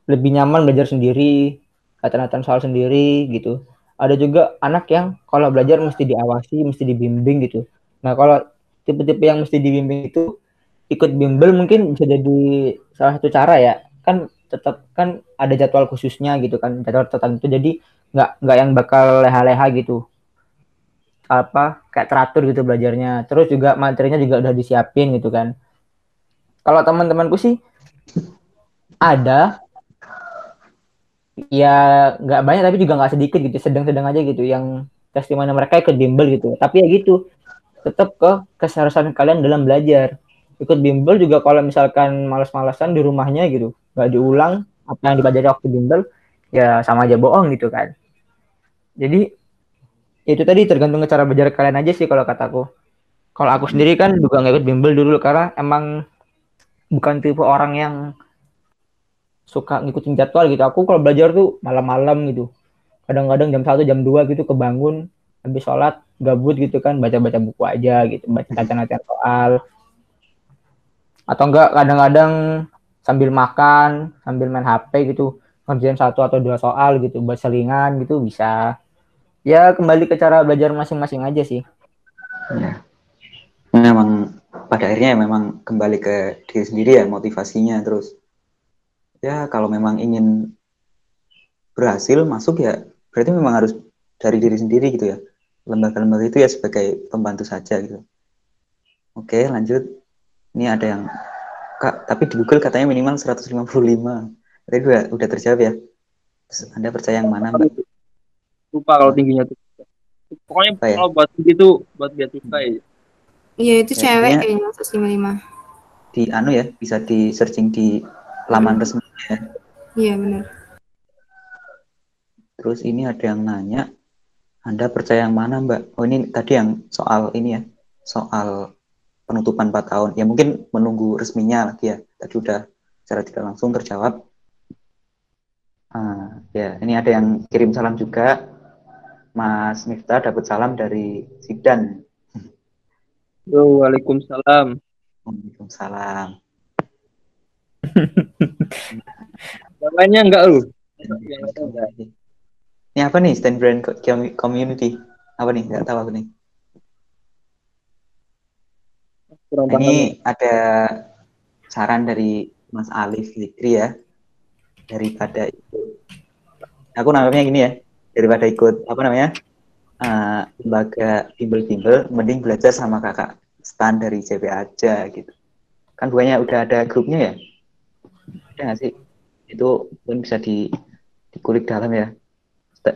lebih nyaman belajar sendiri, latihan soal sendiri gitu. Ada juga anak yang kalau belajar mesti diawasi, mesti dibimbing gitu. Nah, kalau tipe-tipe yang mesti dibimbing itu ikut bimbel mungkin bisa jadi salah satu cara ya. Kan tetap kan ada jadwal khususnya gitu kan, jadwal tertentu. Jadi nggak yang bakal leha-leha gitu. Apa kayak teratur gitu belajarnya. Terus juga materinya juga udah disiapin gitu kan. Kalau teman-temanku sih ada ya nggak banyak tapi juga nggak sedikit gitu, sedang-sedang aja gitu yang testimoni mereka ikut bimbel gitu. Tapi ya gitu, tetap ke keseriusan kalian dalam belajar. Ikut bimbel juga kalau misalkan malas-malasan di rumahnya gitu, nggak diulang apa yang dipelajari waktu bimbel, ya sama aja bohong gitu kan. Jadi itu tadi tergantung ke cara belajar kalian aja sih kalau kataku. Kalau aku sendiri kan juga nggak ikut bimbel dulu karena emang bukan tipe orang yang suka ngikutin jadwal gitu. Aku kalau belajar tuh malam-malam gitu. Kadang-kadang jam 1, jam 2 gitu kebangun, habis sholat, gabut gitu kan, baca-baca buku aja gitu, baca-baca soal. Atau enggak kadang-kadang sambil makan, sambil main HP gitu, ngerjain 1 atau 2 soal gitu, buat selingan gitu bisa. Ya kembali ke cara belajar masing-masing aja sih. Ya. Memang pada akhirnya memang kembali ke diri sendiri ya motivasinya. Terus ya kalau memang ingin berhasil masuk ya berarti memang harus dari diri sendiri gitu ya. Lembaga-lembaga itu ya sebagai pembantu saja gitu. Oke, lanjut. Ini ada yang Kak, tapi di Google katanya minimal 155. Berarti udah terjawab ya. Terus Anda percaya yang mana, Mbak? Lupa kalau tingginya tuh. Pokoknya ya? kalau buat tinggi itu buat beatify. Iya, itu Ya, cewek kayaknya 155. Di ya, bisa di searching di laman resmi ya. Iya, benar. Terus ini ada yang nanya, Anda percaya yang mana, Mbak? Oh, ini tadi yang soal ini ya. Soal penutupan 4 tahun. Ya mungkin menunggu resminya lagi ya. Tadi udah secara tidak langsung terjawab. Ya, ini ada yang kirim salam juga. Mas Miftah dapat salam dari Sidan. Yo, waalaikumsalam. Waalaikumsalam. Yang lainnya enggak lu? Ini apa nih Stand Brand Community? Apa nih? Nggak tahu aku nih. Nah, ini ada saran dari Mas Alif Zikri ya. Daripada ikut, aku nangkapnya gini ya. Daripada ikut apa namanya lembaga bimbel-bimbel, mending belajar sama kakak Stan dari CP aja gitu. Kan bukannya udah ada grupnya ya? Ada nggak sih? Itu pun bisa dikulik dalam ya.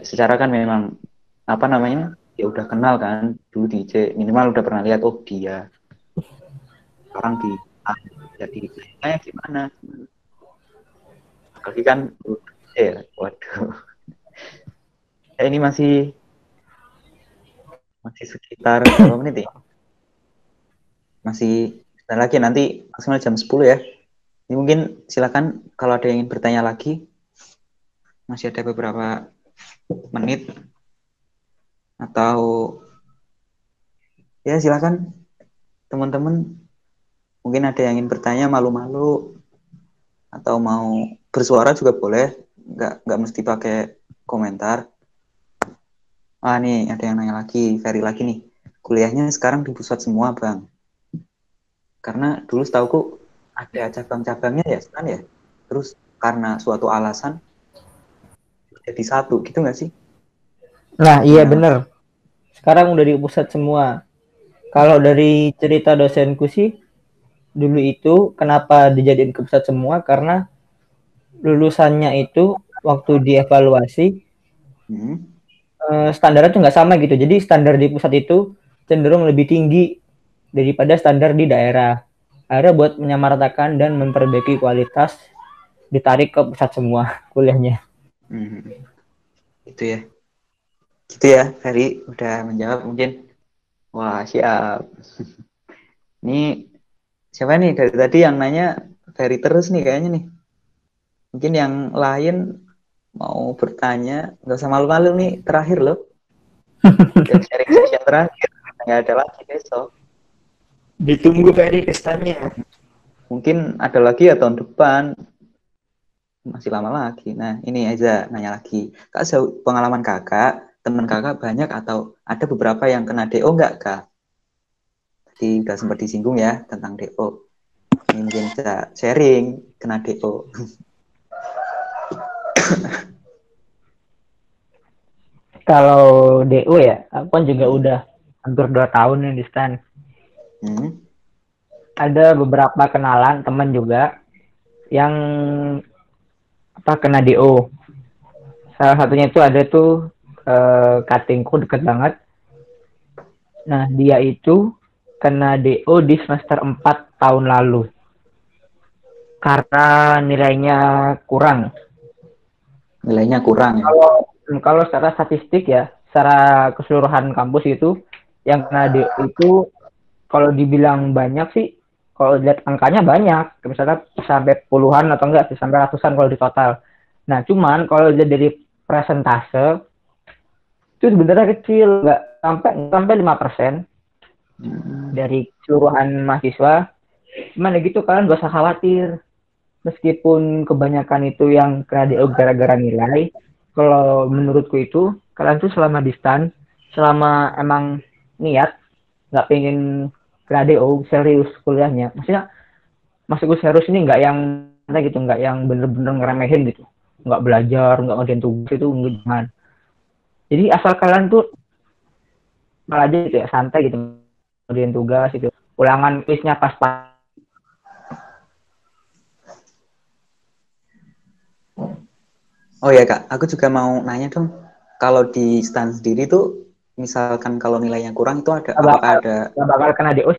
Secara kan memang apa namanya ya udah kenal kan dulu di IC, minimal udah pernah lihat oh dia sekarang di jadi kayak gimana lagi kan waduh ya, ini masih sekitar berapa menit ya, masih sebentar lagi nanti maksimal jam 10 ya. Ini mungkin silakan kalau ada yang ingin bertanya lagi, masih ada beberapa menit atau ya silakan teman-teman, mungkin ada yang ingin bertanya malu-malu atau mau bersuara juga boleh, nggak mesti pakai komentar. Nih ada yang nanya lagi, Ferry lagi nih, kuliahnya sekarang di pusat semua Bang, karena dulu setauku ada cabang-cabangnya ya kan ya, terus karena suatu alasan jadi satu gitu nggak sih? Nah iya bener, sekarang udah di pusat semua. Kalau dari cerita dosenku sih dulu itu kenapa dijadiin ke pusat semua, karena lulusannya itu waktu dievaluasi standarnya tuh nggak sama gitu. Jadi standar di pusat itu cenderung lebih tinggi daripada standar di daerah. Akhirnya buat menyamaratakan dan memperbaiki kualitas, ditarik ke pusat semua kuliahnya. Itu ya. Gitu ya, Ferry udah menjawab mungkin. Wah, siap. Ini siapa nih dari tadi yang nanya Ferry terus nih kayaknya nih. Mungkin yang lain mau bertanya, nggak usah malu-malu nih, terakhir loh. Sharing session terakhir, nggak ada lagi besok. Ditunggu Ferry kestannya. Mungkin ada lagi ya tahun depan. Masih lama lagi. Nah, ini aja nanya lagi. Kak, pengalaman kakak, teman kakak banyak atau ada beberapa yang kena DO nggak, Kak? Tadi udah sempat disinggung ya tentang DO. Ini mungkin bisa sharing kena DO. Kalau DO ya, aku kan juga udah hampir 2 tahun nih di STAN. Ada beberapa kenalan teman juga yang kena DO. Salah satunya itu ada tuh cuttingku deket banget. Nah, dia itu kena DO di semester 4 tahun lalu. Karena nilainya kurang. Nilainya kurang ya? Kalau secara statistik ya, secara keseluruhan kampus itu, yang kena DO itu kalau dibilang banyak sih, kalau lihat angkanya banyak. Misalnya sampai puluhan atau enggak, sampai ratusan kalau di total. Nah, cuman kalau lihat dari presentase, itu sebenarnya kecil, nggak sampai 5% dari keseluruhan mahasiswa. Cuman ya gitu, kalian gak usah khawatir. Meskipun kebanyakan itu yang kena DO gara-gara nilai, kalau menurutku itu, kalian tuh selama di STAN, selama emang niat, nggak pengen kena DO, serius kuliahnya. Maksudnya, maksudku serius ini nggak yang gitu, nggak yang bener-bener ngeremehin gitu. Nggak belajar, nggak ngerjain tugas itu, jangan. Jadi asal kalian tuh malah aja gitu ya, santai gitu, ngerjain tugas itu, ulangan kuisnya pas-pas. Oh ya Kak, aku juga mau nanya dong, kalau di STAN sendiri tuh, misalkan kalau nilainya kurang itu ada, apakah ada? Nggak bakal kena DO?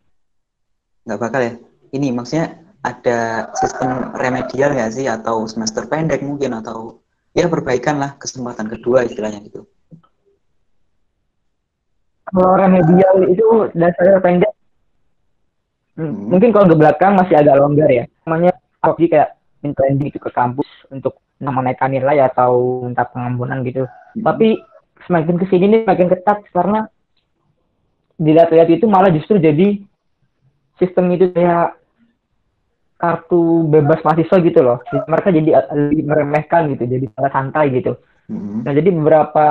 Nggak bakal ya? Ini maksudnya ada sistem remedial nggak sih, atau semester pendek mungkin, atau ya perbaikan lah, kesempatan kedua istilahnya gitu. Kalau remedial itu dasarnya pendek, mungkin kalau ke belakang masih agak longgar ya. Namanya apa sih, kayak minta gitu ke kampus untuk menaikkan nilai atau minta pengampunan gitu. Tapi semakin kesini nih semakin ketat, karena dilihat-lihat itu malah justru jadi sistem itu kayak kartu bebas mahasiswa gitu loh. Jadi mereka jadi lebih meremehkan gitu, jadi santai gitu. Nah, jadi beberapa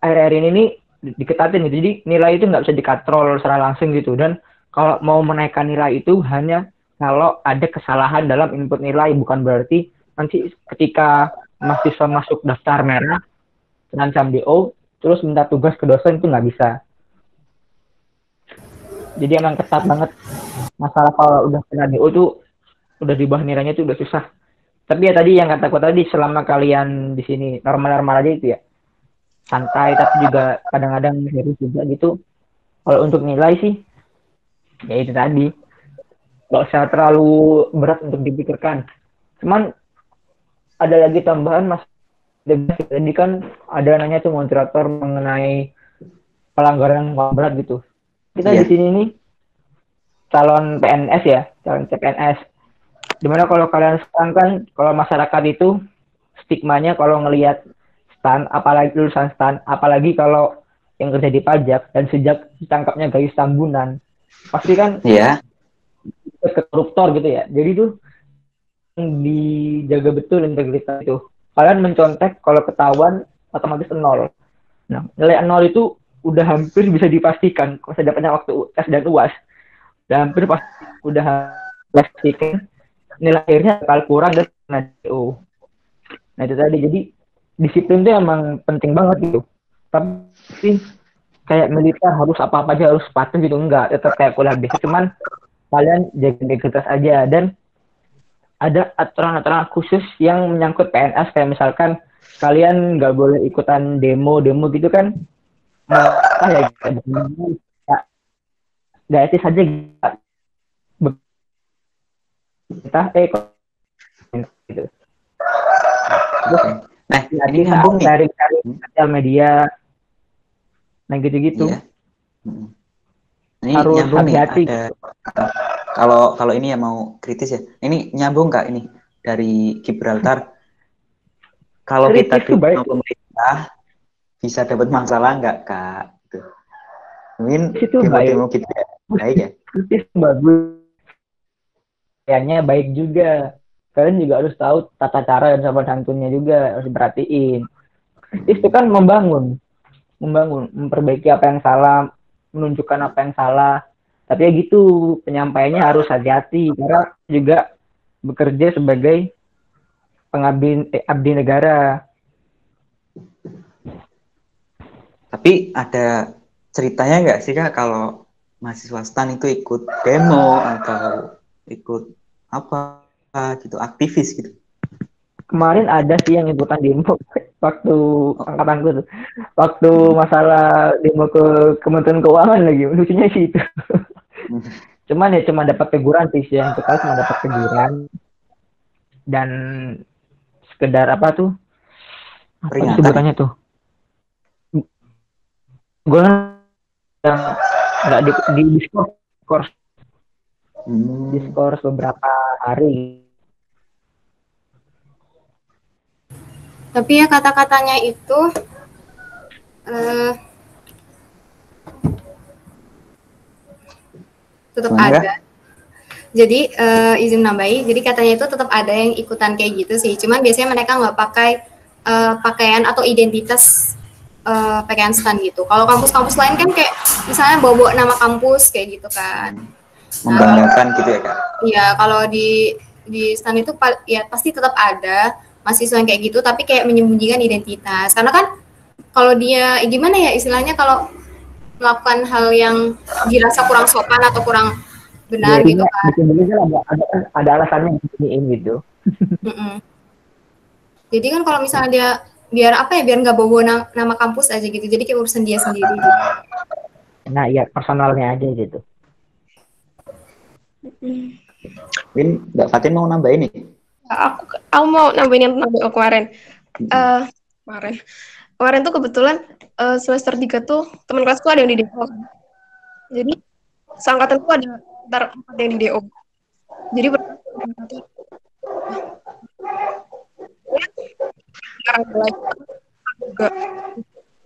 akhir-akhir ini nih diketatin gitu. Jadi nilai itu nggak bisa dikatrol secara langsung gitu. Dan kalau mau menaikkan nilai itu hanya kalau ada kesalahan dalam input nilai. Bukan berarti nanti ketika mahasiswa masuk daftar merah, terancam DO, terus minta tugas ke dosen, itu nggak bisa. Jadi emang ketat banget. Masalah kalau udah kena DO tuh, udah di bawah nilainya tuh udah susah. Tapi ya tadi yang kataku tadi, selama kalian di sini normal-normal aja itu ya, santai, tapi juga kadang-kadang serius juga gitu. Kalau untuk nilai sih, ya itu tadi, nggak usah terlalu berat untuk dipikirkan. Cuman ada lagi tambahan, Mas. Jadi kan ada nanya tuh moderator mengenai pelanggaran yang berat gitu. Kita di sini nih calon PNS ya, calon CPNS. Dimana kalau kalian sekarang kan, kalau masyarakat itu stigmanya kalau ngelihat STAN, apalagi lulusan STAN, apalagi kalau yang kerja di pajak, dan sejak ditangkapnya Gayus Tambunan, pasti kan ke koruptor gitu ya. Jadi tuh dijaga betul integritas itu. Kalian mencontek, kalau ketahuan otomatis 0. Nah, nilai 0 itu udah hampir bisa dipastikan kalau saya dapatnya waktu tes dan UAS. Udah hampir pasti, udah pastikan nilai akhirnya bakal kurang dan kena DO. Nah itu tadi, jadi disiplin itu emang penting banget gitu. Tapi kayak militer harus apa-apa aja harus patuh gitu, enggak, tetap kayak kuliah biasa, cuman kalian jaga integritas aja. Dan ada aturan-aturan khusus yang menyangkut PNS, kayak misalkan kalian nggak boleh ikutan demo gitu kan, ya nggak etis aja kita gitu. Terus, nah ini nyambung nih dari sosial media, nah gitu-gitu. Iya. Ini harus nyambung nih, hati-hati. Kalau ini ya mau kritis ya. Ini nyambung Kak ini dari Gibraltar. Kalau kita kritis pemerintah bisa dapat masalah nggak Kak? Gitu. Mungkin demo-demo gitu ya. Baik ya. Kritis bagus. Kayaknya baik juga. Kalian juga harus tahu tata cara dan sopan santunnya juga harus diperhatiin. Itu kan membangun, memperbaiki apa yang salah, menunjukkan apa yang salah. Tapi ya gitu, penyampaiannya harus hati-hati karena juga bekerja sebagai abdi negara. Tapi ada ceritanya nggak sih Kak kalau mahasiswa STAN itu ikut demo atau ikut apa gitu, aktivis gitu? Kemarin ada sih yang ikutan demo waktu angkatanku tuh. Waktu masalah demo ke Kementerian Keuangan lagi, lucunya sih itu. Cuman ya cuma dapat teguran sih, yang kali cuma dapat teguran dan sekedar apa tuh? Apa sebutannya tuh? Gue yang nggak di diskors beberapa hari. Tapi ya kata-katanya itu tetap ada. Jadi izin nambahi, jadi katanya itu tetap ada yang ikutan kayak gitu sih. Cuman biasanya mereka nggak pakai pakaian atau identitas pakaian STAN gitu. Kalau kampus-kampus lain kan kayak misalnya bawa nama kampus kayak gitu kan. Membanggakan gitu ya Kak? Iya, kalau di STAN itu ya pasti tetap ada mahasiswa yang kayak gitu, tapi kayak menyembunyikan identitas. Karena kan kalau dia gimana ya istilahnya, kalau melakukan hal yang dirasa kurang sopan atau kurang benar gitu kan. Ada alasannya gitu. Jadi kan kalau misalnya dia biar nggak bawa nama kampus aja gitu. Jadi kayak urusan dia sendiri gitu. Nah, iya personalnya aja gitu. Win, Mbak Fatin mau nambahin nih? Aku mau nambahin yang tentang kemarin. Kemarin tuh kebetulan semester 3 tuh teman kelasku ada yang di DO. Jadi seangkatanku ada sekitar 4 yang di DO. Jadi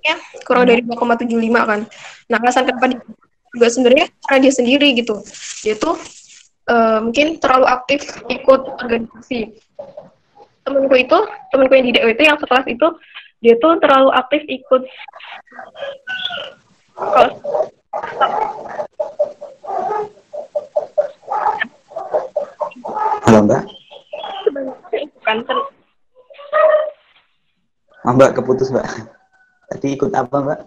ya kurang dari 2,75 kan. Nah, alasan kenapa dia juga sebenarnya karena dia sendiri gitu. Dia tuh mungkin terlalu aktif ikut organisasi. Temenku yang di DO itu yang sekelas itu, dia tuh terlalu aktif ikut Halo Mbak. Mbak keputus Mbak. Tadi ikut apa Mbak?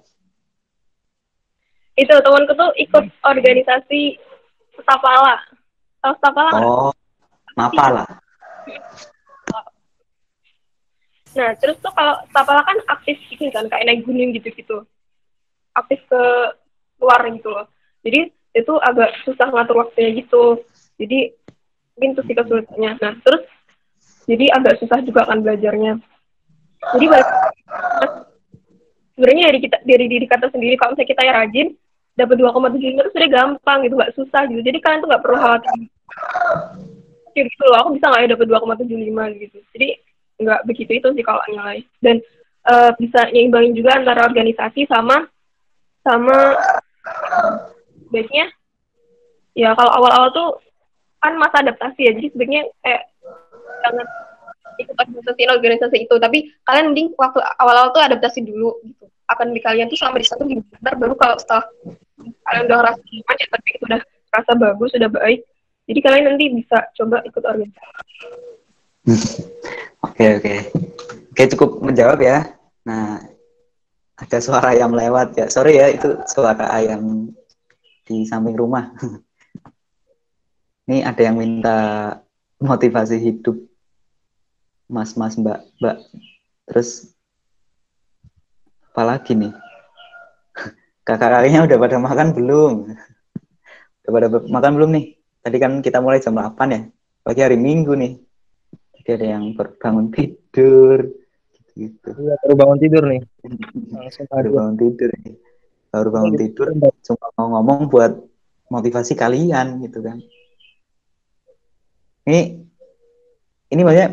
Itu temanku tuh ikut organisasi Stapala. Tahu Stapala? Oh, Mapala. Nah, terus tuh kalau Stapala kan aktif gitu kan, kayak naik gunung gitu-gitu. Aktif ke luar gitu loh. Jadi itu agak susah ngatur waktunya gitu. Jadi mungkin itu sih kesulitannya. Nah, terus jadi agak susah juga kan belajarnya. Jadi sebenarnya dari diri kita sendiri, kalau misalnya kita ya rajin, dapat 2,75 itu sudah gampang gitu, nggak susah gitu. Jadi kalian tuh nggak perlu khawatir gitu loh, aku bisa nggak ya dapat 2,75 gitu. Jadi nggak begitu itu sih kalau nilai. Dan bisa nyimbangin juga antara organisasi sama baiknya ya kalau awal-awal tuh kan masa adaptasi ya, jadi sebaiknya jangan ikut organisasi itu, tapi kalian mending waktu awal-awal tuh adaptasi dulu gitu. Akan di kalian tuh selama di sana gimana, baru kalau setelah kalian udah ngerasa gimana ya, tapi itu udah rasa bagus, sudah baik, jadi kalian nanti bisa coba ikut organisasi. Oke, cukup menjawab ya. Nah, Ada suara ayam lewat ya. Sorry ya, itu suara ayam di samping rumah. Ini ada yang minta motivasi hidup. Mas, mbak. Terus apalagi nih? Kakak-kakaknya udah pada makan belum? Udah pada makan belum nih? Tadi kan kita mulai jam 8 ya. Pagi hari Minggu nih. Jadi ada yang bangun tidur. Gitu. Iya, baru bangun tidur nih. Langsung baru bangun tidur nih. Baru bangun tidur. Cuma mau ngomong buat motivasi kalian gitu kan. Ini banyak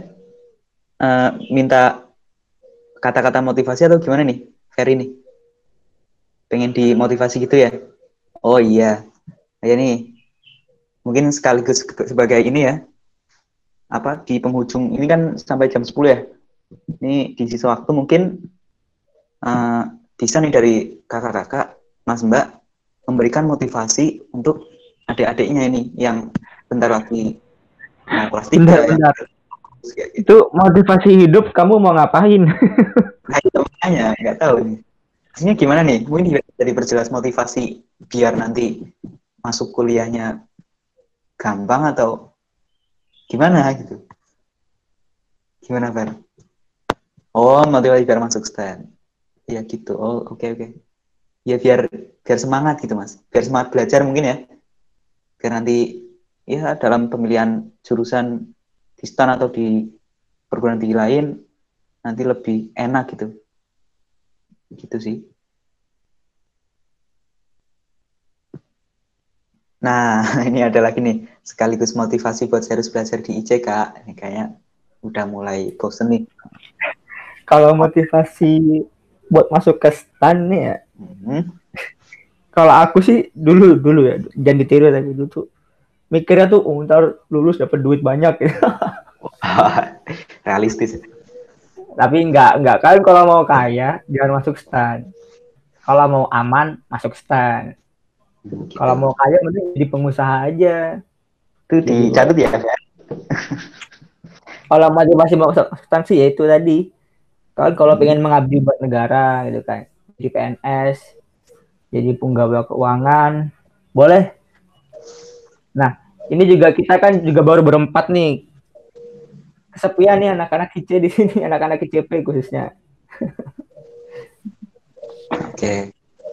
minta kata-kata motivasi atau gimana nih, Ferry nih? Pengen dimotivasi gitu ya? Oh iya, ya nih. Mungkin sekaligus sebagai ini ya. Apa di penghujung ini kan sampai jam 10 ya. Ini di sisa waktu mungkin bisa nih dari kakak-kakak, Mas Mbak memberikan motivasi untuk adik-adiknya ini yang bentar lagi mau kelas 3 bentar. Ya. Itu motivasi hidup kamu mau ngapain? Nah, itu makanya nggak tahu nih. Maksudnya gimana nih? Mungkin dari perjelas motivasi biar nanti masuk kuliahnya gampang atau gimana gitu? Gimana, Fer? Oh, motivasi biar masuk STAN. Ya gitu. Oh, oke. Ya biar semangat gitu, Mas. Biar semangat belajar mungkin ya. Biar nanti ya dalam pemilihan jurusan di STAN atau di perguruan tinggi lain nanti lebih enak gitu. Gitu sih. Nah, ini ada lagi nih sekaligus motivasi buat serius belajar di IC, Kak. Ini kayaknya udah mulai bosen nih. Kalau motivasi buat masuk ke STAN nih ya. Kalau aku sih dulu ya, jangan ditiru tapi dulu tuh mikirnya tuh ntar lulus dapat duit banyak ya. Realistis. Tapi enggak kan, kalau mau kaya jangan masuk STAN. Kalau mau aman masuk STAN. Gitu. Kalau mau kaya mending jadi pengusaha aja. Itu dicatat ya, kan? Kalau masih mau masuk STAN sih ya itu tadi. Kalau pengen mengabdi buat negara gitu kan. Jadi PNS, jadi penggawa keuangan, boleh. Nah, ini juga kita kan juga baru berempat nih. Kesepian nih anak-anak IC di sini, anak-anak ICP khususnya. Oke.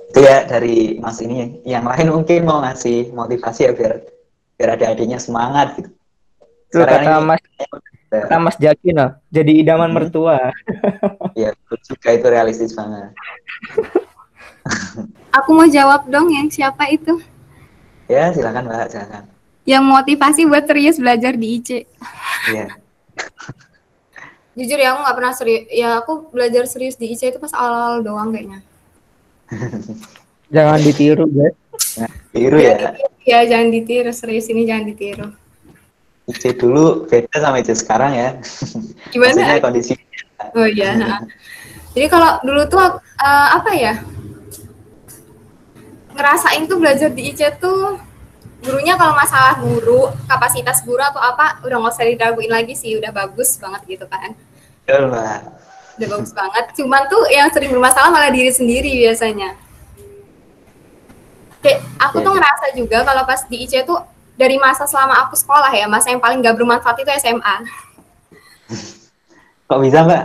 Itu ya dari Mas ini. Yang lain mungkin mau ngasih motivasi ya biar adik-adiknya semangat gitu. Itu kata Mas Jaki no, jadi idaman mertua. Iya, juga itu realistis banget. Aku mau jawab dong, yang siapa itu? Ya, silakan Mbak, silakan. Yang motivasi buat serius belajar di IC. Iya. Jujur ya, aku nggak pernah serius. Ya, aku belajar serius di IC itu pas awal-awal doang kayaknya. Jangan ditiru, guys. Tiru ya. Ya, jangan ditiru. Serius ini jangan ditiru. IC dulu beda sama IC sekarang ya. Gimana? Maksudnya kondisi. Oh iya. Jadi kalau dulu tuh apa ya? Ngerasain tuh belajar di IC tuh gurunya kalau masalah guru, kapasitas guru atau apa udah nggak usah diraguin lagi sih, udah bagus banget gitu kan. Betul, Mbak. Udah bagus banget. Cuman tuh yang sering bermasalah malah diri sendiri biasanya. Kayak aku tuh ngerasa juga kalau pas di IC tuh dari masa selama aku sekolah ya, masa yang paling gak bermanfaat itu SMA. Kok bisa, Mbak?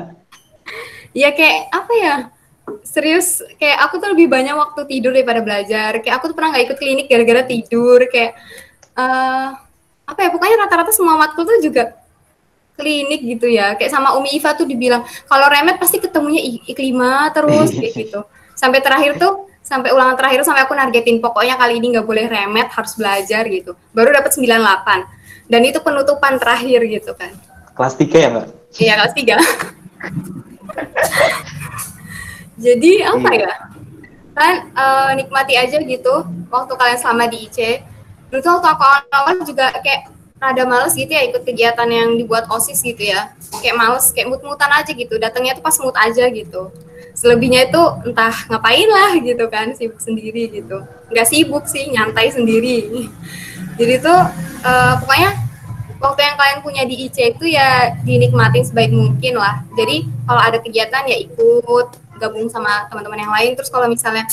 Ya kayak apa ya? Serius, kayak aku tuh lebih banyak waktu tidur daripada belajar. Kayak aku tuh pernah gak ikut klinik gara-gara tidur. Kayak apa ya? Pokoknya rata-rata semua matkul tuh juga klinik gitu ya. Kayak sama Umi Iva tuh dibilang kalau remet pasti ketemunya I5 terus kayak gitu. Sampai terakhir tuh, sampai ulangan terakhir sampai aku nargetin pokoknya kali ini nggak boleh remet, harus belajar gitu. Baru dapat 98. Dan itu penutupan terakhir gitu kan. Kelas 3 ya, Mbak? Iya, kelas 3. Jadi apa ya? Kan nikmati aja gitu waktu kalian selama di IC. Dulu tuh waktu aku awal juga kayak rada males gitu ya ikut kegiatan yang dibuat OSIS gitu ya. Kayak males, kayak mut-mutan aja gitu. Datangnya tuh pas mood aja gitu. Selebihnya itu entah ngapain lah gitu kan, sibuk sendiri gitu. Nggak sibuk sih, nyantai sendiri. Jadi tuh pokoknya waktu yang kalian punya di IC itu ya dinikmatin sebaik mungkin lah. Jadi kalau ada kegiatan ya ikut, gabung sama teman-teman yang lain. Terus kalau misalnya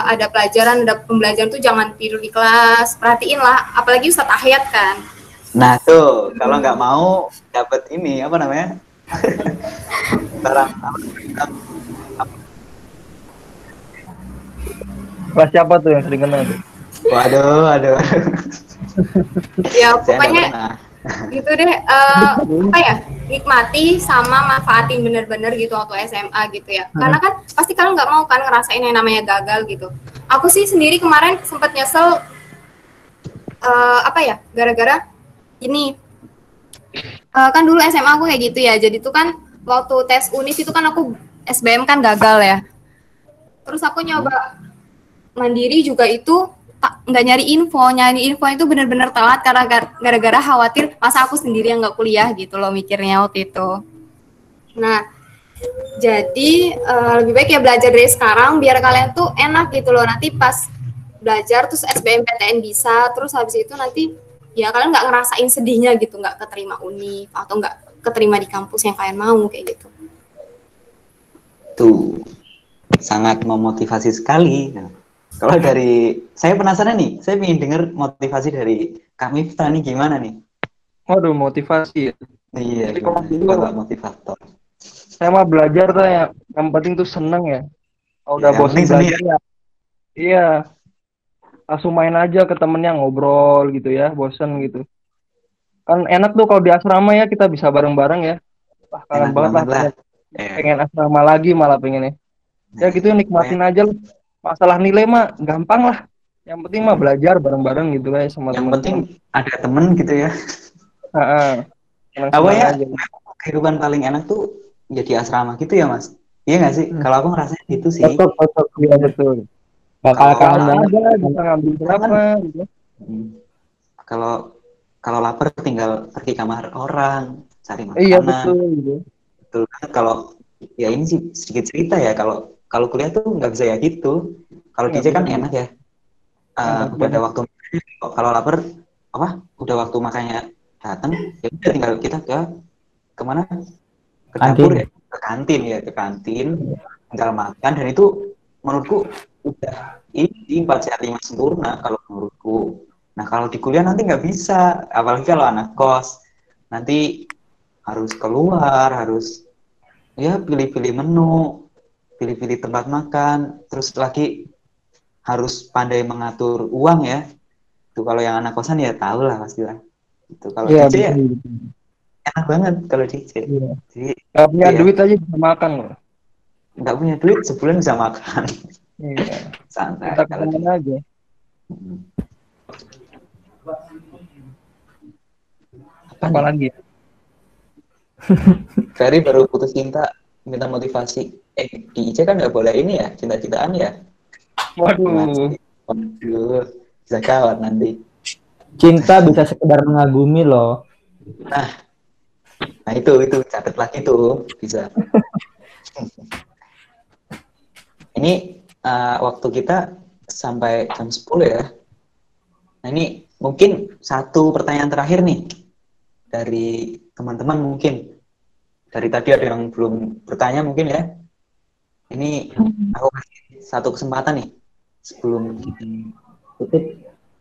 ada pelajaran, ada pembelajaran tuh jangan tidur di kelas, perhatiin lah, apalagi Ustadz Ahyat kan. Nah tuh, kalau nggak mau dapat ini apa namanya? Barang Kelas siapa tuh yang sering kena tuh? Waduh. Ya pokoknya gitu deh. Apa ya? Nikmati sama manfaatin bener-bener gitu waktu SMA gitu ya. Karena kan pasti kalian nggak mau kan ngerasain yang namanya gagal gitu. Aku sih sendiri kemarin sempat nyesel apa ya? Gara-gara ini kan dulu SMA aku kayak gitu ya. Jadi tuh kan waktu tes UNIF itu kan aku SBM kan gagal ya. Terus aku nyoba mandiri juga itu nggak nyari info itu benar-benar telat karena gara-gara khawatir masa aku sendiri yang nggak kuliah gitu loh mikirnya waktu itu. Nah jadi lebih baik ya belajar dari sekarang biar kalian tuh enak gitu loh, nanti pas belajar terus SBMPTN bisa, terus habis itu nanti ya kalian nggak ngerasain sedihnya gitu, nggak keterima UNIF atau nggak keterima di kampus yang kalian mau kayak gitu. Tuh sangat memotivasi sekali. Nah, kalau dari saya penasaran nih, saya ingin dengar motivasi dari Kak Miftah nih gimana nih? Waduh, motivasi ya. Iya, jadi kalau dulu motivator. Saya mah belajar tuh yang penting tuh seneng ya. Kalau udah bosan belajar ya. Iya. Langsung main aja ke temennya ngobrol gitu ya, bosen gitu. Kan enak tuh kalau di asrama ya kita bisa bareng-bareng ya. Wah, kangen banget lah. Pengen asrama lagi malah pengennya. Ya gitu nikmatin aja lah. Masalah nilai mah gampang lah. Yang penting mah belajar bareng-bareng gitu lah sama teman. Yang penting ada temen gitu ya. Apa ya? Kehidupan paling enak tuh jadi asrama gitu ya Mas. Iya nggak sih? Kalau aku ngerasain gitu sih. Betul, iya betul. Bakal kangen banget bisa ngambil berapa gitu. Kalau lapar tinggal pergi kamar orang cari makanan. Iya betul gitu. Betul kan, kalau ya ini sih sedikit cerita ya, kalau kuliah tuh nggak bisa ya gitu. Kalau DJ kan enak ya. Udah ada waktu, kalau lapar udah waktu makanya datang ya udah tinggal kita kemana, ke dapur ya, ke kantin tinggal makan, dan itu menurutku udah ini 4 sehat 5 sempurna kalau menurutku. Nah kalau di kuliah nanti nggak bisa, apalagi kalau anak kos nanti harus keluar, harus ya pilih-pilih menu, pilih-pilih tempat makan, terus lagi harus pandai mengatur uang ya. Itu kalau yang anak kosan ya tahu lah pastilah. Itu kalau DJ ya enak banget kalau DJ. Iya. Jadi nggak punya duit aja bisa makan loh. Nggak punya duit sebulan bisa makan. Iya. Santai. Kita kemana aja. Apa lagi? Ferry baru putus cinta, minta motivasi. Di IC kan nggak boleh ini ya, cinta-cintaan ya. Waduh. Bisa kawat nanti. Cinta bisa sekedar mengagumi loh. Nah itu catat lagi tuh bisa. Ini waktu kita sampai jam 10 ya. Nah ini mungkin satu pertanyaan terakhir nih dari teman-teman, mungkin dari tadi ada yang belum bertanya mungkin ya. Ini aku kasih satu kesempatan nih sebelum kita tutup.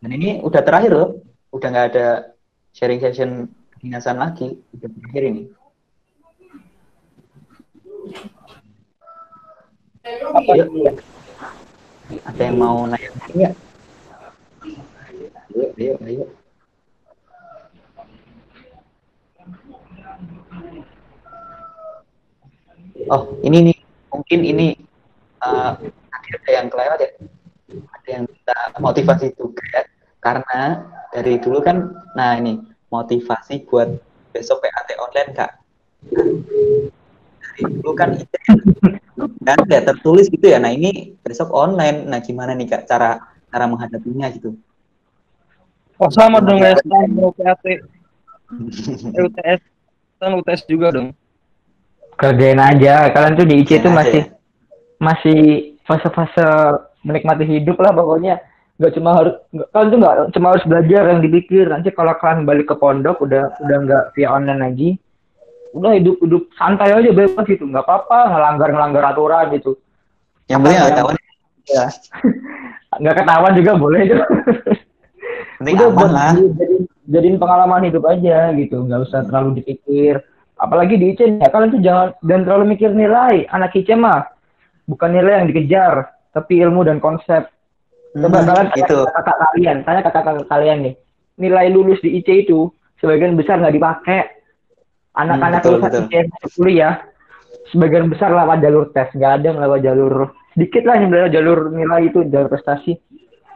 Dan ini udah terakhir loh, udah nggak ada sharing session kedinasan lagi, udah terakhir ini. Ada yang mau nanya nggak? Ayo. Oh, ini nih, mungkin ini ada yang kelewat ya. Ada yang kita motivasi juga ya. Karena dari dulu kan, nah ini motivasi buat besok PAT online Kak. Dari dulu kan ya tertulis gitu ya. Nah ini besok online. Nah gimana nih Kak cara menghadapinya gitu? Oh sama dong guys, mau PAT. UTS kan UTS juga dong. Kerjain aja. Kalian tuh di IC itu masih fase-fase menikmati hidup lah pokoknya. Kalian tuh nggak cuma harus belajar yang dipikir. Nanti kalau kalian balik ke pondok udah nggak via online lagi, udah hidup santai aja, bebas gitu, nggak apa-apa ngelanggar aturan gitu. Yang penting nggak ketahuan. Ya. Nggak ketahuan juga boleh itu. Udah buat jadiin pengalaman hidup aja gitu, nggak usah terlalu dipikir. Apalagi di IC ya, kalian tuh jangan terlalu mikir nilai. Anak IC mah bukan nilai yang dikejar, tapi ilmu dan konsep. Coba kalian tanya kakak kalian nih, nilai lulus di IC itu sebagian besar nggak dipakai. Anak-anak lulusan IC kuliah sebagian besar lewat jalur tes, nggak ada yang lewat jalur, sedikit lah yang lewat jalur nilai itu, jalur prestasi.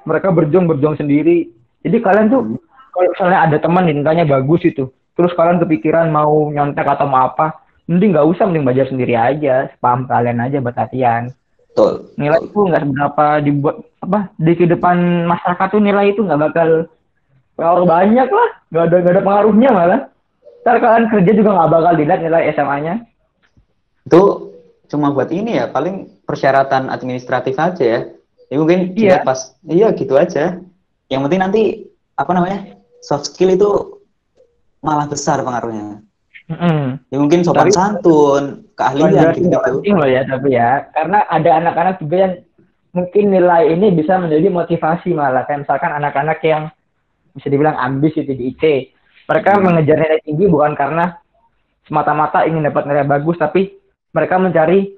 Mereka berjuang sendiri. Jadi kalian tuh kalau misalnya ada teman nilainya bagus itu, terus kalian kepikiran mau nyontek atau mau apa, mending nggak usah, mending belajar sendiri aja, paham kalian aja buat latihan. Betul. Nilai itu nggak seberapa dibuat di kehidupan masyarakat tuh, nilai itu nggak bakal pengaruh banyak lah, nggak ada pengaruhnya malah. Ntar kalian kerja juga nggak bakal dilihat nilai SMA-nya. Itu cuma buat ini ya, paling persyaratan administratif aja ya. Ya mungkin pas gitu aja. Yang penting nanti soft skill itu malah besar pengaruhnya. Ya mungkin sopan santun, keahlian gitu. Penting loh ya, tapi ya karena ada anak-anak juga yang mungkin nilai ini bisa menjadi motivasi malah, kayak misalkan anak-anak yang bisa dibilang ambis itu di IC. Mereka mengejar nilai tinggi bukan karena semata-mata ingin dapat nilai bagus, tapi mereka mencari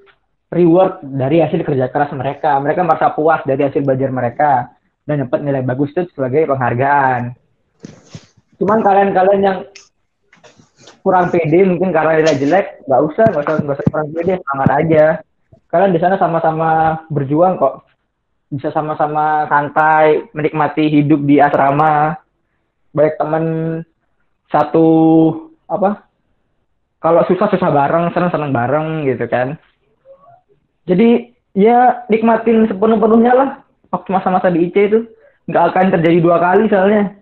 reward dari hasil kerja keras mereka. Mereka merasa puas dari hasil belajar mereka dan dapat nilai bagus itu sebagai penghargaan. Cuman kalian yang kurang pede mungkin karena nilai jelek, nggak usah kurang pede, semangat aja. Kalian di sana sama-sama berjuang kok, bisa sama-sama santai menikmati hidup di asrama, baik teman satu kalau susah bareng, senang bareng gitu kan. Jadi ya nikmatin sepenuh-penuhnya lah waktu masa-masa di IC itu, nggak akan terjadi 2 kali soalnya.